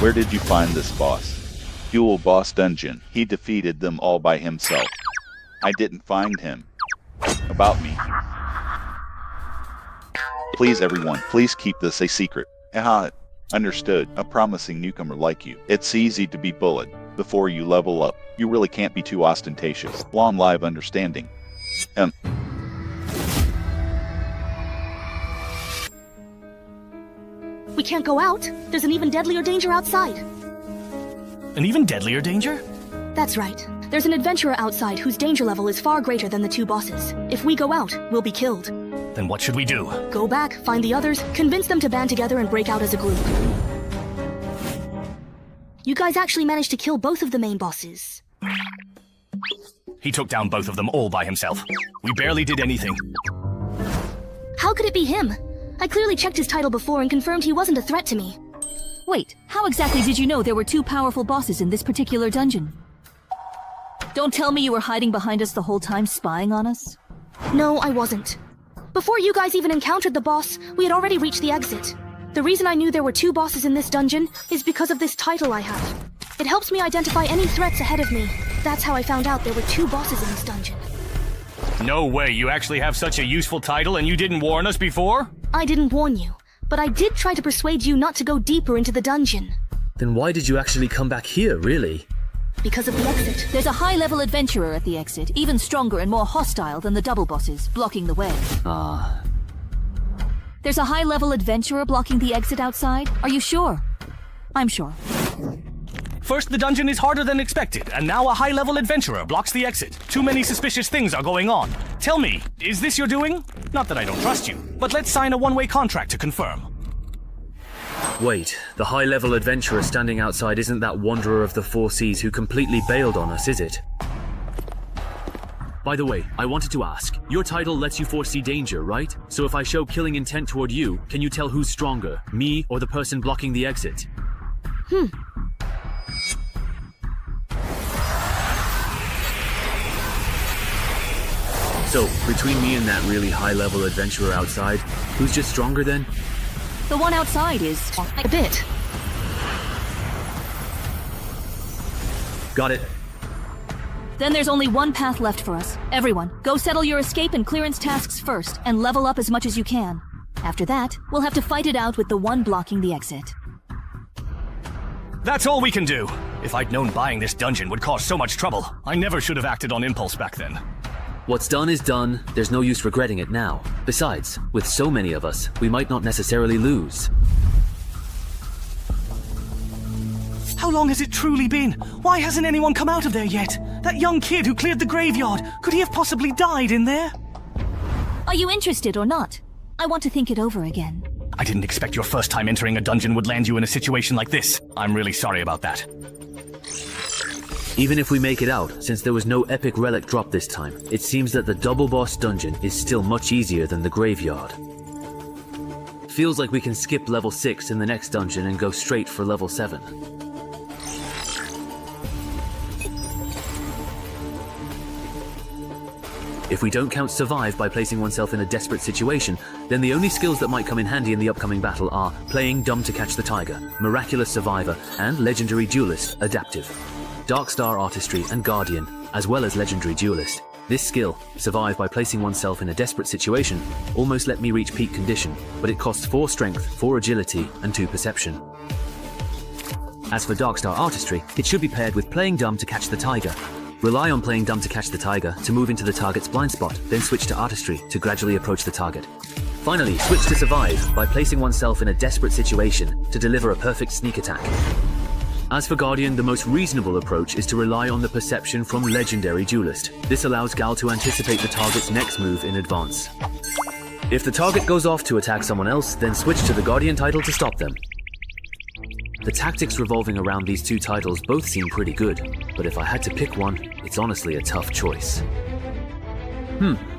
Where did you find this boss? Dual boss dungeon. He defeated them all by himself. I didn't find him. About me. Please everyone, please keep this a secret. Understood. A promising newcomer like you. It's easy to be bullied. Before you level up, you really can't be too ostentatious. Long live understanding. We can't go out. There's an even deadlier danger outside. An even deadlier danger? That's right. There's an adventurer outside whose danger level is far greater than the two bosses. If we go out, we'll be killed. Then what should we do? Go back, find the others, convince them to band together and break out as a group. You guys actually managed to kill both of the main bosses. He took down both of them all by himself. We barely did anything. How could it be him? I clearly checked his title before and confirmed he wasn't a threat to me. Wait, how exactly did you know there were two powerful bosses in this particular dungeon? Don't tell me you were hiding behind us the whole time, spying on us? No, I wasn't. Before you guys even encountered the boss, we had already reached the exit. The reason I knew there were two bosses in this dungeon is because of this title I have. It helps me identify any threats ahead of me. That's how I found out there were two bosses in this dungeon. No way, you actually have such a useful title and you didn't warn us before? I didn't warn you, but I did try to persuade you not to go deeper into the dungeon. Then why did you actually come back here, really? Because of the exit. There's a high-level adventurer at the exit, even stronger and more hostile than the double bosses, blocking the way. There's a high-level adventurer blocking the exit outside? Are you sure? I'm sure. First, the dungeon is harder than expected, and now a high-level adventurer blocks the exit. Too many suspicious things are going on. Tell me, is this your doing? Not that I don't trust you, but let's sign a one-way contract to confirm. Wait, the high-level adventurer standing outside isn't that wanderer of the four seas who completely bailed on us, is it? By the way, I wanted to ask, your title lets you foresee danger, right? So if I show killing intent toward you, can you tell who's stronger, me or the person blocking the exit? So, between me and that really high-level adventurer outside, who's just stronger then? The one outside is a bit. Got it. Then there's only one path left for us. Everyone, go settle your escape and clearance tasks first, and level up as much as you can. After that, we'll have to fight it out with the one blocking the exit. That's all we can do. If I'd known buying this dungeon would cause so much trouble, I never should have acted on impulse back then. What's done is done, there's no use regretting it now. Besides, with so many of us, we might not necessarily lose. How long has it truly been? Why hasn't anyone come out of there yet? That young kid who cleared the graveyard, could he have possibly died in there? Are you interested or not? I want to think it over again. I didn't expect your first time entering a dungeon would land you in a situation like this. I'm really sorry about that. Even if we make it out, since there was no epic relic drop this time, it seems that the double boss dungeon is still much easier than the graveyard. Feels like we can skip level 6 in the next dungeon and go straight for level 7. If we don't count survive by placing oneself in a desperate situation, then the only skills that might come in handy in the upcoming battle are playing dumb to catch the tiger, miraculous survivor, and legendary duelist, adaptive. Dark Star Artistry and Guardian, as well as legendary duelist. This skill, survive by placing oneself in a desperate situation, almost let me reach peak condition, but it costs 4 strength, 4 agility, and 2 perception. As for Dark Star Artistry, it should be paired with playing dumb to catch the tiger. Rely on playing dumb to catch the tiger to move into the target's blind spot, then switch to artistry to gradually approach the target. Finally, switch to survive by placing oneself in a desperate situation to deliver a perfect sneak attack. As for Guardian, the most reasonable approach is to rely on the perception from legendary duelist. This allows Gal to anticipate the target's next move in advance. If the target goes off to attack someone else, then switch to the Guardian title to stop them. The tactics revolving around these 2 titles both seem pretty good, but if I had to pick one, it's honestly a tough choice.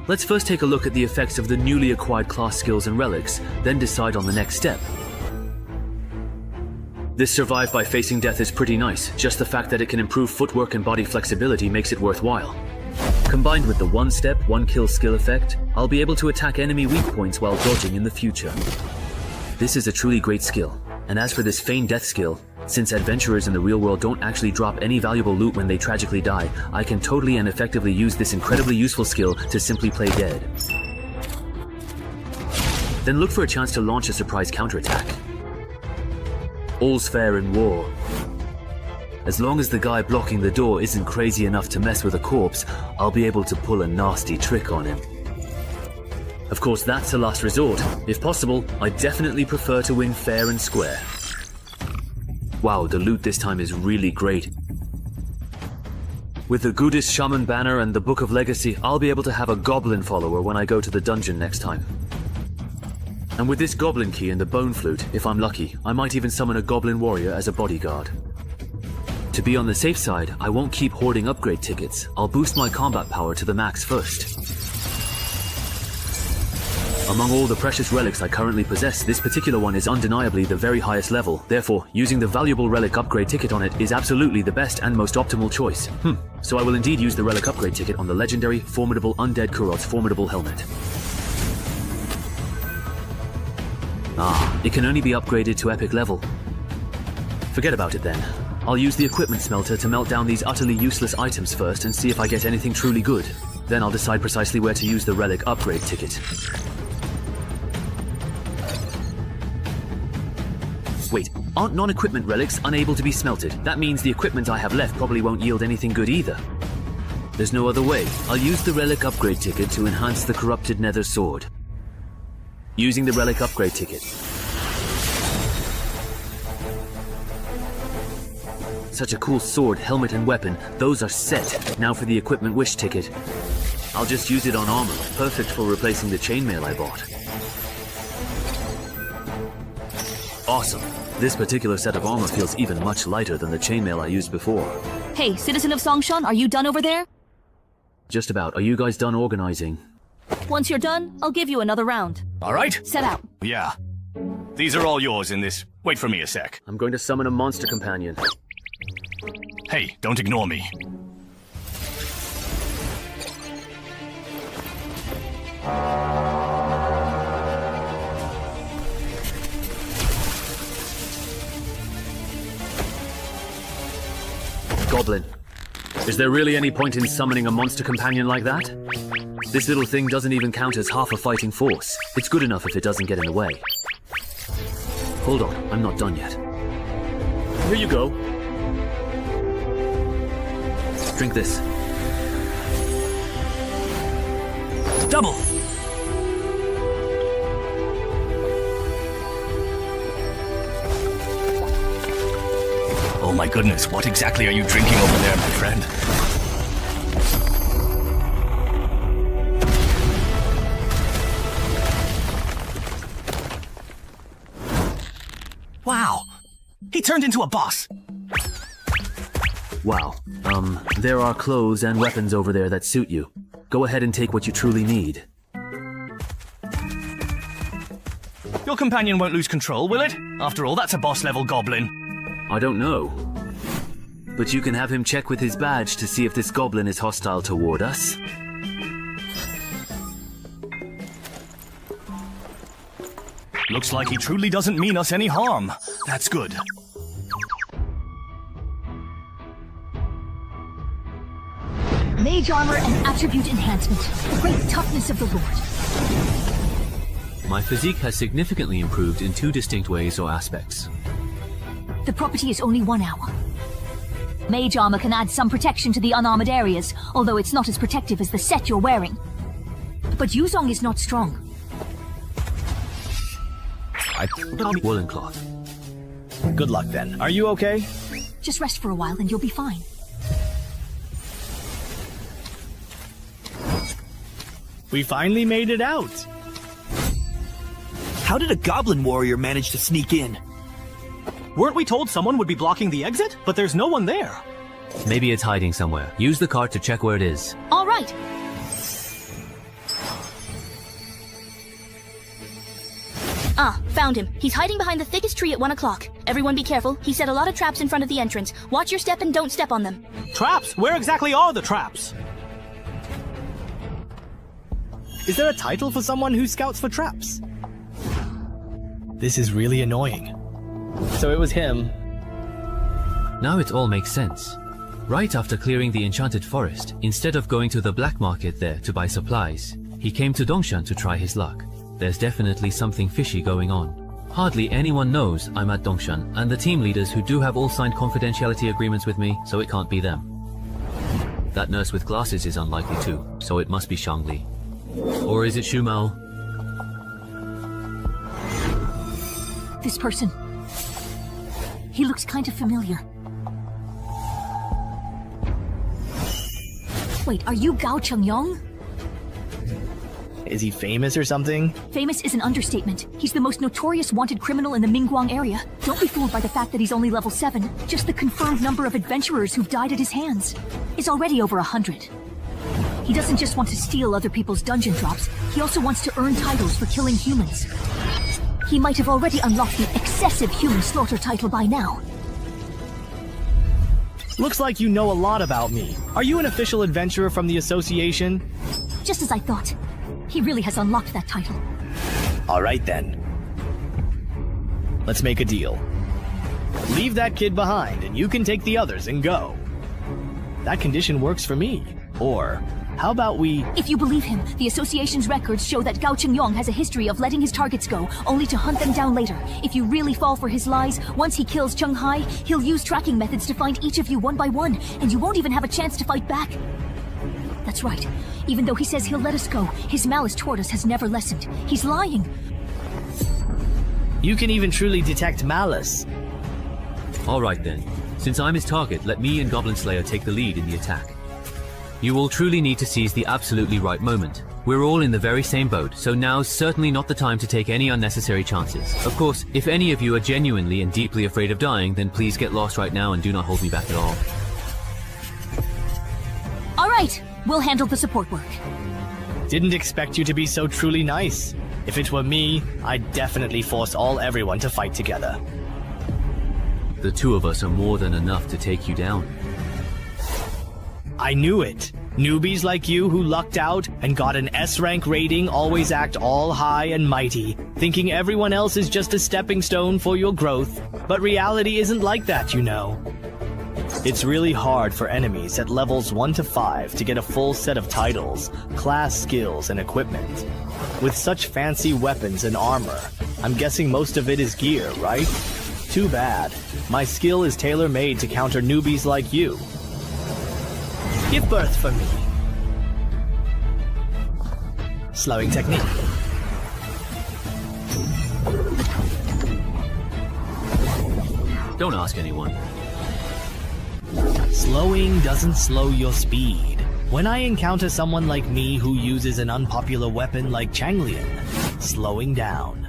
Let's first take a look at the effects of the newly acquired class skills and relics, then decide on the next step. This survive by facing death is pretty nice, just the fact that it can improve footwork and body flexibility makes it worthwhile. Combined with the 1 step, 1 kill skill effect, I'll be able to attack enemy weak points while dodging in the future. This is a truly great skill. And as for this feigned death skill, since adventurers in the real world don't actually drop any valuable loot when they tragically die, I can totally and effectively use this incredibly useful skill to simply play dead. Then look for a chance to launch a surprise counterattack. All's fair in war. As long as the guy blocking the door isn't crazy enough to mess with a corpse, I'll be able to pull a nasty trick on him. Of course, that's a last resort. If possible, I definitely prefer to win fair and square. Wow, the loot this time is really great. With the Goodist Shaman banner and the Book of Legacy, I'll be able to have a goblin follower when I go to the dungeon next time. And with this goblin key and the bone flute, if I'm lucky, I might even summon a goblin warrior as a bodyguard. To be on the safe side, I won't keep hoarding upgrade tickets. I'll boost my combat power to the max first. Among all the precious relics I currently possess, this particular one is undeniably the very highest level. Therefore, using the valuable relic upgrade ticket on it is absolutely the best and most optimal choice. So I will indeed use the relic upgrade ticket on the legendary, formidable Undead Kurot's formidable helmet. It can only be upgraded to epic level. Forget about it then. I'll use the equipment smelter to melt down these utterly useless items first and see if I get anything truly good. Then I'll decide precisely where to use the relic upgrade ticket. Wait, aren't non-equipment relics unable to be smelted? That means the equipment I have left probably won't yield anything good either. There's no other way. I'll use the relic upgrade ticket to enhance the corrupted nether sword. Using the relic upgrade ticket. Such a cool sword, helmet, and weapon. Those are set. Now for the equipment wish ticket. I'll just use it on armor. Perfect for replacing the chainmail I bought. Awesome. This particular set of armor feels even much lighter than the chainmail I used before. Hey, citizen of Songshan, are you done over there? Just about. Are you guys done organizing? Once you're done, I'll give you another round. All right. Set out. Yeah. These are all yours in this. Wait for me a sec. I'm going to summon a monster companion. Hey, don't ignore me. Goblin. Is there really any point in summoning a monster companion like that? This little thing doesn't even count as half a fighting force. It's good enough if it doesn't get in the way. Hold on, I'm not done yet. Here you go. Drink this. Double! Oh my goodness, what exactly are you drinking over there, my friend? Wow! He turned into a boss! Wow. There are clothes and weapons over there that suit you. Go ahead and take what you truly need. Your companion won't lose control, will it? After all, that's a boss-level goblin. I don't know. But you can have him check with his badge to see if this goblin is hostile toward us. Looks like he truly doesn't mean us any harm. That's good. Mage armor and attribute enhancement. The great toughness of the Lord. My physique has significantly improved in 2 distinct ways or aspects. The property is only 1 hour. Mage armor can add some protection to the unarmored areas, although it's not as protective as the set you're wearing. But Yuzong is not strong. I put on woolen cloth. Good luck then. Are you okay? Just rest for a while and you'll be fine. We finally made it out. How did a goblin warrior manage to sneak in? Weren't we told someone would be blocking the exit? But there's no one there. Maybe it's hiding somewhere. Use the cart to check where it is. All right. Ah, found him. He's hiding behind the thickest tree at 1 o'clock. Everyone be careful. He set a lot of traps in front of the entrance. Watch your step and don't step on them. Traps? Where exactly are the traps? Is there a title for someone who scouts for traps? This is really annoying. So it was him. Now it all makes sense. Right after clearing the enchanted forest, instead of going to the black market there to buy supplies, he came to Dongshan to try his luck. There's definitely something fishy going on. Hardly anyone knows I'm at Dongshan, and the team leaders who do have all signed confidentiality agreements with me, so it can't be them. That nurse with glasses is unlikely too, so it must be Shangli. Or is it Shumao? This person. He looks kind of familiar. Wait, are you Gao Chengyong? Is he famous or something? Famous is an understatement. He's the most notorious wanted criminal in the Mingguang area. Don't be fooled by the fact that he's only level 7. Just the confirmed number of adventurers who've died at his hands is already over 100. He doesn't just want to steal other people's dungeon drops, he also wants to earn titles for killing humans. He might have already unlocked the excessive human slaughter title by now. Looks like you know a lot about me. Are you an official adventurer from the association? Just as I thought. He really has unlocked that title. Alright then. Let's make a deal. Leave that kid behind and you can take the others and go. That condition works for me. Or, how about we... If you believe him, the association's records show that Gao Chengyong has a history of letting his targets go, only to hunt them down later. If you really fall for his lies, once he kills Cheng Hai, he'll use tracking methods to find each of you one by one, and you won't even have a chance to fight back. That's right. Even though he says he'll let us go, his malice toward us has never lessened. He's lying. You can even truly detect malice. Alright then. Since I'm his target, let me and Goblin Slayer take the lead in the attack. You will truly need to seize the absolutely right moment. We're all in the very same boat, so now's certainly not the time to take any unnecessary chances. Of course, if any of you are genuinely and deeply afraid of dying, then please get lost right now and do not hold me back at all. Alright, we'll handle the support work. Didn't expect you to be so truly nice. If it were me, I'd definitely force everyone to fight together. The two of us are more than enough to take you down. I knew it. Newbies like you who lucked out and got an S-rank rating always act all high and mighty, thinking everyone else is just a stepping stone for your growth. But reality isn't like that, you know. It's really hard for enemies at levels 1 to 5 to get a full set of titles, class skills, and equipment. With such fancy weapons and armor, I'm guessing most of it is gear, right? Too bad. My skill is tailor-made to counter newbies like you. Give birth for me. Slowing technique. Don't ask anyone. Slowing doesn't slow your speed. When I encounter someone like me who uses an unpopular weapon like Changlian, slowing down.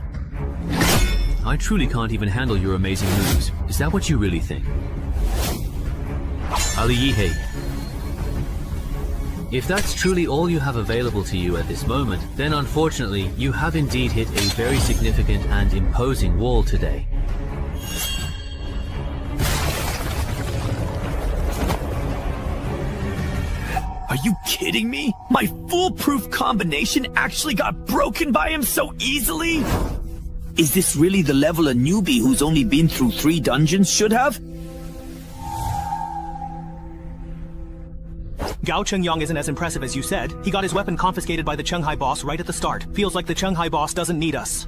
I truly can't even handle your amazing moves. Is that what you really think? Ali Yihei. If that's truly all you have available to you at this moment, then unfortunately, you have indeed hit a very significant and imposing wall today. Are you kidding me? My foolproof combination actually got broken by him so easily? Is this really the level a newbie who's only been through 3 dungeons should have? Gao Chengyang isn't as impressive as you said. He got his weapon confiscated by the Chenghai boss right at the start. Feels like the Chenghai boss doesn't need us.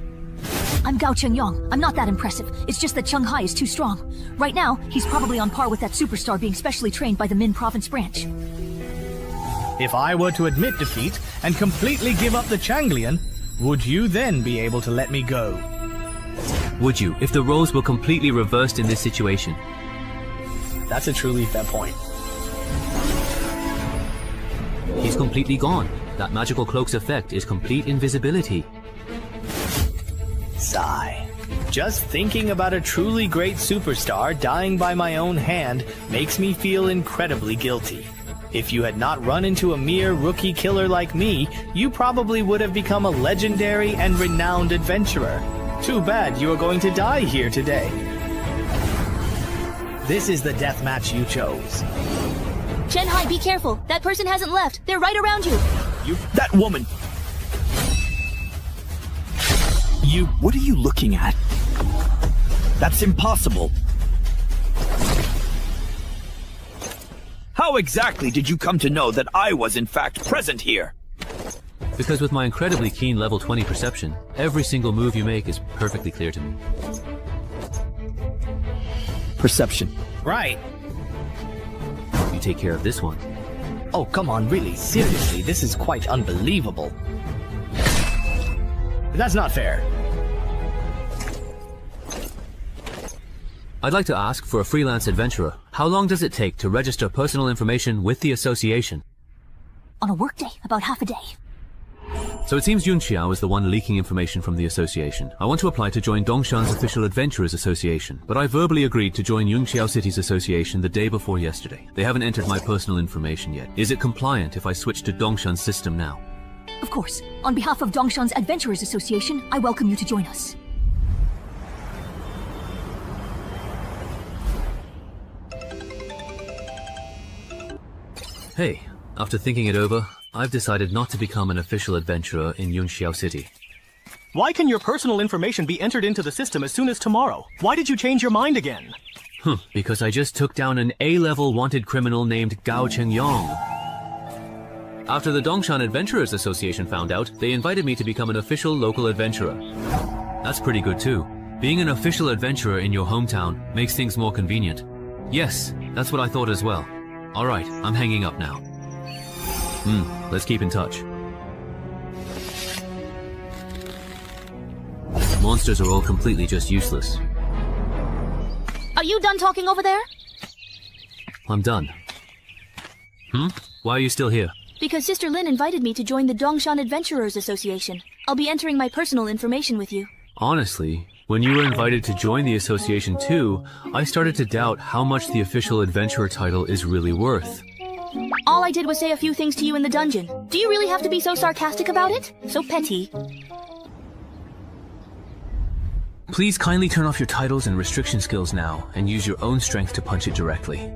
I'm Gao Chengyang. I'm not that impressive. It's just that Chenghai is too strong. Right now, he's probably on par with that superstar being specially trained by the Min province branch. If I were to admit defeat and completely give up the Changlian, would you then be able to let me go? Would you, if the roles were completely reversed in this situation? That's a truly fair point. He's completely gone. That magical cloak's effect is complete invisibility. Sigh. Just thinking about a truly great superstar dying by my own hand makes me feel incredibly guilty. If you had not run into a mere rookie killer like me, you probably would have become a legendary and renowned adventurer. Too bad you are going to die here today. This is the death match you chose. Chenhai, be careful. That person hasn't left. They're right around you. That woman! What are you looking at? That's impossible. How exactly did you come to know that I was in fact present here? Because with my incredibly keen level 20 perception, every single move you make is perfectly clear to me. Perception. Right. You take care of this one. Oh, come on, really, seriously, this is quite unbelievable. That's not fair. I'd like to ask, for a freelance adventurer, how long does it take to register personal information with the association? On a workday, about half a day. So it seems Yunqiao is the one leaking information from the association. I want to apply to join Dongshan's official Adventurers Association, but I verbally agreed to join Yunqiao City's association the day before yesterday. They haven't entered my personal information yet. Is it compliant if I switch to Dongshan's system now? Of course. On behalf of Dongshan's Adventurers Association, I welcome you to join us. Hey, after thinking it over, I've decided not to become an official adventurer in Yunqiao City. Why can your personal information be entered into the system as soon as tomorrow? Why did you change your mind again? Because I just took down an A-level wanted criminal named Gao Chengyang. After the Dongshan Adventurers Association found out, they invited me to become an official local adventurer. That's pretty good too. Being an official adventurer in your hometown makes things more convenient. Yes, that's what I thought as well. Alright, I'm hanging up now. Let's keep in touch. Monsters are all completely just useless. Are you done talking over there? I'm done. Why are you still here? Because Sister Lin invited me to join the Dongshan Adventurers Association. I'll be entering my personal information with you. Honestly, when you were invited to join the association too, I started to doubt how much the official adventurer title is really worth. All I did was say a few things to you in the dungeon. Do you really have to be so sarcastic about it? So petty. Please kindly turn off your titles and restriction skills now, and use your own strength to punch it directly.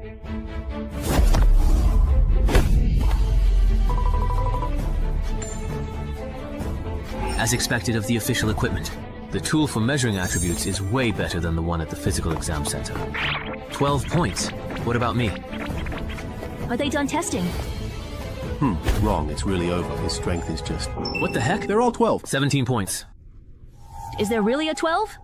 As expected of the official equipment, the tool for measuring attributes is way better than the one at the physical exam center. 12 points. What about me? Are they done testing? Wrong. It's really over. His strength is just... What the heck? They're all 12. 17 points. Is there really a 12?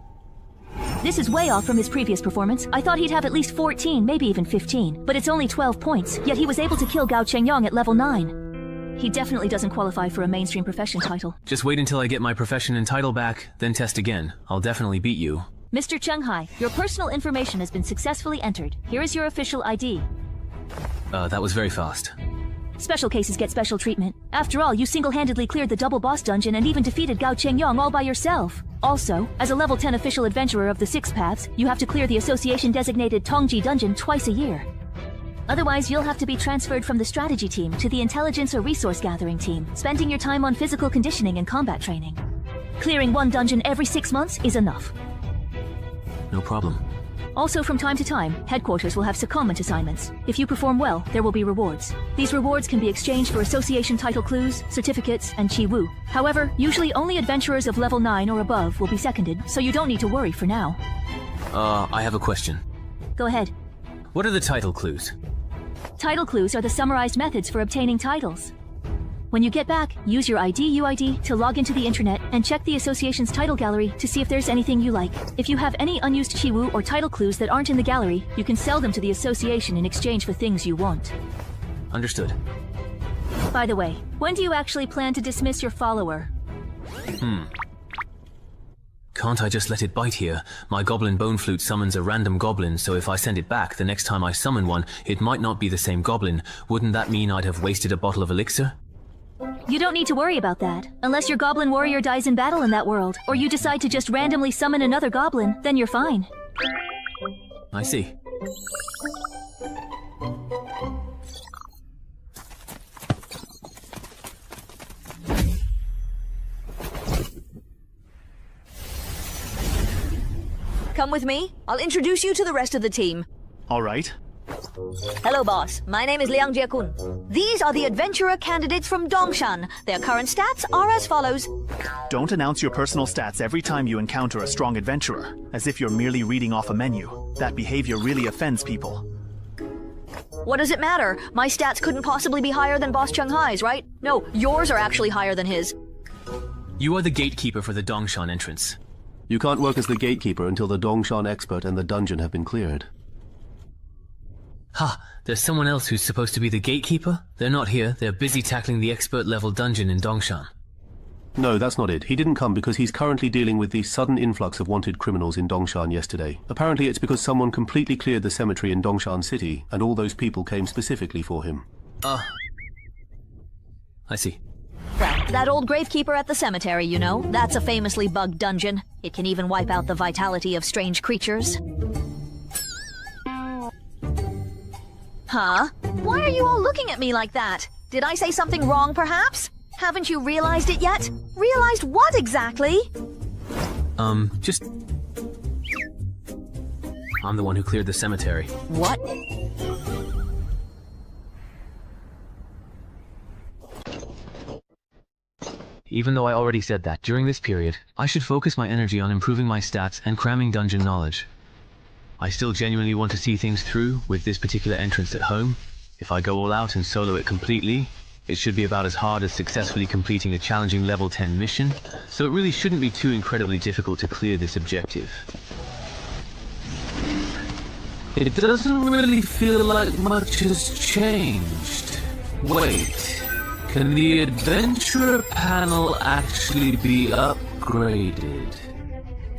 This is way off from his previous performance. I thought he'd have at least 14, maybe even 15. But it's only 12 points, yet he was able to kill Gao Chengyang at level 9. He definitely doesn't qualify for a mainstream profession title. Just wait until I get my profession and title back, then test again. I'll definitely beat you. Mr. Chenghai, your personal information has been successfully entered. Here is your official ID. That was very fast. Special cases get special treatment. After all, you single-handedly cleared the double boss dungeon and even defeated Gao Chengyang all by yourself. Also, as a level 10 official adventurer of the Six Paths, you have to clear the association-designated Tongji dungeon twice a year. Otherwise, you'll have to be transferred from the strategy team to the intelligence or resource gathering team, spending your time on physical conditioning and combat training. Clearing one dungeon every 6 months is enough. No problem. Also, from time to time, headquarters will have secondment assignments. If you perform well, there will be rewards. These rewards can be exchanged for association title clues, certificates, and chi wu. However, usually only adventurers of level 9 or above will be seconded, so you don't need to worry for now. I have a question. Go ahead. What are the title clues? Title clues are the summarized methods for obtaining titles. When you get back, use your UID to log into the internet and check the association's title gallery to see if there's anything you like. If you have any unused Chiwu or title clues that aren't in the gallery, you can sell them to the association in exchange for things you want. Understood. By the way, when do you actually plan to dismiss your follower? Can't I just let it bite here? My goblin bone flute summons a random goblin, so if I send it back, the next time I summon one, it might not be the same goblin. Wouldn't that mean I'd have wasted a bottle of elixir? You don't need to worry about that. Unless your goblin warrior dies in battle in that world, or you decide to just randomly summon another goblin, then you're fine. I see. Come with me. I'll introduce you to the rest of the team. All right. Hello, boss. My name is Liang Jiekun. These are the adventurer candidates from Dongshan. Their current stats are as follows. Don't announce your personal stats every time you encounter a strong adventurer, as if you're merely reading off a menu. That behavior really offends people. What does it matter? My stats couldn't possibly be higher than Boss Cheng-Hai's, right? No, yours are actually higher than his. You are the gatekeeper for the Dongshan entrance. You can't work as the gatekeeper until the Dongshan expert and the dungeon have been cleared. Ha! There's someone else who's supposed to be the gatekeeper? They're not here. They're busy tackling the expert-level dungeon in Dongshan. No, that's not it. He didn't come because he's currently dealing with the sudden influx of wanted criminals in Dongshan yesterday. Apparently it's because someone completely cleared the cemetery in Dongshan City, and all those people came specifically for him. I see. Well, that old gravekeeper at the cemetery, you know. That's a famously bugged dungeon. It can even wipe out the vitality of strange creatures. Huh? Why are you all looking at me like that? Did I say something wrong, perhaps? Haven't you realized it yet? Realized what exactly? Just... I'm the one who cleared the cemetery. What? Even though I already said that, during this period, I should focus my energy on improving my stats and cramming dungeon knowledge. I still genuinely want to see things through with this particular entrance at home. If I go all out and solo it completely, it should be about as hard as successfully completing a challenging level 10 mission, so it really shouldn't be too incredibly difficult to clear this objective. It doesn't really feel like much has changed. Wait, can the adventurer panel actually be upgraded?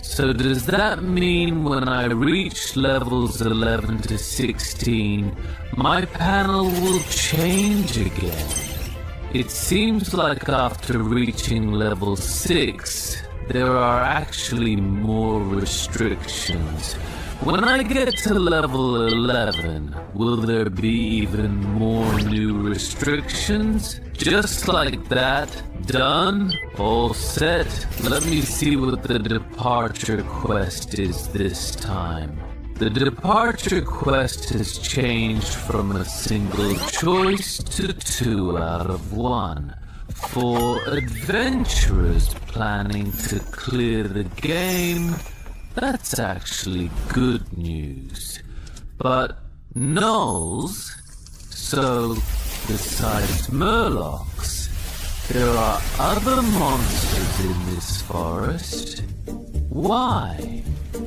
So does that mean when I reach levels 11 to 16, my panel will change again? It seems like after reaching level 6, there are actually more restrictions. When I get to level 11, will there be even more new restrictions? Just like that? Done? All set? Let me see what the departure quest is this time. The departure quest has changed from a single choice to 2 out of 1. For adventurers planning to clear the game, that's actually good news. But gnolls? So, besides murlocs, there are other monsters in this forest? Why?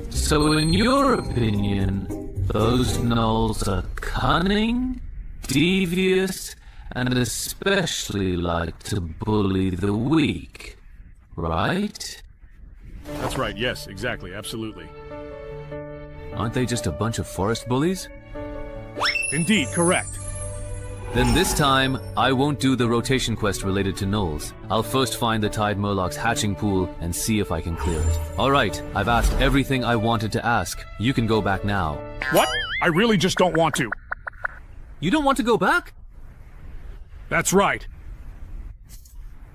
So in your opinion, those gnolls are cunning, devious, and especially like to bully the weak, right? That's right, yes, exactly, absolutely. Aren't they just a bunch of forest bullies? Indeed, correct. Then this time, I won't do the rotation quest related to gnolls. I'll first find the Tide Murloc's hatching pool and see if I can clear it. Alright, I've asked everything I wanted to ask. You can go back now. What? I really just don't want to. You don't want to go back? That's right.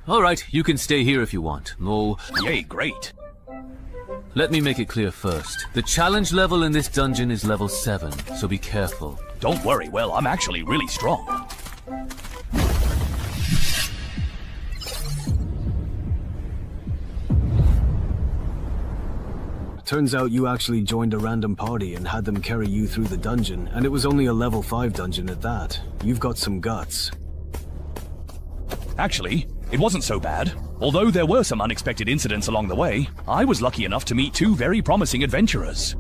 Alright, you can stay here if you want. Oh, yay, great. Let me make it clear first. The challenge level in this dungeon is level 7, so be careful. Don't worry, well, I'm actually really strong. Turns out you actually joined a random party and had them carry you through the dungeon, and it was only a level 5 dungeon at that. You've got some guts. Actually, it wasn't so bad. Although there were some unexpected incidents along the way, I was lucky enough to meet 2 very promising adventurers.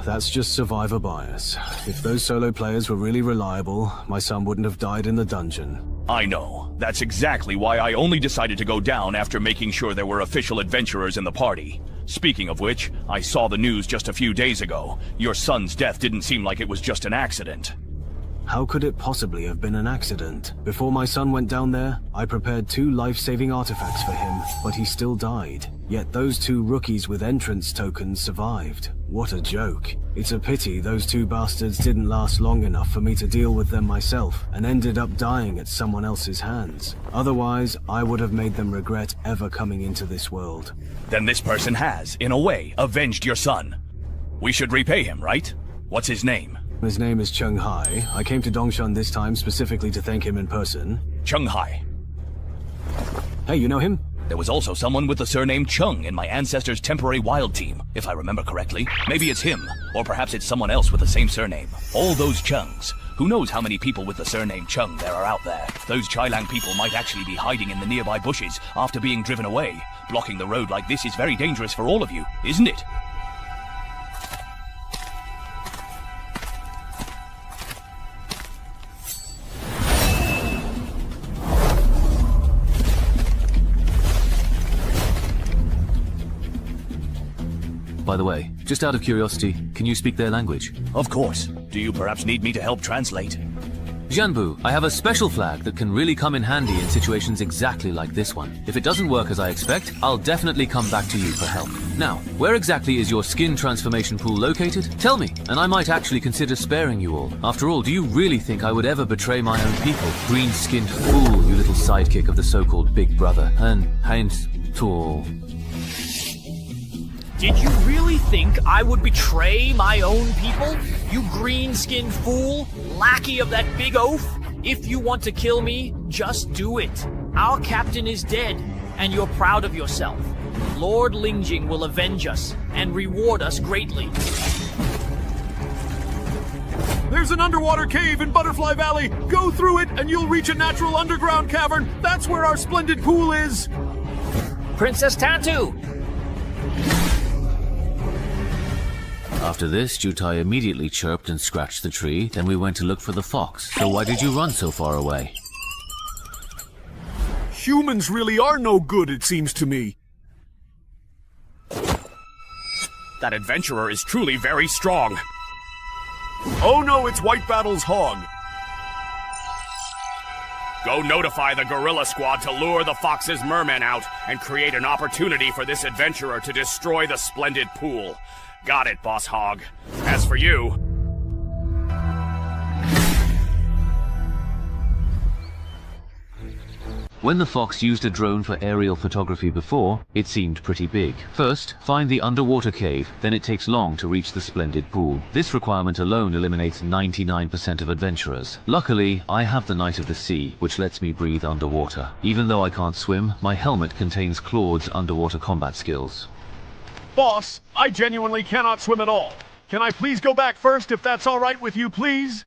That's just survivor bias. If those solo players were really reliable, my son wouldn't have died in the dungeon. I know. That's exactly why I only decided to go down after making sure there were official adventurers in the party. Speaking of which, I saw the news just a few days ago. Your son's death didn't seem like it was just an accident. How could it possibly have been an accident? Before my son went down there, I prepared 2 life-saving artifacts for him, but he still died. Yet those 2 rookies with entrance tokens survived. What a joke. It's a pity those 2 bastards didn't last long enough for me to deal with them myself, and ended up dying at someone else's hands. Otherwise, I would have made them regret ever coming into this world. Then this person has, in a way, avenged your son. We should repay him, right? What's his name? His name is Chung Hai. I came to Dongshan this time specifically to thank him in person. Chung Hai. Hey, you know him? There was also someone with the surname Chung in my ancestors' temporary wild team, if I remember correctly. Maybe it's him, or perhaps it's someone else with the same surname. All those Chungs. Who knows how many people with the surname Chung there are out there? Those Chailang people might actually be hiding in the nearby bushes after being driven away. Blocking the road like this is very dangerous for all of you, isn't it? By the way, just out of curiosity, can you speak their language? Of course. Do you perhaps need me to help translate? Jianbu, I have a special flag that can really come in handy in situations exactly like this one. If it doesn't work as I expect, I'll definitely come back to you for help. Now, where exactly is your skin transformation pool located? Tell me, and I might actually consider sparing you all. After all, do you really think I would ever betray my own people? Green-skinned fool, you little sidekick of the so-called Big Brother. And Heinz Tool. Did you really think I would betray my own people? You green-skinned fool, lackey of that big oaf? If you want to kill me, just do it. Our captain is dead, and you're proud of yourself. Lord Lingjing will avenge us and reward us greatly. There's an underwater cave in Butterfly Valley. Go through it, and you'll reach a natural underground cavern. That's where our splendid pool is. Princess Tatu! After this, Jutai immediately chirped and scratched the tree, then we went to look for the fox. So why did you run so far away? Humans really are no good, it seems to me. That adventurer is truly very strong. Oh no, it's White Battle's hog. Go notify the gorilla squad to lure the fox's mermen out and create an opportunity for this adventurer to destroy the splendid pool. Got it, Boss Hog. As for you... When the fox used a drone for aerial photography before, it seemed pretty big. First, find the underwater cave, then it takes long to reach the splendid pool. This requirement alone eliminates 99% of adventurers. Luckily, I have the Knight of the Sea, which lets me breathe underwater. Even though I can't swim, my helmet contains Claude's underwater combat skills. Boss, I genuinely cannot swim at all. Can I please go back first if that's all right with you, please?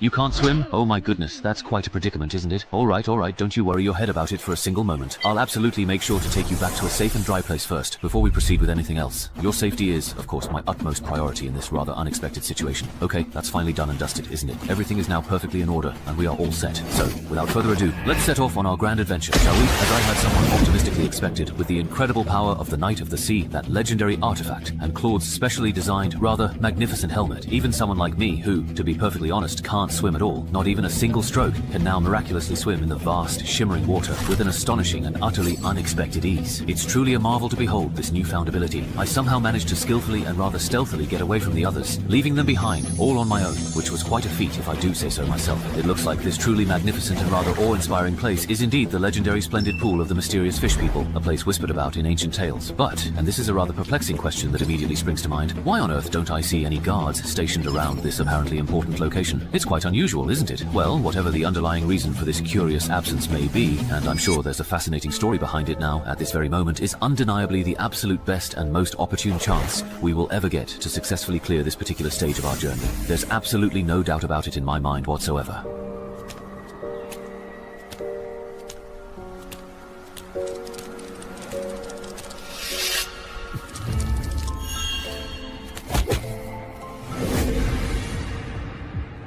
You can't swim? Oh my goodness, that's quite a predicament, isn't it? Alright, don't you worry your head about it for a single moment. I'll absolutely make sure to take you back to a safe and dry place first, before we proceed with anything else. Your safety is, of course, my utmost priority in this rather unexpected situation. Okay, that's finally done and dusted, isn't it? Everything is now perfectly in order, and we are all set. So, without further ado, let's set off on our grand adventure, shall we? As I had somewhat optimistically expected, with the incredible power of the Knight of the Sea, that legendary artifact, and Claude's specially designed, rather magnificent helmet, even someone like me, who, to be perfectly honest, can't swim at all, not even a single stroke, can now miraculously swim in the vast, shimmering water with an astonishing and utterly unexpected ease. It's truly a marvel to behold, this newfound ability. I somehow managed to skillfully and rather stealthily get away from the others, leaving them behind, all on my own, which was quite a feat if I do say so myself. It looks like this truly magnificent and rather awe-inspiring place is indeed the legendary splendid pool of the mysterious fish people, a place whispered about in ancient tales. But, and this is a rather perplexing question that immediately springs to mind, why on earth don't I see any guards stationed around this apparently important location? It's quite unusual, isn't it? Well, whatever the underlying reason for this curious absence may be, and I'm sure there's a fascinating story behind it now, at this very moment, is undeniably the absolute best and most opportune chance we will ever get to successfully clear this particular stage of our journey. There's absolutely no doubt about it in my mind whatsoever.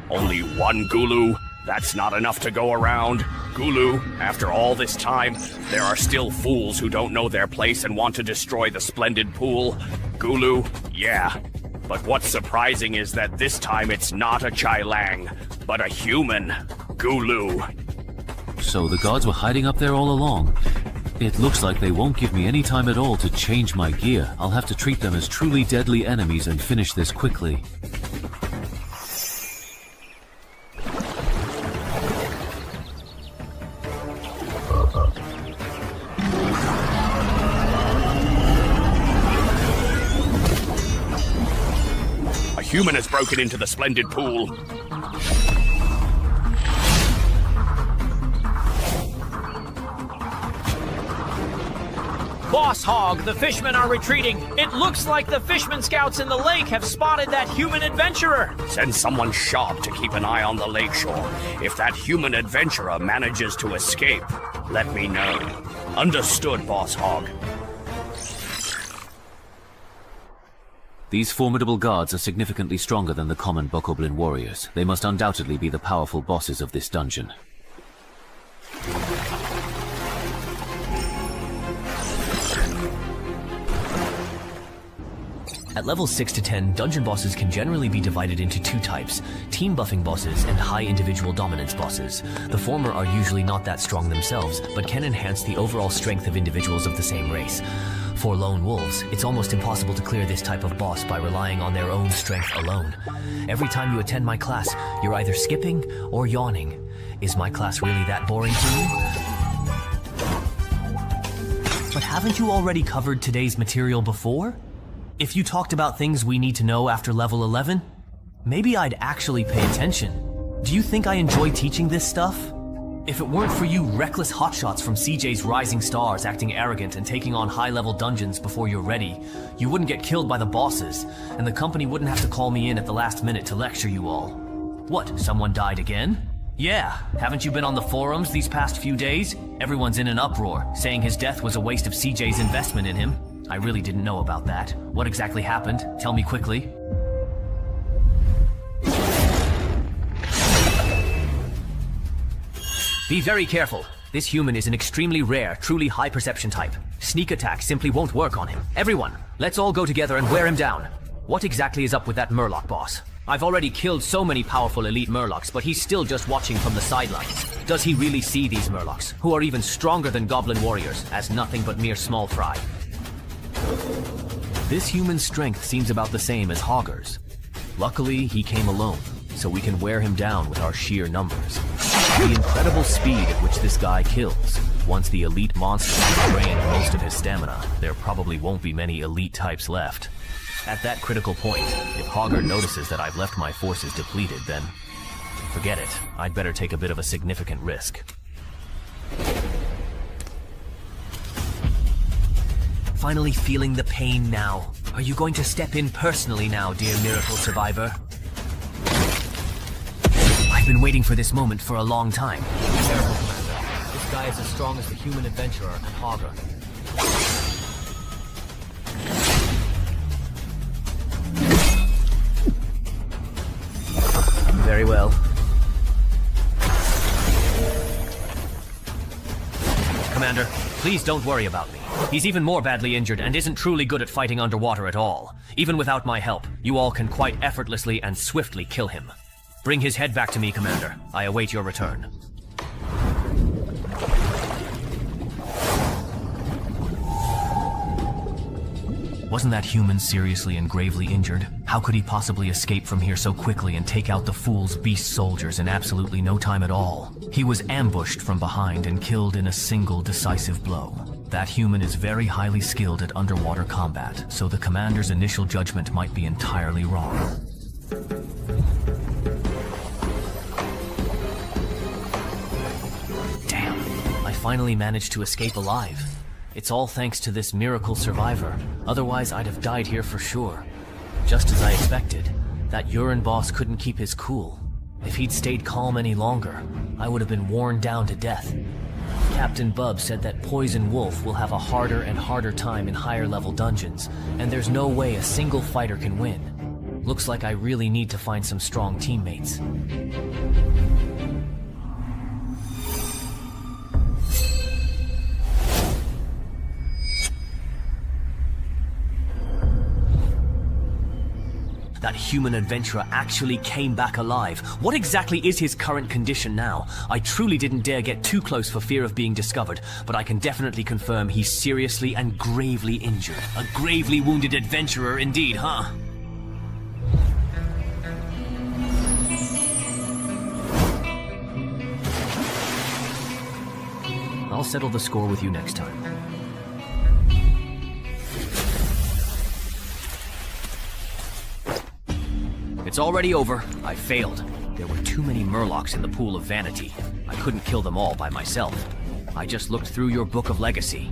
Only one Gulu? That's not enough to go around. Gulu, after all this time, there are still fools who don't know their place and want to destroy the splendid pool. Gulu, yeah. But what's surprising is that this time it's not a Chai Lang, but a human Gulu. So the guards were hiding up there all along. It looks like they won't give me any time at all to change my gear. I'll have to treat them as truly deadly enemies and finish this quickly. A human has broken into the splendid pool. Boss Hog, the fishmen are retreating. It looks like the fishermen scouts in the lake have spotted that human adventurer. Send someone sharp to keep an eye on the lakeshore. If that human adventurer manages to escape, let me know. Understood, Boss Hog. These formidable guards are significantly stronger than the common Bokoblin warriors. They must undoubtedly be the powerful bosses of this dungeon. At levels 6 to 10, dungeon bosses can generally be divided into two types, team buffing bosses and high individual dominance bosses. The former are usually not that strong themselves, but can enhance the overall strength of individuals of the same race. For lone wolves, it's almost impossible to clear this type of boss by relying on their own strength alone. Every time you attend my class, you're either skipping or yawning. Is my class really that boring to you? But haven't you already covered today's material before? If you talked about things we need to know after level 11, maybe I'd actually pay attention. Do you think I enjoy teaching this stuff? If it weren't for you reckless hotshots from CJ's Rising Stars acting arrogant and taking on high-level dungeons before you're ready, you wouldn't get killed by the bosses, and the company wouldn't have to call me in at the last minute to lecture you all. What, someone died again? Yeah, haven't you been on the forums these past few days? Everyone's in an uproar, saying his death was a waste of CJ's investment in him. I really didn't know about that. What exactly happened? Tell me quickly. Be very careful. This human is an extremely rare, truly high perception type. Sneak attack simply won't work on him. Everyone, let's all go together and wear him down. What exactly is up with that Murloc boss? I've already killed so many powerful elite Murlocs, but he's still just watching from the sidelines. Does he really see these Murlocs, who are even stronger than Goblin warriors, as nothing but mere small fry? This human's strength seems about the same as Hogger's. Luckily, he came alone, so we can wear him down with our sheer numbers. The incredible speed at which this guy kills. Once the elite monster has drained most of his stamina, there probably won't be many elite types left. At that critical point, if Hogger notices that I've left my forces depleted, then forget it. I'd better take a bit of a significant risk. Finally feeling the pain now. Are you going to step in personally now, dear miracle survivor? I've been waiting for this moment for a long time. Careful, Commander. This guy is as strong as the human adventurer and Hogger. Very well. Commander, please don't worry about me. He's even more badly injured and isn't truly good at fighting underwater at all. Even without my help, you all can quite effortlessly and swiftly kill him. Bring his head back to me, Commander. I await your return. Wasn't that human seriously and gravely injured? How could he possibly escape from here so quickly and take out the fool's beast soldiers in absolutely no time at all? He was ambushed from behind and killed in a single decisive blow. That human is very highly skilled at underwater combat, so the commander's initial judgment might be entirely wrong. Damn, I finally managed to escape alive. It's all thanks to this miracle survivor. Otherwise, I'd have died here for sure. Just as I expected, that urine boss couldn't keep his cool. If he'd stayed calm any longer, I would have been worn down to death. Captain Bub said that Poison Wolf will have a harder and harder time in higher level dungeons, and there's no way a single fighter can win. Looks like I really need to find some strong teammates. That human adventurer actually came back alive. What exactly is his current condition now? I truly didn't dare get too close for fear of being discovered, but I can definitely confirm he's seriously and gravely injured. A gravely wounded adventurer indeed, huh? I'll settle the score with you next time. It's already over. I failed. There were too many Murlocs in the pool of vanity. I couldn't kill them all by myself. I just looked through your book of legacy.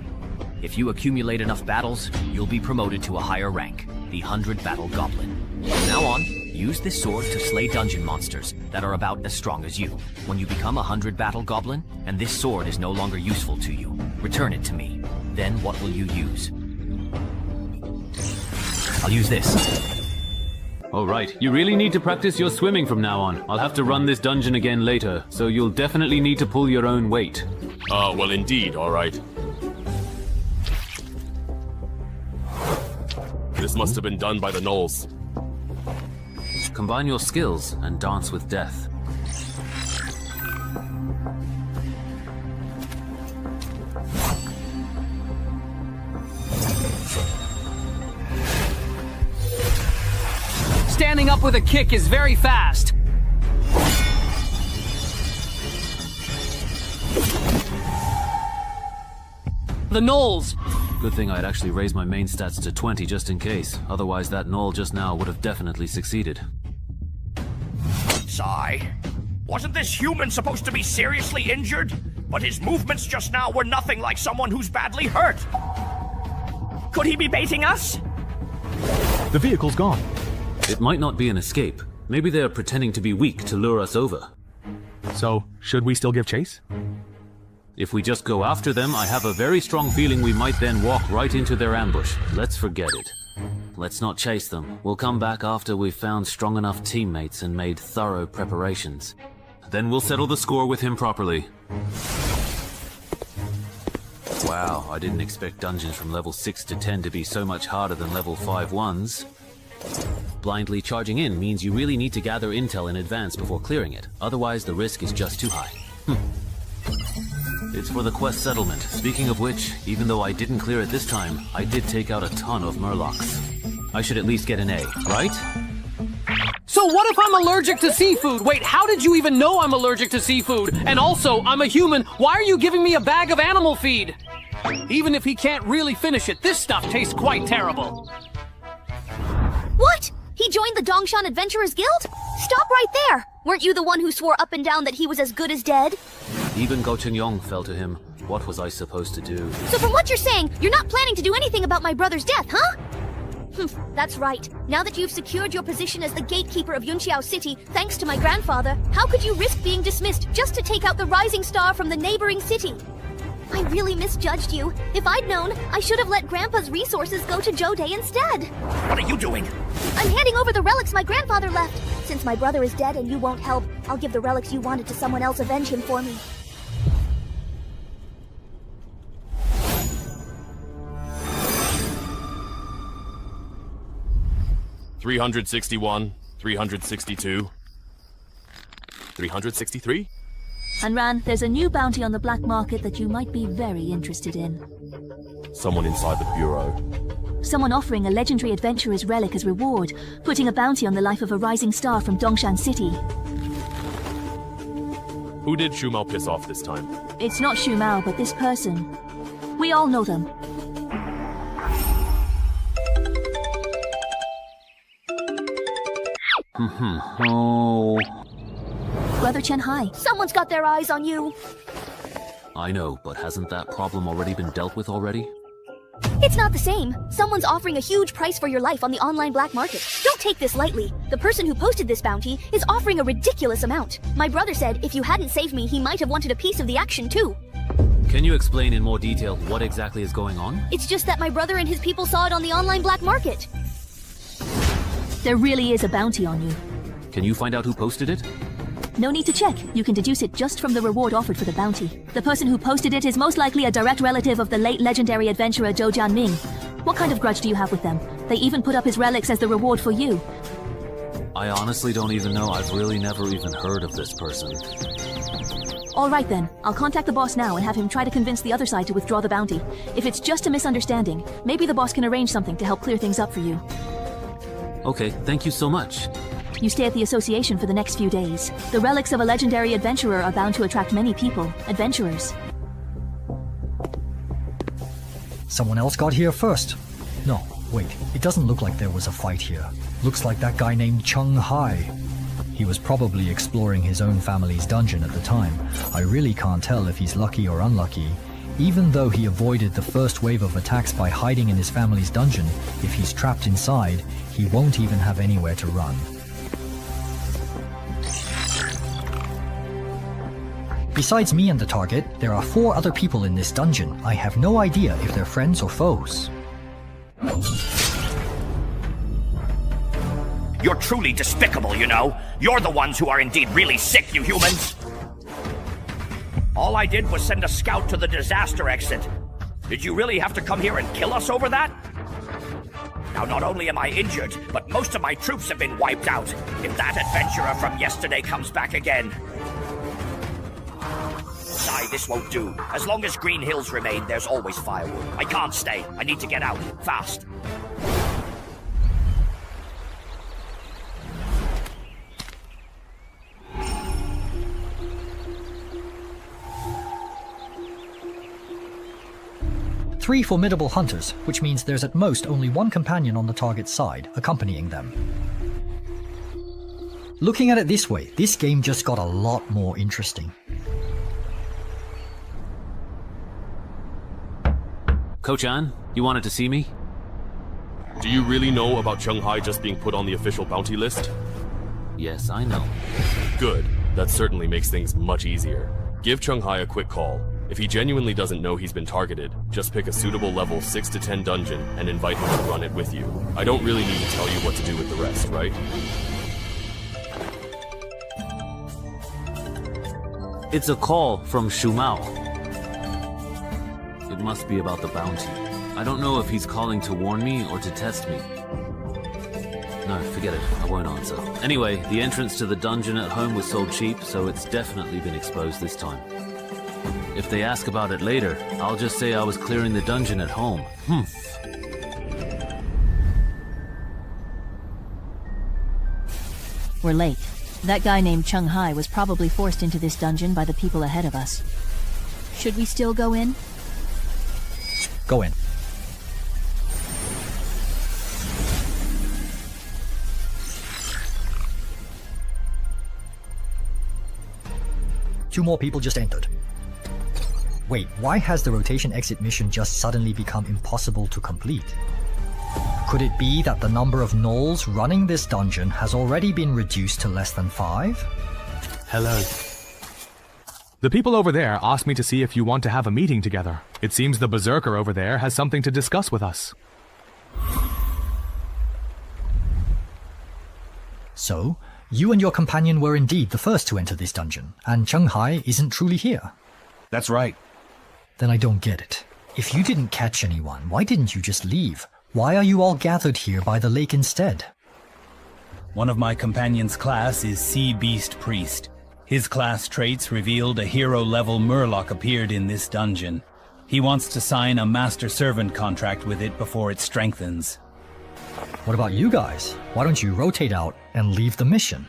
If you accumulate enough battles, you'll be promoted to a higher rank, the 100 Battle Goblin. From now on, use this sword to slay dungeon monsters that are about as strong as you. When you become a 100 Battle Goblin, and this sword is no longer useful to you, return it to me. Then what will you use? I'll use this. Alright, you really need to practice your swimming from now on. I'll have to run this dungeon again later, so you'll definitely need to pull your own weight. Well indeed, alright. This must have been done by the gnolls. Combine your skills and dance with death. Standing up with a kick is very fast. The gnolls. Good thing I'd actually raised my main stats to 20 just in case. Otherwise that gnoll just now would have definitely succeeded. Sigh. Wasn't this human supposed to be seriously injured? But his movements just now were nothing like someone who's badly hurt. Could he be baiting us? The vehicle's gone. It might not be an escape. Maybe they're pretending to be weak to lure us over. So, should we still give chase? If we just go after them, I have a very strong feeling we might then walk right into their ambush. Let's forget it. Let's not chase them. We'll come back after we've found strong enough teammates and made thorough preparations. Then we'll settle the score with him properly. Wow, I didn't expect dungeons from level 6 to 10 to be so much harder than level 5 ones. Blindly charging in means you really need to gather intel in advance before clearing it. Otherwise, the risk is just too high. It's for the quest settlement. Speaking of which, even though I didn't clear it this time, I did take out a ton of Murlocs. I should at least get an A, right? So what if I'm allergic to seafood? Wait, how did you even know I'm allergic to seafood? And also, I'm a human. Why are you giving me a bag of animal feed? Even if he can't really finish it, this stuff tastes quite terrible. What? He joined the Dongshan Adventurers Guild? Stop right there! Weren't you the one who swore up and down that he was as good as dead? Even Go Yong fell to him. What was I supposed to do? So from what you're saying, you're not planning to do anything about my brother's death, huh? That's right. Now that you've secured your position as the gatekeeper of Yunqiao City, thanks to my grandfather, how could you risk being dismissed just to take out the rising star from the neighboring city? I really misjudged you. If I'd known, I should have let Grandpa's resources go to Jode instead. What are you doing? I'm handing over the relics my grandfather left. Since my brother is dead and you won't help, I'll give the relics you wanted to someone else avenge him for me. $361, $362. 363? Hanran, there's a new bounty on the black market that you might be very interested in. Someone inside the bureau. Someone offering a legendary adventurer's relic as reward, putting a bounty on the life of a rising star from Dongshan City. Who did Shu Mao piss off this time? It's not Shu Mao, but this person. We all know them. Oh. Brother Chen Hai, someone's got their eyes on you. I know, but hasn't that problem already been dealt with already? It's not the same. Someone's offering a huge price for your life on the online black market. Don't take this lightly. The person who posted this bounty is offering a ridiculous amount. My brother said if you hadn't saved me, he might have wanted a piece of the action too. Can you explain in more detail what exactly is going on? It's just that my brother and his people saw it on the online black market. There really is a bounty on you. Can you find out who posted it? No need to check. You can deduce it just from the reward offered for the bounty. The person who posted it is most likely a direct relative of the late legendary adventurer Zhou Jianming. What kind of grudge do you have with them? They even put up his relics as the reward for you. I honestly don't even know. I've really never even heard of this person. All right then. I'll contact the boss now and have him try to convince the other side to withdraw the bounty. If it's just a misunderstanding, maybe the boss can arrange something to help clear things up for you. Okay, thank you so much. You stay at the association for the next few days. The relics of a legendary adventurer are bound to attract many people, adventurers. Someone else got here first. No, wait, it doesn't look like there was a fight here. Looks like that guy named Cheng Hai. He was probably exploring his own family's dungeon at the time. I really can't tell if he's lucky or unlucky. Even though he avoided the first wave of attacks by hiding in his family's dungeon, if he's trapped inside, he won't even have anywhere to run. Besides me and the target, there are 4 other people in this dungeon. I have no idea if they're friends or foes. You're truly despicable, you know. You're the ones who are indeed really sick, you humans. All I did was send a scout to the disaster exit. Did you really have to come here and kill us over that? Now, not only am I injured, but most of my troops have been wiped out. If that adventurer from yesterday comes back again... Sigh, this won't do. As long as Green Hills remain, there's always firewood. I can't stay. I need to get out. Fast. Three formidable hunters, which means there's at most only one companion on the target's side, accompanying them. Looking at it this way, this game just got a lot more interesting. Ko-chan, you wanted to see me? Do you really know about Cheng Hai just being put on the official bounty list? Yes, I know. Good. That certainly makes things much easier. Give Cheng Hai a quick call. If he genuinely doesn't know he's been targeted, just pick a suitable level 6 to 10 dungeon and invite him to run it with you. I don't really need to tell you what to do with the rest, right? It's a call from Shu Mao. It must be about the bounty. I don't know if he's calling to warn me or to test me. No, forget it. I won't answer. Anyway, the entrance to the dungeon at home was sold cheap, so it's definitely been exposed this time. If they ask about it later, I'll just say I was clearing the dungeon at home. We're late. That guy named Cheng Hai was probably forced into this dungeon by the people ahead of us. Should we still go in? Go in. Two more people just entered. Wait, why has the rotation exit mission just suddenly become impossible to complete? Could it be that the number of gnolls running this dungeon has already been reduced to less than 5? Hello. The people over there asked me to see if you want to have a meeting together. It seems the berserker over there has something to discuss with us. So, you and your companion were indeed the first to enter this dungeon, and Cheng Hai isn't truly here. That's right. Then I don't get it. If you didn't catch anyone, why didn't you just leave? Why are you all gathered here by the lake instead? One of my companion's class is Sea Beast Priest. His class traits revealed a hero-level Murloc appeared in this dungeon. He wants to sign a master-servant contract with it before it strengthens. What about you guys? Why don't you rotate out and leave the mission?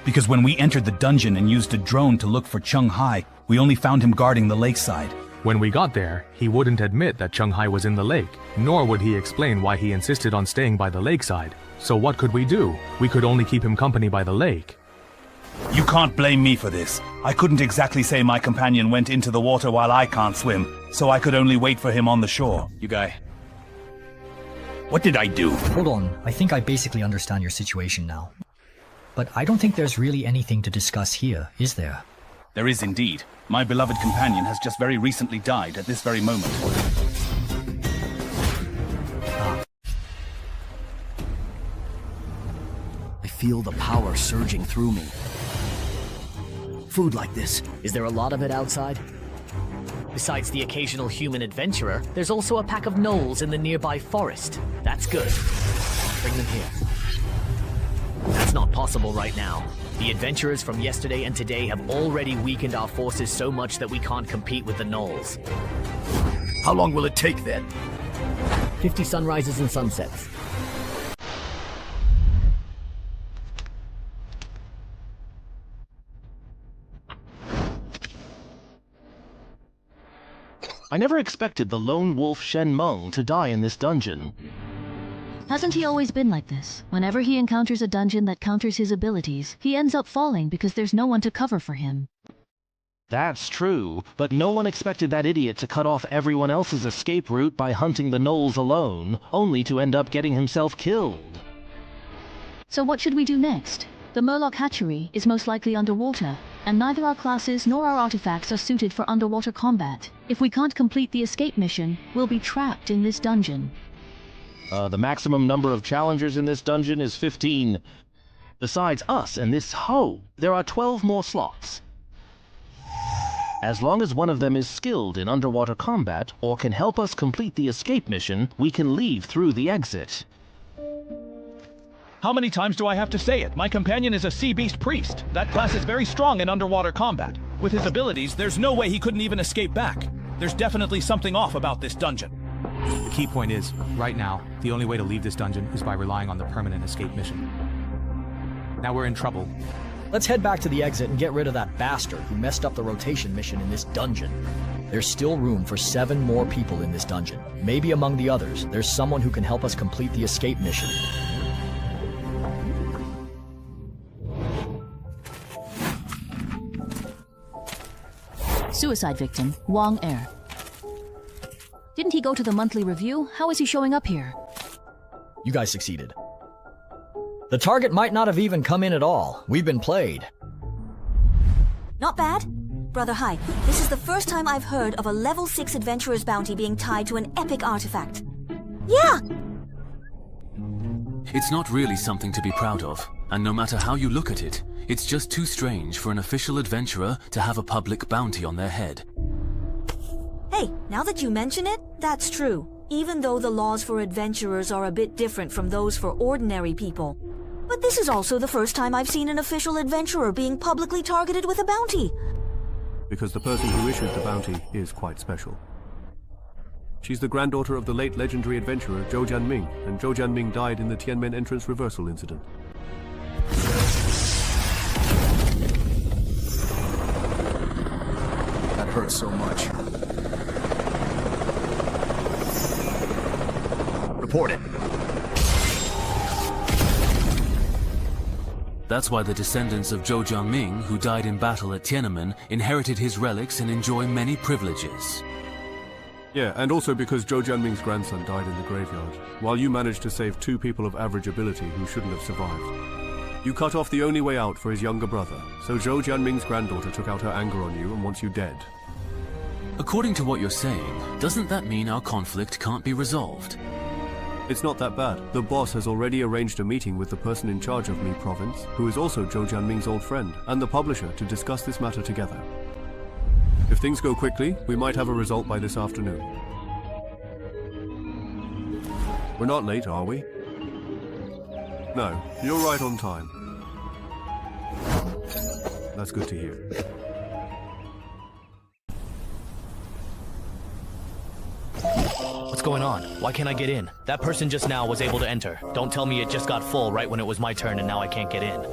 Because when we entered the dungeon and used a drone to look for Chung Hai, we only found him guarding the lakeside. When we got there, he wouldn't admit that Chung Hai was in the lake, nor would he explain why he insisted on staying by the lakeside. So what could we do? We could only keep him company by the lake. You can't blame me for this. I couldn't exactly say my companion went into the water while I can't swim, so I could only wait for him on the shore. You guy. What did I do? Hold on, I think I basically understand your situation now. But I don't think there's really anything to discuss here, is there? There is indeed. My beloved companion has just very recently died at this very moment. I feel the power surging through me. Food like this, is there a lot of it outside? Besides the occasional human adventurer, there's also a pack of gnolls in the nearby forest. That's good. Bring them here. That's not possible right now. The adventurers from yesterday and today have already weakened our forces so much that we can't compete with the gnolls. How long will it take then? 50 sunrises and sunsets. I never expected the lone wolf Shen Meng to die in this dungeon. Hasn't he always been like this? Whenever he encounters a dungeon that counters his abilities, he ends up falling because there's no one to cover for him. That's true, but no one expected that idiot to cut off everyone else's escape route by hunting the gnolls alone, only to end up getting himself killed. So what should we do next? The Murloc hatchery is most likely underwater, and neither our classes nor our artifacts are suited for underwater combat. If we can't complete the escape mission, we'll be trapped in this dungeon. The maximum number of challengers in this dungeon is 15. Besides us and this hoe, there are 12 more slots. As long as one of them is skilled in underwater combat or can help us complete the escape mission, we can leave through the exit. How many times do I have to say it? My companion is a sea beast priest. That class is very strong in underwater combat. With his abilities, there's no way he couldn't even escape back. There's definitely something off about this dungeon. The key point is, right now, the only way to leave this dungeon is by relying on the permanent escape mission. Now we're in trouble. Let's head back to the exit and get rid of that bastard who messed up the rotation mission in this dungeon. There's still room for 7 more people in this dungeon. Maybe among the others, there's someone who can help us complete the escape mission. Suicide victim, Wang Er. Didn't he go to the monthly review? How is he showing up here? You guys succeeded. The target might not have even come in at all. We've been played. Not bad. Brother Hai, this is the first time I've heard of a level 6 adventurer's bounty being tied to an epic artifact. Yeah! It's not really something to be proud of, and no matter how you look at it, it's just too strange for an official adventurer to have a public bounty on their head. Hey, now that you mention it, that's true. Even though the laws for adventurers are a bit different from those for ordinary people. But this is also the first time I've seen an official adventurer being publicly targeted with a bounty. Because the person who issued the bounty is quite special. She's the granddaughter of the late legendary adventurer Zhou Jianming, and Zhou Jianming died in the Tianmen entrance reversal incident. That hurts so much. Report it. That's why the descendants of Zhou Jianming, who died in battle at Tiananmen, inherited his relics and enjoy many privileges. Yeah, and also because Zhou Jianming's grandson died in the graveyard, while you managed to save 2 people of average ability who shouldn't have survived. You cut off the only way out for his younger brother, so Zhou Jianming's granddaughter took out her anger on you and wants you dead. According to what you're saying, doesn't that mean our conflict can't be resolved? It's not that bad. The boss has already arranged a meeting with the person in charge of Mi Province, who is also Zhou Jianming's old friend, and the publisher to discuss this matter together. If things go quickly, we might have a result by this afternoon. We're not late, are we? No, you're right on time. That's good to hear. What's going on? Why can't I get in? That person just now was able to enter. Don't tell me it just got full right when it was my turn and now I can't get in.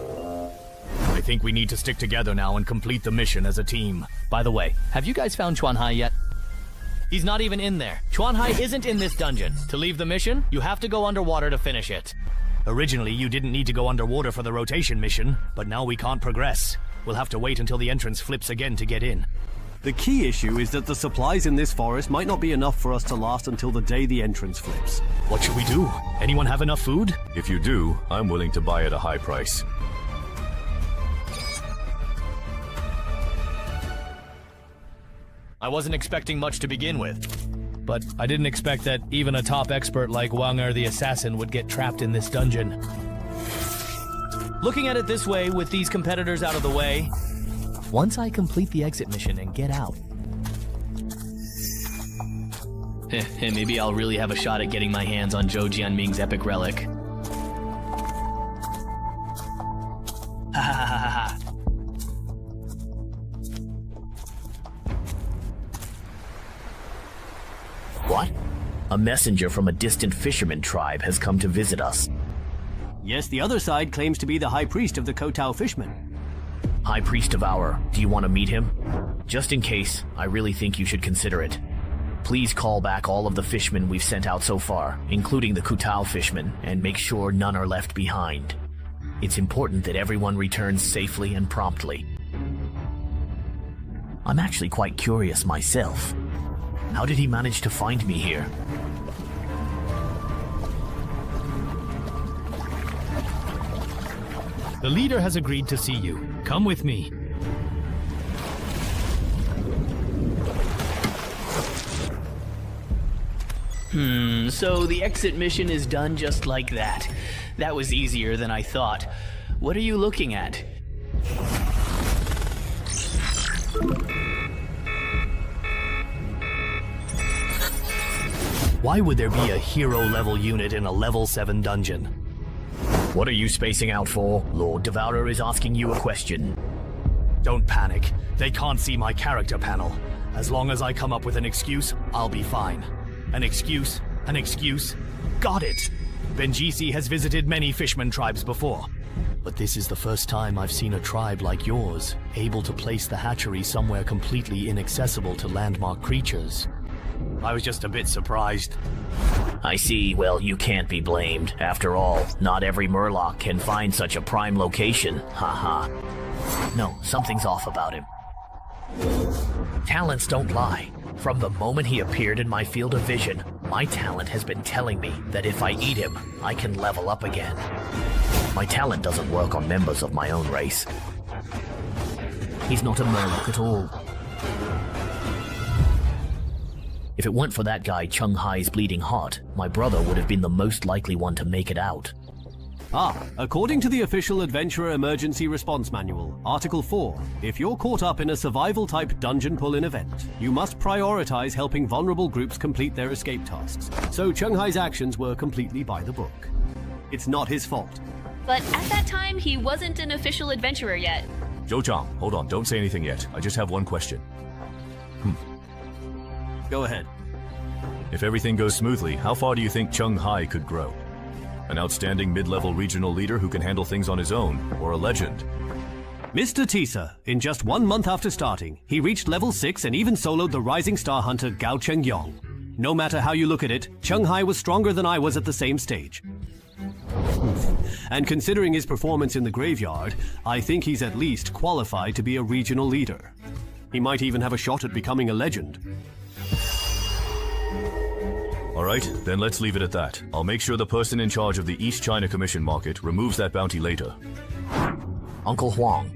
I think we need to stick together now and complete the mission as a team. By the way, have you guys found Chuan Hai yet? He's not even in there. Chuan Hai isn't in this dungeon. To leave the mission, you have to go underwater to finish it. Originally, you didn't need to go underwater for the rotation mission, but now we can't progress. We'll have to wait until the entrance flips again to get in. The key issue is that the supplies in this forest might not be enough for us to last until the day the entrance flips. What should we do? Anyone have enough food? If you do, I'm willing to buy at a high price. I wasn't expecting much to begin with, but I didn't expect that even a top expert like Wang Er the Assassin would get trapped in this dungeon. Looking at it this way, with these competitors out of the way, once I complete the exit mission and get out, maybe I'll really have a shot at getting my hands on Zhou Jianming's epic relic. Ha ha ha ha ha. What? A messenger from a distant fisherman tribe has come to visit us. Yes, the other side claims to be the High Priest of the Kotao Fishmen. High Priest of Our, do you want to meet him? Just in case, I really think you should consider it. Please call back all of the fishmen we've sent out so far, including the Kutao fishmen, and make sure none are left behind. It's important that everyone returns safely and promptly. I'm actually quite curious myself. How did he manage to find me here? The leader has agreed to see you. Come with me. So the exit mission is done just like that. That was easier than I thought. What are you looking at? Why would there be a hero-level unit in a level 7 dungeon? What are you spacing out for? Lord Devourer is asking you a question. Don't panic. They can't see my character panel. As long as I come up with an excuse, I'll be fine. An excuse? An excuse? Got it! Benjisi has visited many fishman tribes before. But this is the first time I've seen a tribe like yours, able to place the hatchery somewhere completely inaccessible to landmark creatures. I was just a bit surprised. I see. Well, you can't be blamed. After all, not every Murloc can find such a prime location. Haha. No, something's off about him. Talents don't lie. From the moment he appeared in my field of vision, my talent has been telling me that if I eat him, I can level up again. My talent doesn't work on members of my own race. He's not a Murloc at all. If it weren't for that guy Chung Hai's bleeding heart, my brother would have been the most likely one to make it out. According to the official Adventurer Emergency Response Manual, Article 4, if you're caught up in a survival-type dungeon pull-in event, you must prioritize helping vulnerable groups complete their escape tasks. So Chung Hai's actions were completely by the book. It's not his fault. But at that time, he wasn't an official adventurer yet. Zhou Chang, hold on, don't say anything yet. I just have one question. Go ahead. If everything goes smoothly, how far do you think Chung Hai could grow? An outstanding mid-level regional leader who can handle things on his own, or a legend? Mr. Tisa, in just 1 month after starting, he reached level 6 and even soloed the rising star hunter Gao Chengyong. No matter how you look at it, Chung Hai was stronger than I was at the same stage. And considering his performance in the graveyard, I think he's at least qualified to be a regional leader. He might even have a shot at becoming a legend. Alright, then let's leave it at that. I'll make sure the person in charge of the East China Commission Market removes that bounty later. Uncle Huang.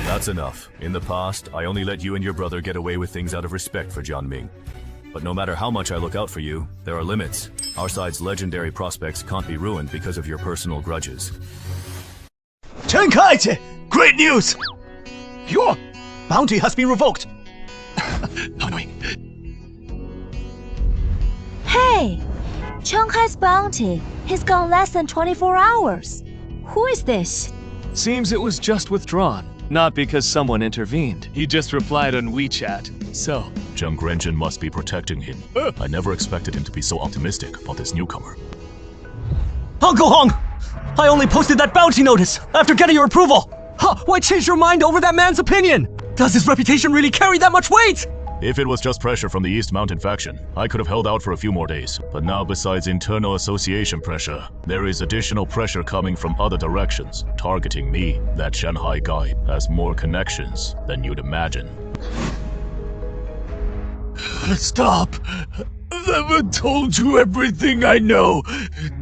That's enough. In the past, I only let you and your brother get away with things out of respect for Jianming. But no matter how much I look out for you, there are limits. Our side's legendary prospects can't be ruined because of your personal grudges. Chen Kai! Great news! Your bounty has been revoked! How annoying. Hey! Chung Hai's bounty has gone less than 24 hours. Who is this? Seems it was just withdrawn. Not because someone intervened. He just replied on WeChat. So, Zheng Renjin must be protecting him. I never expected him to be so optimistic about this newcomer. Uncle Hong! I only posted that bounty notice after getting your approval! Huh, why change your mind over that man's opinion? Does his reputation really carry that much weight? If it was just pressure from the East Mountain faction, I could have held out for a few more days. But now, besides internal association pressure, there is additional pressure coming from other directions, targeting me. That Shanghai guy has more connections than you'd imagine. stop. I've never told you everything I know.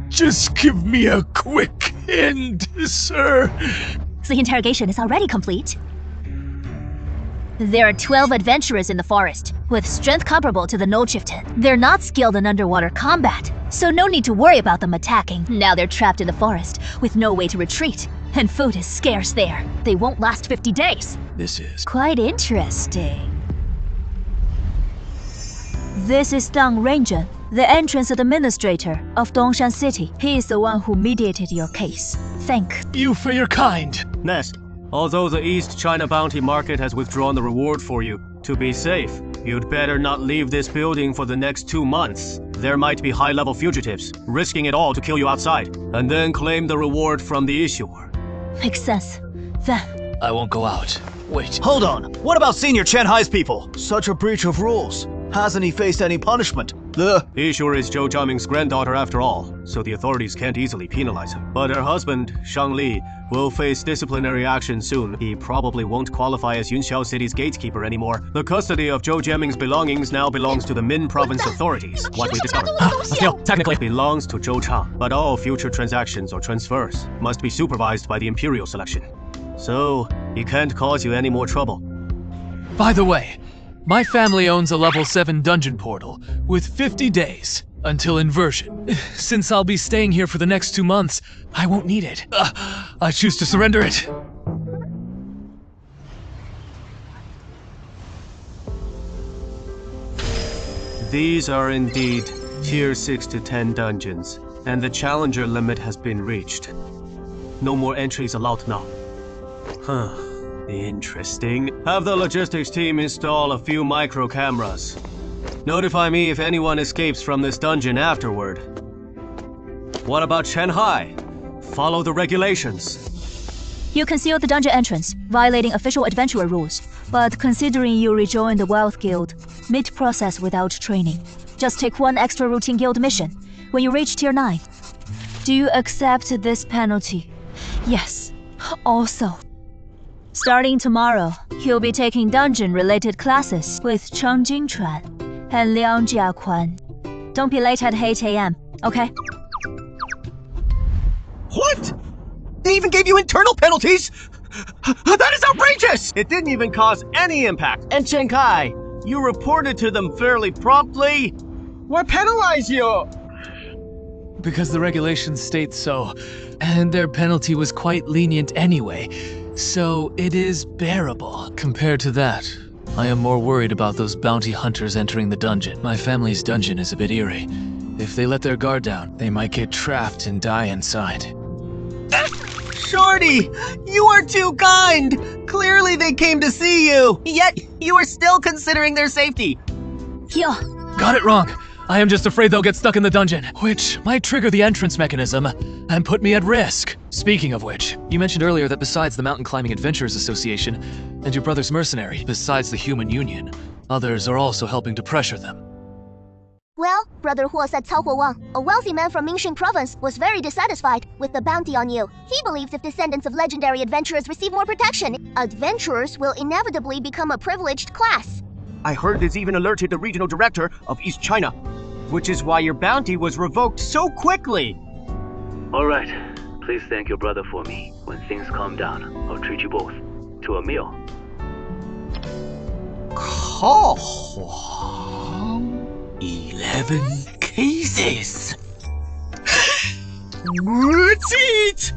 Just give me a quick hint, sir. The interrogation is already complete. There are 12 adventurers in the forest, with strength comparable to the No Chieftain. They're not skilled in underwater combat, so no need to worry about them attacking. Now they're trapped in the forest, with no way to retreat, and food is scarce there. They won't last 50 days. This is quite interesting. This is Dang Renjin, the entrance administrator of Dongshan City. He is the one who mediated your case. Thank you for your kind. Nest, although the East China bounty market has withdrawn the reward for you, to be safe, you'd better not leave this building for the next 2 months. There might be high-level fugitives, risking it all to kill you outside, and then claim the reward from the issuer. Makes sense. Then I won't go out. Wait. Hold on. What about Senior Chen Hai's people? Such a breach of rules. Hasn't he faced any punishment? The issuer is Zhou Jiaming's granddaughter after all, so the authorities can't easily penalize him. But her husband, Shang Li, will face disciplinary action soon. He probably won't qualify as Yunxiao City's gatekeeper anymore. The custody of Zhou Jiaming's belongings now belongs to the Min Province authorities. What we discovered still technically belongs to Zhou Chang, but all future transactions or transfers must be supervised by the Imperial Selection. So, he can't cause you any more trouble. By the way, my family owns a level 7 dungeon portal with 50 days until inversion. Since I'll be staying here for the next 2 months, I won't need it. I choose to surrender it. These are indeed tier 6 to 10 dungeons, and the challenger limit has been reached. No more entries allowed now. Huh. Interesting. Have the logistics team install a few micro cameras. Notify me if anyone escapes from this dungeon afterward. What about Shanghai? Follow the regulations. you concealed the dungeon entrance, violating official adventurer rules. But considering you rejoined the Wild Guild mid-process without training, just take one extra routine guild mission when you reach tier 9. Do you accept this penalty? Yes. Also, starting tomorrow, you'll be taking dungeon-related classes with Cheng Jingchuan and Liang Jiaquan. Don't be late at 8 AM, okay? What? They even gave you internal penalties? That is outrageous! It didn't even cause any impact. And Chen Kai, you reported to them fairly promptly. Why penalize you? Because the regulations state so, and their penalty was quite lenient anyway, so it is bearable. Compared to that, I am more worried about those bounty hunters entering the dungeon. My family's dungeon is a bit eerie. If they let their guard down, they might get trapped and die inside. Shorty, you are too kind! Clearly they came to see you, yet you are still considering their safety. Yeah. Got it wrong. I am just afraid they'll get stuck in the dungeon, which might trigger the entrance mechanism and put me at risk. Speaking of which, you mentioned earlier that besides the Mountain Climbing Adventurers Association and your brother's mercenary, besides the Human Union, others are also helping to pressure them. Well, Brother Huo said Cao Huowang, a wealthy man from Mingxing Province, was very dissatisfied with the bounty on you. He believes if descendants of legendary adventurers receive more protection, adventurers will inevitably become a privileged class. I heard this even alerted the regional director of East China, which is why your bounty was revoked so quickly. All right, please thank your brother for me. When things calm down, I'll treat you both to a meal. Cao Huang? 11 cases. Let's eat!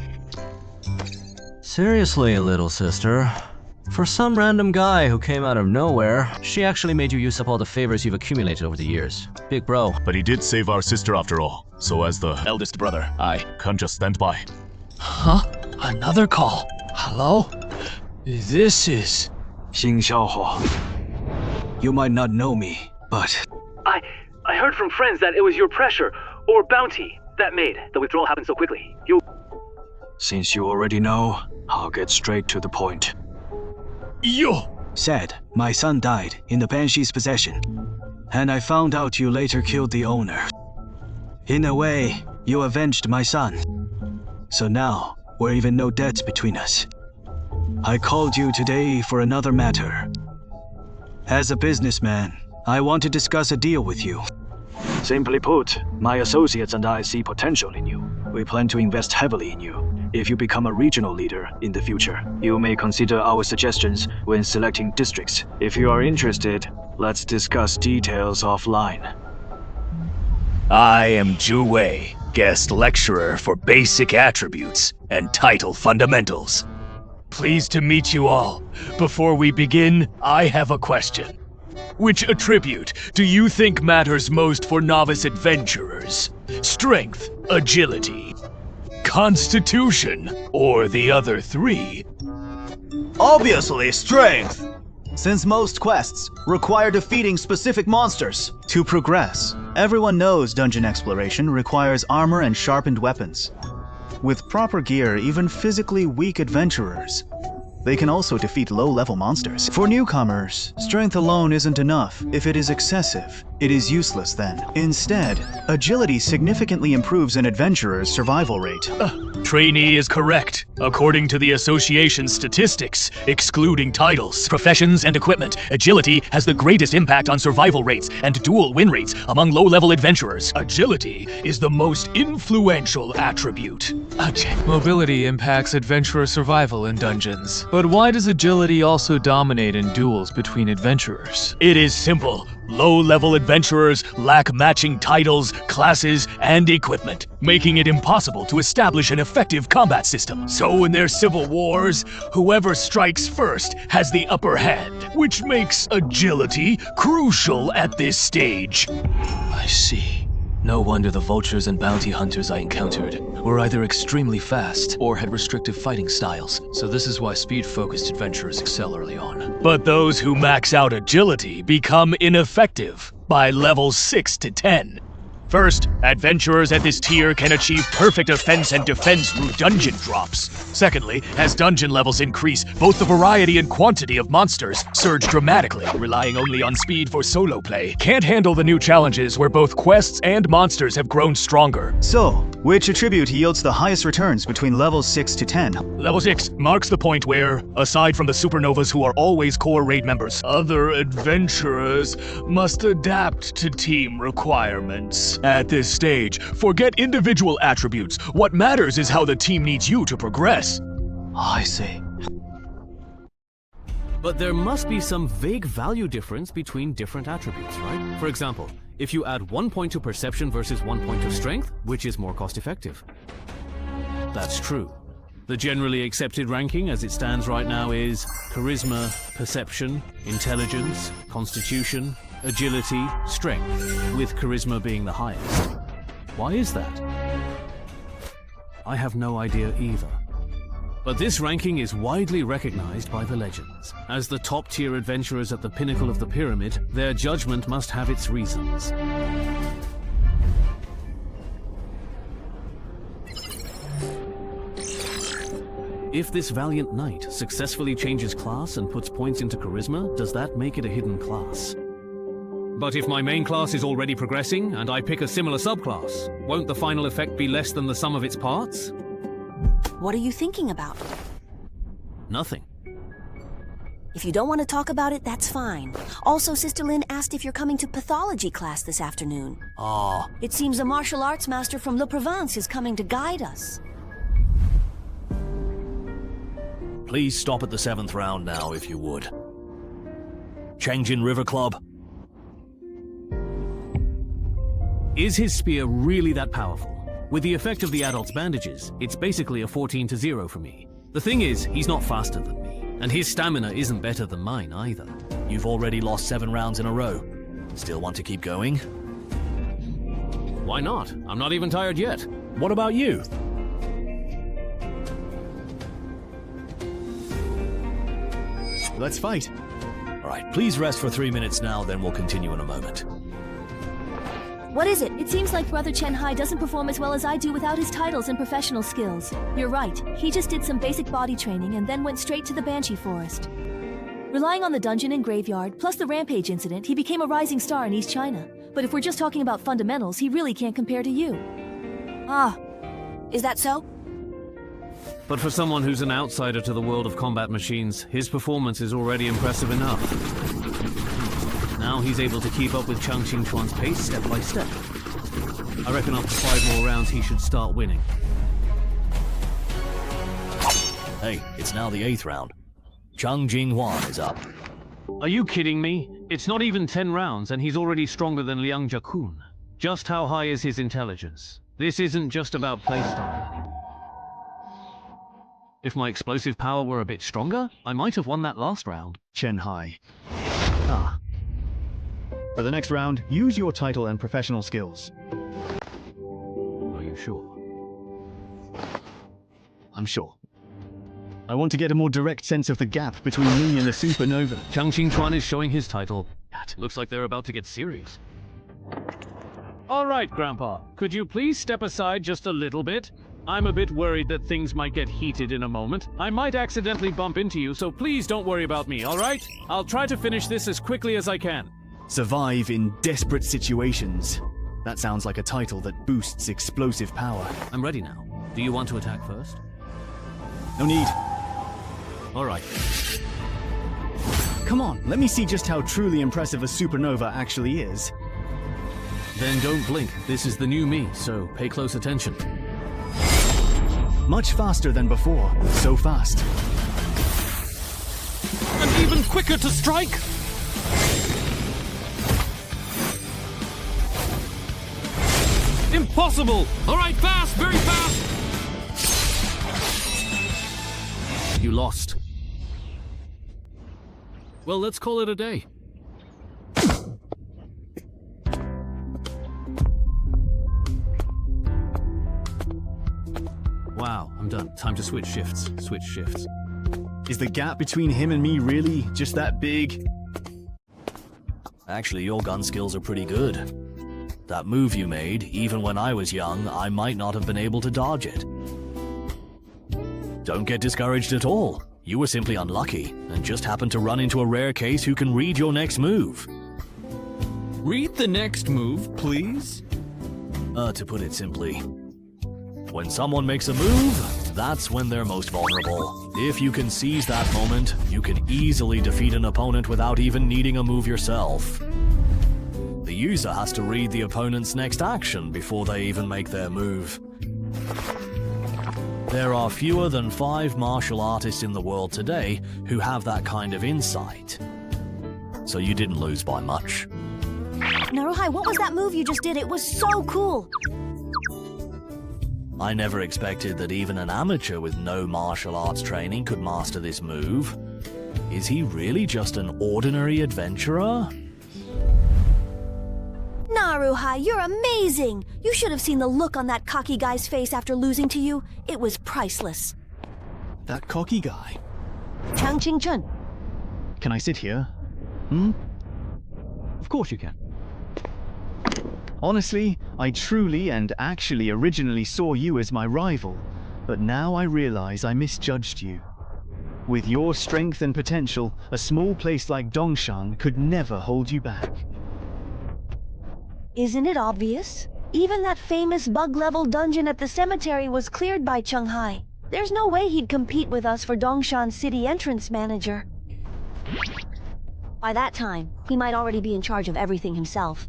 Seriously, little sister. For some random guy who came out of nowhere, she actually made you use up all the favors you've accumulated over the years. Big bro. But he did save our sister after all. So as the eldest brother, I can't just stand by. Huh? Another call. Hello? This is... Xing Xiaohua. You might not know me, but... I heard from friends that it was your pressure, or bounty, that made the withdrawal happen so quickly. Since you already know, I'll get straight to the point. Said, my son died in the Banshee's possession, and I found out you later killed the owner. In a way, you avenged my son. So now, we're even no debts between us. I called you today for another matter. As a businessman, I want to discuss a deal with you. Simply put, my associates and I see potential in you. We plan to invest heavily in you. If you become a regional leader in the future, you may consider our suggestions when selecting districts. If you are interested, let's discuss details offline. I am Zhu Wei, guest lecturer for basic attributes and title fundamentals. Pleased to meet you all. Before we begin, I have a question. Which attribute do you think matters most for novice adventurers? Strength, agility, constitution, or the other three? Obviously, strength! Since most quests require defeating specific monsters. To progress, everyone knows dungeon exploration requires armor and sharpened weapons. With proper gear, even physically weak adventurers, they can also defeat low-level monsters. For newcomers, strength alone isn't enough. If it is excessive, it is useless then. Instead, agility significantly improves an adventurer's survival rate. Trainee is correct. According to the association's statistics, excluding titles, professions, and equipment, agility has the greatest impact on survival rates and dual win rates among low-level adventurers. Agility is the most influential attribute. Mobility impacts adventurer survival in dungeons. But why does agility also dominate in duels between adventurers? It is simple. Low-level adventurers lack matching titles, classes, and equipment, making it impossible to establish an effective combat system. So in their civil wars, whoever strikes first has the upper hand, which makes agility crucial at this stage. I see. No wonder the vultures and bounty hunters I encountered were either extremely fast or had restrictive fighting styles. So this is why speed-focused adventurers excel early on. But those who max out agility become ineffective by levels 6 to 10. First, adventurers at this tier can achieve perfect offense and defense through dungeon drops. Secondly, as dungeon levels increase, both the variety and quantity of monsters surge dramatically, relying only on speed for solo play. Can't handle the new challenges where both quests and monsters have grown stronger. So, which attribute yields the highest returns between levels 6 to 10? Level 6 marks the point where, aside from the supernovas who are always core raid members, other adventurers must adapt to team requirements. At this stage, forget individual attributes. What matters is how the team needs you to progress. I see. But there must be some vague value difference between different attributes, right? For example, if you add 1 point to perception versus 1 point to strength, which is more cost-effective? That's true. The generally accepted ranking as it stands right now is charisma, perception, intelligence, constitution, agility, strength, with charisma being the highest. Why is that? I have no idea either. But this ranking is widely recognized by the legends. As the top-tier adventurers at the pinnacle of the pyramid, their judgment must have its reasons. If this valiant knight successfully changes class and puts points into charisma, does that make it a hidden class? But if my main class is already progressing, and I pick a similar subclass, won't the final effect be less than the sum of its parts? What are you thinking about? Nothing. If you don't want to talk about it, that's fine. Also, Sister Lin asked if you're coming to pathology class this afternoon. Ah. It seems the martial arts master from Le Provence is coming to guide us. Please stop at the 7th round now, if you would. Changjin River Club. Is his spear really that powerful? With the effect of the adult's bandages, it's basically a 14-0 for me. The thing is, he's not faster than me, and his stamina isn't better than mine either. You've already lost 7 rounds in a row. Still want to keep going? Why not? I'm not even tired yet. What about you? let's fight. Alright, please rest for 3 minutes now, then we'll continue in a moment. What is it? It seems like Brother Chen Hai doesn't perform as well as I do without his titles and professional skills. You're right. He just did some basic body training and then went straight to the Banshee Forest. Relying on the dungeon and graveyard, plus the rampage incident, he became a rising star in East China. But if we're just talking about fundamentals, he really can't compare to you. Ah, is that so? But for someone who's an outsider to the world of combat machines, his performance is already impressive enough. Now he's able to keep up with Chang Xingchuan's pace step by step. I reckon after 5 more rounds he should start winning. Hey, it's now the 8th round. Chang Jinghuan is up. Are you kidding me? It's not even 10 rounds and he's already stronger than Liang Jiakun. Just how high is his intelligence? This isn't just about playstyle. If my explosive power were a bit stronger, I might have won that last round. Chen Hai. Ah. For the next round, use your title and professional skills. Are you sure? I'm sure. I want to get a more direct sense of the gap between me and the supernova. Chang Xingchuan is showing his title. Looks like they're about to get serious. All right, Grandpa. Could you please step aside just a little bit? I'm a bit worried that things might get heated in a moment. I might accidentally bump into you, so please don't worry about me, all right? I'll try to finish this as quickly as I can. Survive in desperate situations. That sounds like a title that boosts explosive power. I'm ready now. Do you want to attack first? No need. All right. Come on, let me see just how truly impressive a supernova actually is. Then don't blink. This is the new me, so pay close attention. Much faster than before. So fast. And even quicker to strike! Impossible! All right, fast, very fast! You lost. Well, let's call it a day. Wow, I'm done. Time to switch shifts. Switch shifts. Is the gap between him and me really just that big? Actually, your gun skills are pretty good. That move you made, even when I was young, I might not have been able to dodge it. Don't get discouraged at all. You were simply unlucky, and just happened to run into a rare case who can read your next move. Read the next move, please? To put it simply, when someone makes a move, that's when they're most vulnerable. If you can seize that moment, you can easily defeat an opponent without even needing a move yourself. The user has to read the opponent's next action before they even make their move. There are fewer than 5 martial artists in the world today who have that kind of insight. So you didn't lose by much. Naruhai, what was that move you just did? It was so cool! I never expected that even an amateur with no martial arts training could master this move. Is he really just an ordinary adventurer? Naruhai, you're amazing! You should have seen the look on that cocky guy's face after losing to you. It was priceless. That cocky guy. Chang Qingchun. Can I sit here? Of course you can. Honestly, I truly and actually originally saw you as my rival, but now I realize I misjudged you. With your strength and potential, a small place like Dongshan could never hold you back. Isn't it obvious? Even that famous bug-level dungeon at the cemetery was cleared by Cheng Hai. There's no way he'd compete with us for Dongshan City entrance manager. By that time, he might already be in charge of everything himself.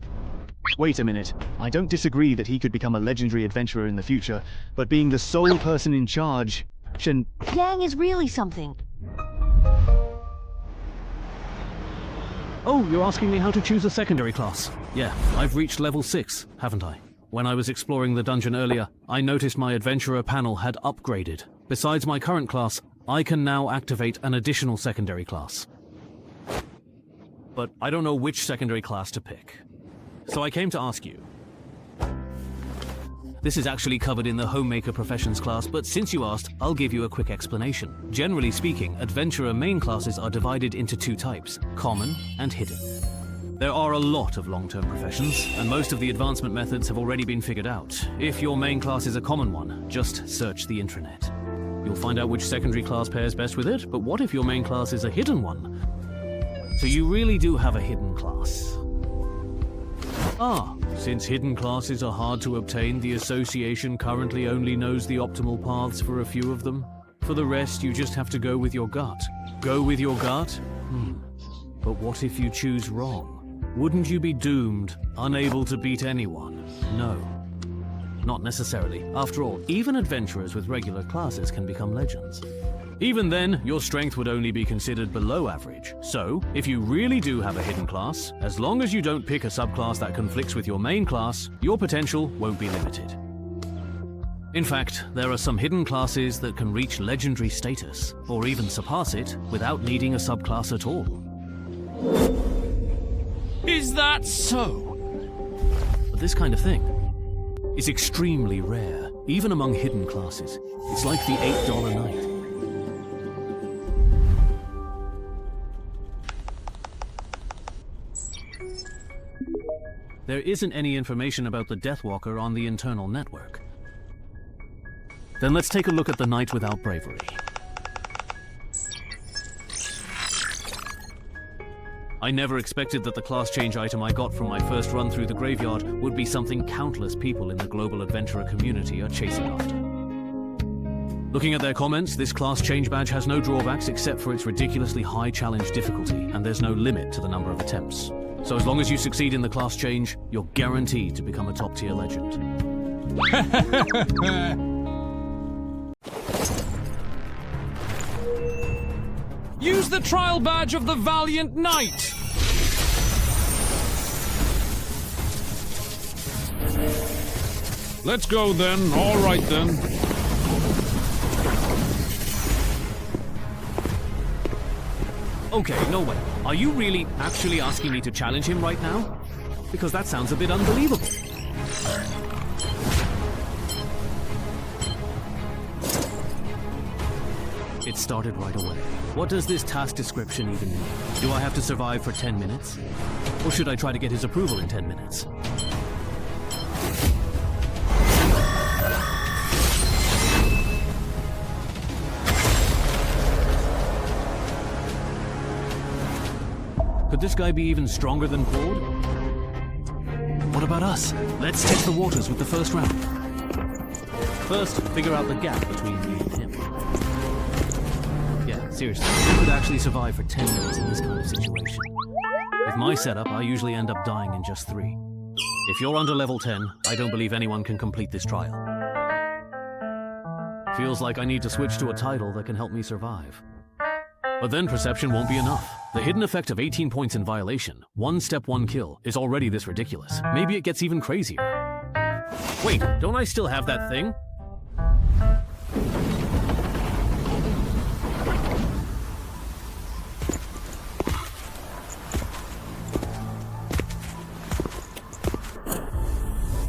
Wait a minute. I don't disagree that he could become a legendary adventurer in the future, but being the sole person in charge... Yang is really something. Oh, you're asking me how to choose a secondary class? Yeah, I've reached level 6, haven't I? When I was exploring the dungeon earlier, I noticed my adventurer panel had upgraded. Besides my current class, I can now activate an additional secondary class. But I don't know which secondary class to pick. So I came to ask you. This is actually covered in the Homemaker Professions class, but since you asked, I'll give you a quick explanation. Generally speaking, Adventurer main classes are divided into two types, common and hidden. There are a lot of long-term professions, and most of the advancement methods have already been figured out. If your main class is a common one, just search the intranet. You'll find out which secondary class pairs best with it, but what if your main class is a hidden one? So you really do have a hidden class. Since hidden classes are hard to obtain, the association currently only knows the optimal paths for a few of them. For the rest, you just have to go with your gut. Go with your gut? But what if you choose wrong? Wouldn't you be doomed, unable to beat anyone? No. Not necessarily. After all, even adventurers with regular classes can become legends. Even then, your strength would only be considered below average. So, if you really do have a hidden class, as long as you don't pick a subclass that conflicts with your main class, your potential won't be limited. In fact, there are some hidden classes that can reach legendary status, or even surpass it, without needing a subclass at all. Is that so? But this kind of thing is extremely rare, even among hidden classes. It's like the $8 night. There isn't any information about the Deathwalker on the internal network. Then let's take a look at the Knight Without Bravery. I never expected that the class change item I got from my first run through the graveyard would be something countless people in the global adventurer community are chasing after. Looking at their comments, this class change badge has no drawbacks except for its ridiculously high challenge difficulty, and there's no limit to the number of attempts. So as long as you succeed in the class change, you're guaranteed to become a top-tier legend. Use the trial badge of the Valiant Knight! Let's go then. All right then. Okay, no way. Are you really actually asking me to challenge him right now? Because that sounds a bit unbelievable. It started right away. What does this task description even mean? Do I have to survive for 10 minutes? Or should I try to get his approval in 10 minutes? Could this guy be even stronger than Claude? What about us? Let's test the waters with the first round. First, figure out the gap between me and him. Yeah, seriously, who could actually survive for 10 minutes in this kind of situation? With my setup, I usually end up dying in just 3. If you're under level 10, I don't believe anyone can complete this trial. Feels like I need to switch to a title that can help me survive. But then perception won't be enough. The hidden effect of 18 points in violation, 1 step 1 kill, is already this ridiculous. Maybe it gets even crazier. Wait, don't I still have that thing?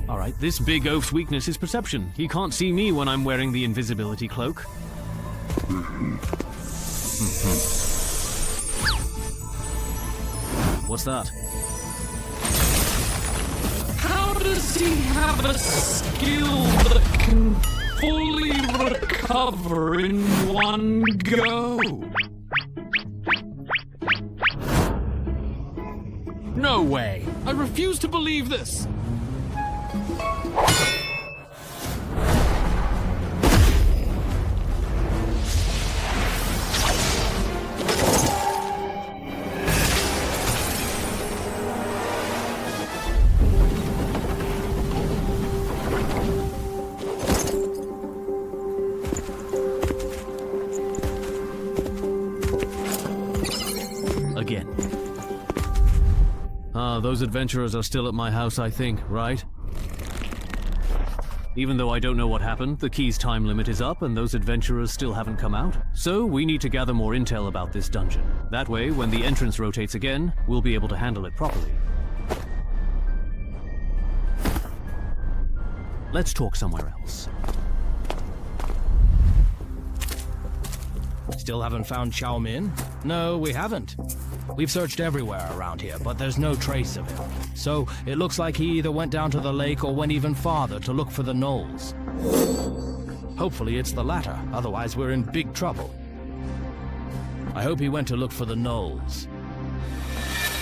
Alright, this big oaf's weakness is perception. He can't see me when I'm wearing the invisibility cloak. What's that? How does he have a skill that can fully recover in one go? No way! I refuse to believe this! Those adventurers are still at my house, I think, right? Even though I don't know what happened, the key's time limit is up and those adventurers still haven't come out. So we need to gather more intel about this dungeon. That way, when the entrance rotates again, we'll be able to handle it properly. Let's talk somewhere else. Still haven't found Chow Min? No, we haven't. We've searched everywhere around here, but there's no trace of him. So it looks like he either went down to the lake or went even farther to look for the gnolls. Hopefully it's the latter, otherwise we're in big trouble. I hope he went to look for the gnolls.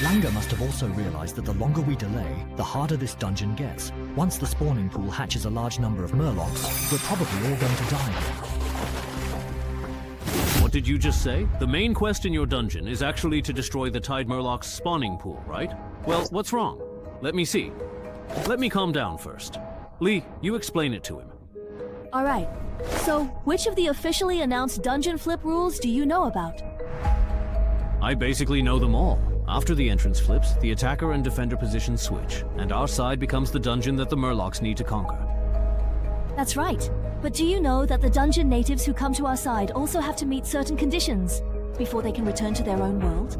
Langer must have also realized that the longer we delay, the harder this dungeon gets. Once the spawning pool hatches a large number of murlocs, we're probably all going to die. What did you just say? The main quest in your dungeon is actually to destroy the Tide Murloc's spawning pool, right? Well, what's wrong? Let me see. Let me calm down first. Lee, you explain it to him. Alright, so which of the officially announced dungeon flip rules do you know about? I basically know them all. After the entrance flips, the attacker and defender positions switch, and our side becomes the dungeon that the Murlocs need to conquer. That's right. But do you know that the dungeon natives who come to our side also have to meet certain conditions before they can return to their own world?